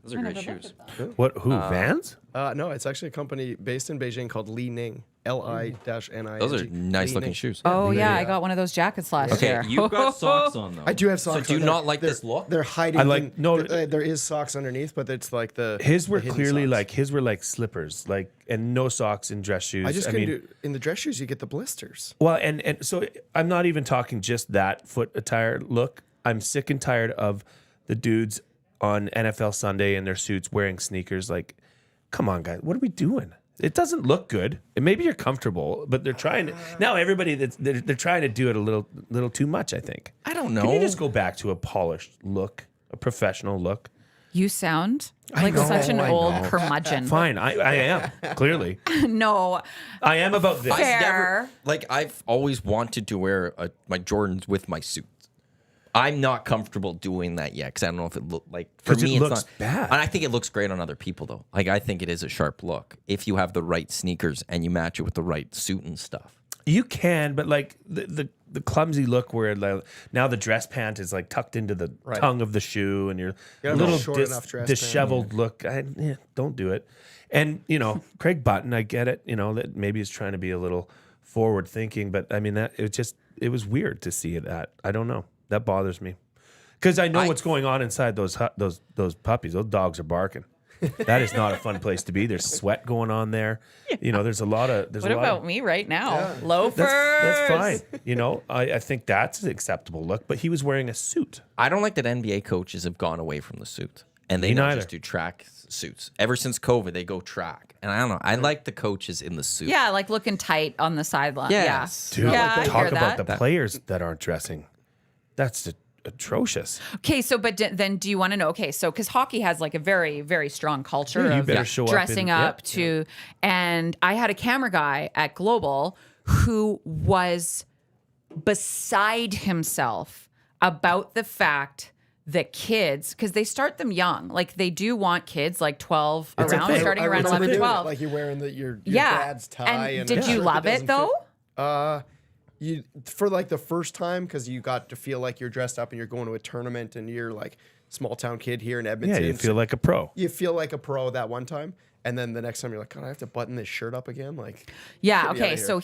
Those are great shoes. What? Who? Vans? No, it's actually a company based in Beijing called Li Ning. L-I-N-I-N-G. Those are nice Li looking Ning. shoes. Oh yeah, I got one of those jackets last Okay, year. you've got socks on though. I do have socks. So do you on. not like They're- this look? They're hiding. I like- no, There is socks underneath, but it's like the His were the hidden clearly socks. like slippers, like, and no socks and dress shoes. I just couldn't mean, do in the dress shoes. You get the blisters. well, and so I'm not even talking just that foot attire look. I'm sick and tired of the dudes on NFL Sunday in their suits wearing sneakers. Like, come on, guys, what are we doing? It doesn't look good. And maybe you're comfortable, but they're trying to now. Everybody they're trying to do it a little too much. I think. I don't know. Can you just go back to a polished look, a professional look? You sound like such an I old know. curmudgeon. Fine, I am clearly. No, I am about this. Fair. I've always wanted to wear my Jordans with my suit. I'm not comfortable doing that yet because I don't know if it look like for 'Cause me it it's looks not bad. And I think it looks great on other people though. Like I think it is a sharp look if you have the right sneakers and you match it with the right suit and stuff. You can, but like the clumsy look where like, now the dress pant is like tucked into the tongue of the shoe, and you're Yeah, a little short enough dress pant. disheveled look. Don't do it. And Craig Button, I get it. That maybe he's trying to be a little forward thinking, but I mean it was weird to see that. I don't know. That bothers me because I know what's going on inside those puppies. Those dogs are barking. That is not a fun place to be. There's sweat going on there. There's a lot of. what about me right now? Loafers. That's fine. I think that's an acceptable look, but he was wearing a suit. I don't like that NBA coaches have gone away from the suit and they Me now neither. just do track suits. Ever since COVID, they go track, and I don't know. I like the coaches in the suit. Yeah, like looking tight on the sideline. Yes. Dude, Yeah, I talk hear about that. the players that aren't dressing. That's atrocious. Okay, so then do you want to know? Okay, so because hockey has like a very, very strong culture Yeah, you of better show up dressing in- up yeah, to, and I had a camera guy at Global who was beside himself about the fact the kids, because they start them young. Like they do want kids like 12 It's a around, thing. starting I around remember 11, doing it, 12. Like you're wearing your Yeah. dad's tie. And And did a you shirt that love it doesn't fit. though? You for like the first time, because you got to feel like you're dressed up and you're going to a tournament and you're like small town kid here in Yeah, Edmonton. you feel like a pro. You feel like a pro that one time, and then the next time you're like, God, I have to button this shirt up again. Like, Yeah. get me Okay. outta here. So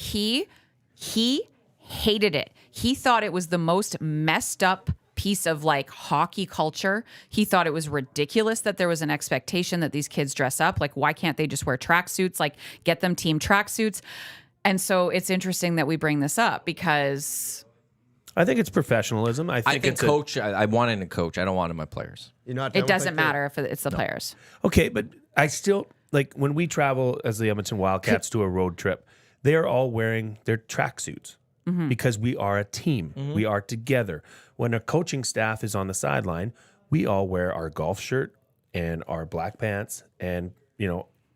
he hated it. He thought it was the most messed up piece of like hockey culture. He thought it was ridiculous that there was an expectation that these kids dress up. Like, why can't they just wear tracksuits? Like, get them team tracksuits. And so it's interesting that we bring this up because I think it's professionalism. I think it's coach. I want in a coach. I don't want in my players. you're not. down it with doesn't that kid? matter if it's the players. okay, but I still like when we travel as the Edmonton Wildcats to a road trip, they are all wearing their tracksuits because we are a team. We are together. When a coaching staff is on the sideline, we all wear our golf shirt and our black pants, and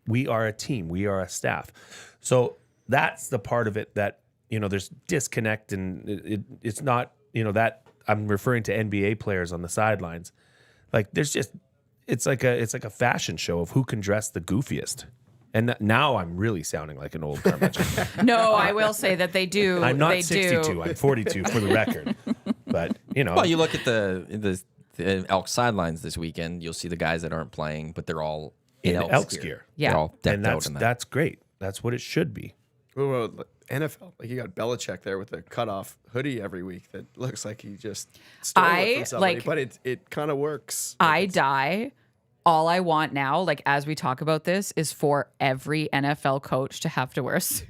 we are a team. We are a staff. So that's the part of it that there's disconnect, and it's not that I'm referring to NBA players on the sidelines. Like there's just it's like a fashion show of who can dress the goofiest. And now I'm really sounding like an old curmudgeon. No, I will say that they do. I'm not they 62. Do. I'm 42 for the record. But Well, you look at the Elk sidelines this weekend. You'll see the guys that aren't playing, but they're all in Elks gear. Yeah. They're all decked and out in that. that's great. That's what it should be. Well, NFL, like you got Belichick there with a cutoff hoodie every week that looks like he just stole it from somebody, but it kind of works. I die. All I want now, like as we talk about this, is for every NFL coach to have to wear a suit.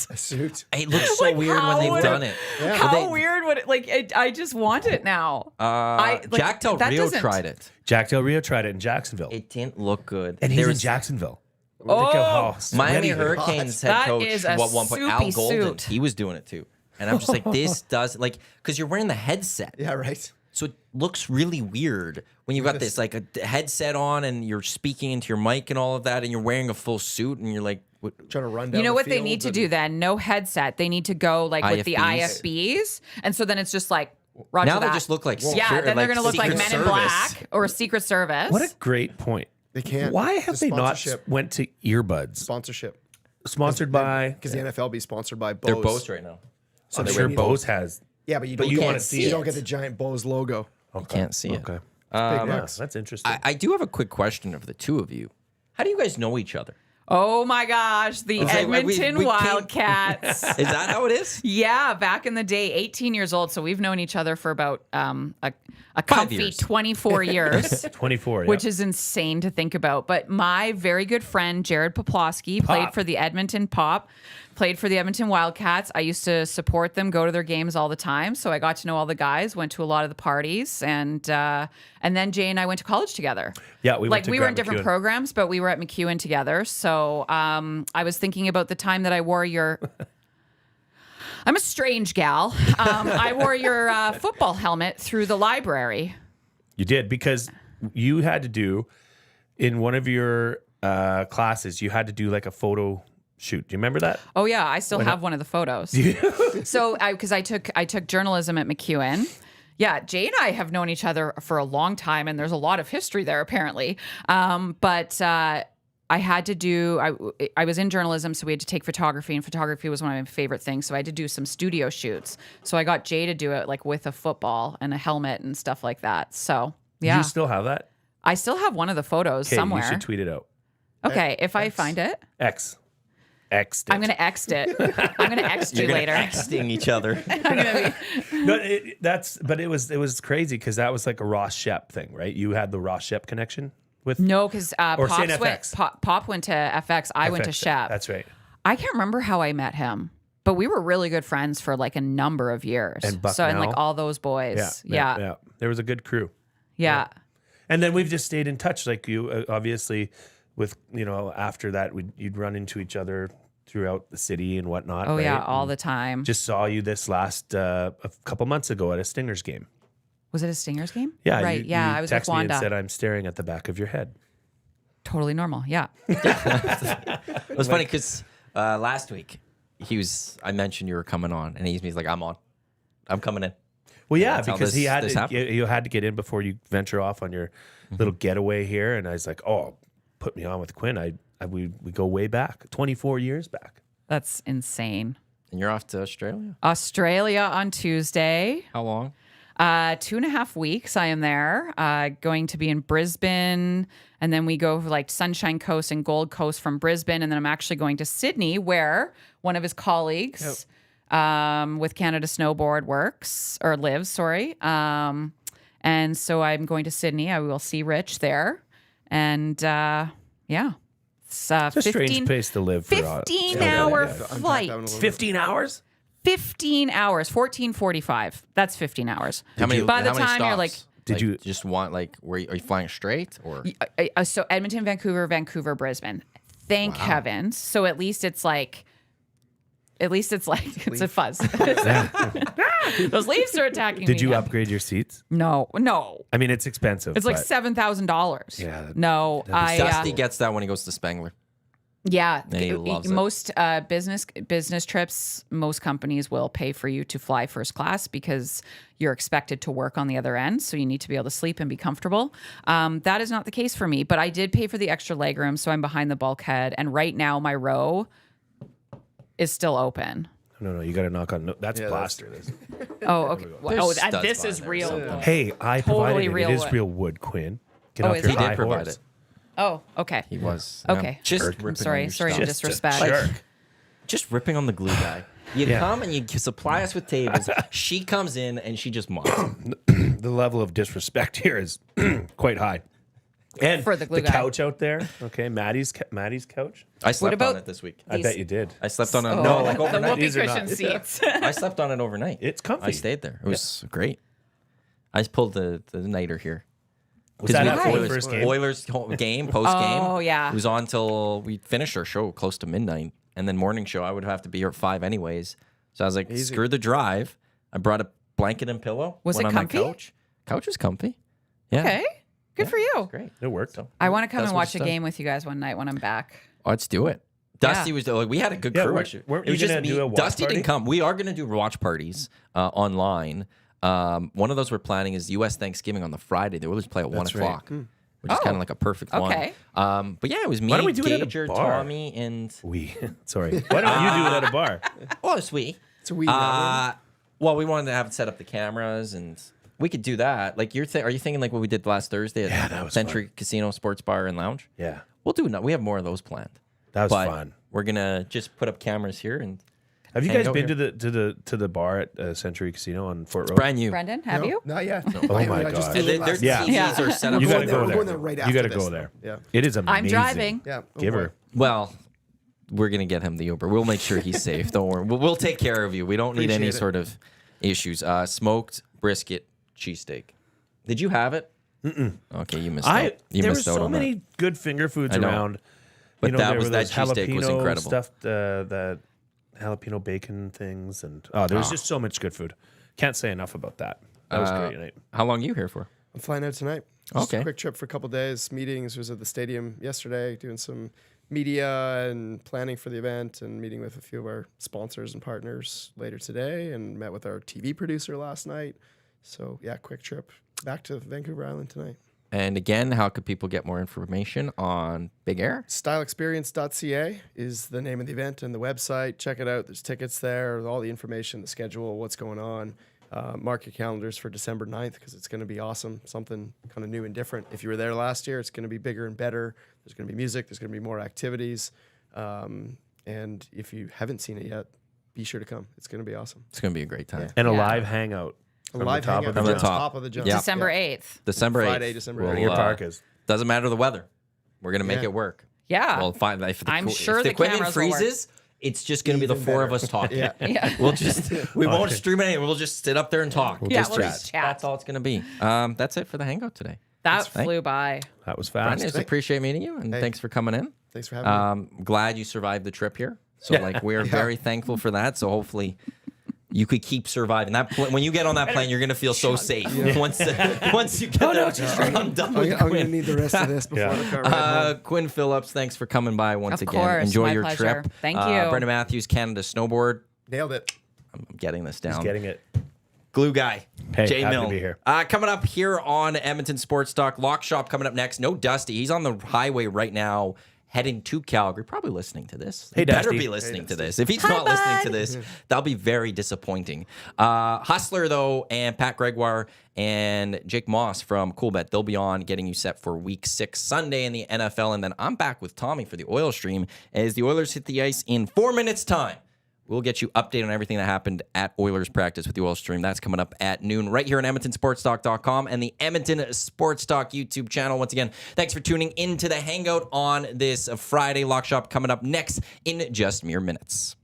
A suit. It looks so Like, weird when how they've would done it- it. How weird would it? Like, I just want it now. Jack Del that Rio doesn't- tried it. Jack Del Rio tried it in Jacksonville. It didn't look good. and he's There in was- Jacksonville. Oh, Look how Miami sweaty- Hurricanes head That coach is a at one point, Al soupy Golden, suit. he was doing it too. And I'm just like, this does because you're wearing the headset. Yeah, right. So it looks really weird when you've got this like a headset on and you're speaking into your mic and all of that, and you're wearing a full suit and you're like, what? Trying to run down. You know the what they field need to and- do then? No headset. They need to go like with the IFBs. IFBs, and so then it's just like Roger Now that. they just look like yeah. Then they're gonna look like Secret Men in Service. Black or Secret Service. What a great point. They can't. Why have The they not sponsorship. went to earbuds? Sponsorship? Sponsored by. Because the NFL be sponsored by Bose. They're Bose right now. So I'm they sure wear Bose has. Yeah, but you But don't. you get- wanna see You it. don't get the giant Bose logo. You can't see it. Okay. Big Yeah, bucks. that's interesting. I do have a quick question of the two of you. How do you guys know each other? Oh my gosh, the like, Edmonton we came- Wildcats. Is that how it is? Yeah, back in the day, 18 years old. So we've known each other for about a 5 comfy years. 24 years. 24. Which is insane to think about. But my very good friend, Jared Poplawski, played for the Edmonton played for the Edmonton Wildcats. I used to support them, go to their games all the time. So I got to know all the guys, went to a lot of the parties. And then Jay and I went to college together. Yeah, we went like to we were in Grant different McEwen. programs, but we were at McEwen together. So I was thinking about the time that I wore your... I'm a strange gal. I wore your football helmet through the library. You did, because you had to do in one of your classes. You had to do like a photo shoot. Do you remember that? Oh yeah, I still have one of the photos. So because I took journalism at McEwen. Yeah, Jay and I have known each other for a long time, and there's a lot of history there apparently. But I had to do. I was in journalism, so we had to take photography, and photography was one of my favorite things. So I had to do some studio shoots. So I got Jay to do it like with a football and a helmet and stuff like that. So Do yeah, you still have that? I still have one of the photos Okay, somewhere. you should tweet it out. Okay, if I find it, X. I'm gonna X it. I'm gonna X you later. Texting each other. I'm gonna be. But it was crazy because that was like a Ross Shep thing, right? You had the Ross Shep connection with No, because Or Saint Pop went, FX. Pop went to FX. I went to FX. Shep. That's right. I can't remember how I met him, but we were really good friends for like a number of years. And Buck and like Nell. all those boys. Yeah. There was a good crew. Yeah. And then we've just stayed in touch, like you, obviously, with, after that, you'd run into each other throughout the city and whatnot. Oh, right? yeah. All And the time. Just saw you this last, a couple months ago at a Stingers game. Was it a Stingers game? Yeah. Right. You I was with texted me and Wanda. said, I'm staring at the back of your head. Totally normal. Yeah. It was funny because last week I mentioned you were coming on, and he's like, I'm on. I'm coming in. Well, yeah, That's how because this happened. you had to get in before you venture off on your little getaway here, and I was like, oh, put me on with Quinn. We go way back, 24 years back. That's insane. And you're off to Australia. Australia on Tuesday. How long? 2.5 weeks I am there. Going to be in Brisbane, and then we go for like Sunshine Coast and Gold Coast from Brisbane, and then I'm actually going to Sydney, where one of his colleagues with Canada Snowboard lives. Sorry. And so I'm going to Sydney. I will see Rich there, and yeah. It's It's a strange place to live. 15-hour flight. 15 hours? 15 hours, 14:45. That's 15 hours. By the time stops? you're like, Did you just want are you flying straight or? so Edmonton, Vancouver, Brisbane. Thank heavens. So at least it's like it's a fuzz. Those leaves are attacking me. Did you now. upgrade your seats? No. I mean, it's expensive. It's like but- $7,000. Yeah, No, Dusty gets that when he goes to Spangler. Yeah, And he loves it. most business trips, most companies will pay for you to fly first class because you're expected to work on the other end, so you need to be able to sleep and be comfortable. That is not the case for me, but I did pay for the extra legroom, so I'm behind the bulkhead, and right now my row is still open. No, you got to knock on. No, that's plaster. Oh, okay. Oh, studs this behind is there or real. something. wood. Hey, I Totally provided it. real It is wood. real wood, Quinn. Get Oh, off is your it? He high did provide horse. it. Oh, okay. He was. Okay. Just I'm ripping sorry. on your Sorry to stuff. disrespect. Jerk. Just ripping on the glue guy. You come and you supply us with tables. She comes in and she just mops. The level of disrespect here is quite high. And For the glue guy. couch out there, okay, Maddie's couch. I slept about on it this week. I bet you did. I slept on it. Oh, No, like the overnight. whoopee These are cushion not- seats. I slept on it overnight. It's comfy. I stayed there. It was great. I just pulled the nighter here. Was that after the Oilers, first game? Oilers game, post game. Oh, yeah. It was on till we finished our show close to midnight. And then morning show, I would have to be here at 5 anyways. So I was like, screw the drive. I brought a blanket and pillow. Was went it on comfy? My couch. Couch was comfy. Yeah. Okay. Good for you. Great. It worked. So, I want to come that's and what watch it's a done. game with you guys one night when I'm back. Let's do it. Dusty was like, we had a good Yeah, crew weren't- actually. weren't It was you just gonna me. do a watch Dusty party? didn't come. We are going to do watch parties online. One of those we're planning is U.S. Thanksgiving on the Friday. The Oilers play at 1 That's right. o'clock, which is kind of like a perfect okay. one. But yeah, it was me, Why don't we do it at a Gager, bar? Tommy, and Sorry. Why don't you do it at a bar? sweet. It's a wee. Well, we wanted to have set up the cameras, and we could do that. Like are you thinking like what we did last Thursday at Yeah, that was Century Casino Sports Bar and Lounge? Yeah, We'll do it. We have more of those planned. that was But fun. we're gonna just put up cameras here and Have you hang guys out been here. to the bar at Century Casino on Fort Road? brand new. Brendan, have you? Not yet. Oh my I just God. flew And in their last Yeah. night. TVs are set up. You We're got to going there- go we're there. going there right You after got to this, go though. there. Yeah. It is amazing. I'm driving. Yeah. Give her. Well, we're gonna get him the Uber. We'll make sure he's safe. Don't worry. We'll take care of you. We don't need any Appreciate it. sort of issues. Smoked brisket cheesesteak. Did you have it? Okay, you missed out. You There were missed out so on that. many good finger foods I know. around. But that there was- were that those cheesesteak was jalapeno incredible. Stuffed that jalapeno bacon things, and there was just so much good food. Can't say enough about that. That was great. Night. How long are you here for? I'm flying out tonight. Just Okay. a quick trip for a couple days. Meetings. Was at the stadium yesterday, doing some media and planning for the event, and meeting with a few of our sponsors and partners later today, and met with our TV producer last night. So yeah, quick trip back to Vancouver Island tonight. And again, how could people get more information on Big Air? Styleexperience.ca is the name of the event and the website. Check it out. There's tickets there, all the information, the schedule, what's going on. Mark your calendars for December 9th because it's going to be awesome. Something kind of new and different. If you were there last year, it's going to be bigger and better. There's going to be music. There's going to be more activities. And if you haven't seen it yet, be sure to come. It's going to be awesome. It's going to be a great time. And a Yeah. live hangout. A from the live top hangout of the from the from jump. top. of the jump. Yeah. December 8th. December 8th. Friday, December 8th. Bring your parkas. Doesn't matter the weather. We're going to make Yeah. it work. Yeah. Well, fine. If the, I'm if sure the the equipment cameras will work. freezes, it's just going to be the Even four of better. us talking. Yeah. Yeah. We'll just we won't stream it. We'll just sit up there and talk. Yeah, Just we'll just chat. That's all it's going to be. That's it for the hangout today. That Thank- flew by. That was Brandon, fast. just appreciate meeting you and Hey. thanks for coming in. Thanks for having me. Glad you survived the trip here. So like we're very thankful for that. So hopefully you could keep surviving. When you get on that plane, you're gonna feel so safe. Once you get there, I'm done with I'm going to Quinn. need the rest of this before the car ride home. Quinn Phillips, thanks for coming by once Of again. course, Enjoy my your pleasure. trip. Thank you. Brendan Matthews, Canada Snowboard. Nailed it. I'm getting this down. Getting it. Glue guy, Hey, Jay happy to Milne. be here. Coming up here on Edmonton Sports Talk, Lock Shop coming up next. No Dusty. He's on the highway right now, heading to Calgary. Probably listening to this. Hey, He better Dusty. be listening to this. If he's not listening to this, that'll be very disappointing. Hustler, though, and Pat Gregoire and Jake Moss from Coolbet, they'll be on getting you set for Week 6 Sunday in the NFL. And then I'm back with Tommy for the Oil Stream as the Oilers hit the ice in 4 minutes' time. We'll get you updated on everything that happened at Oilers practice with the Oil Stream. That's coming up at noon right here on EdmontonSportsTalk.com and the Edmonton Sports Talk YouTube channel. Once again, thanks for tuning into the Hangout on this Friday. Lock Shop coming up next in just mere minutes.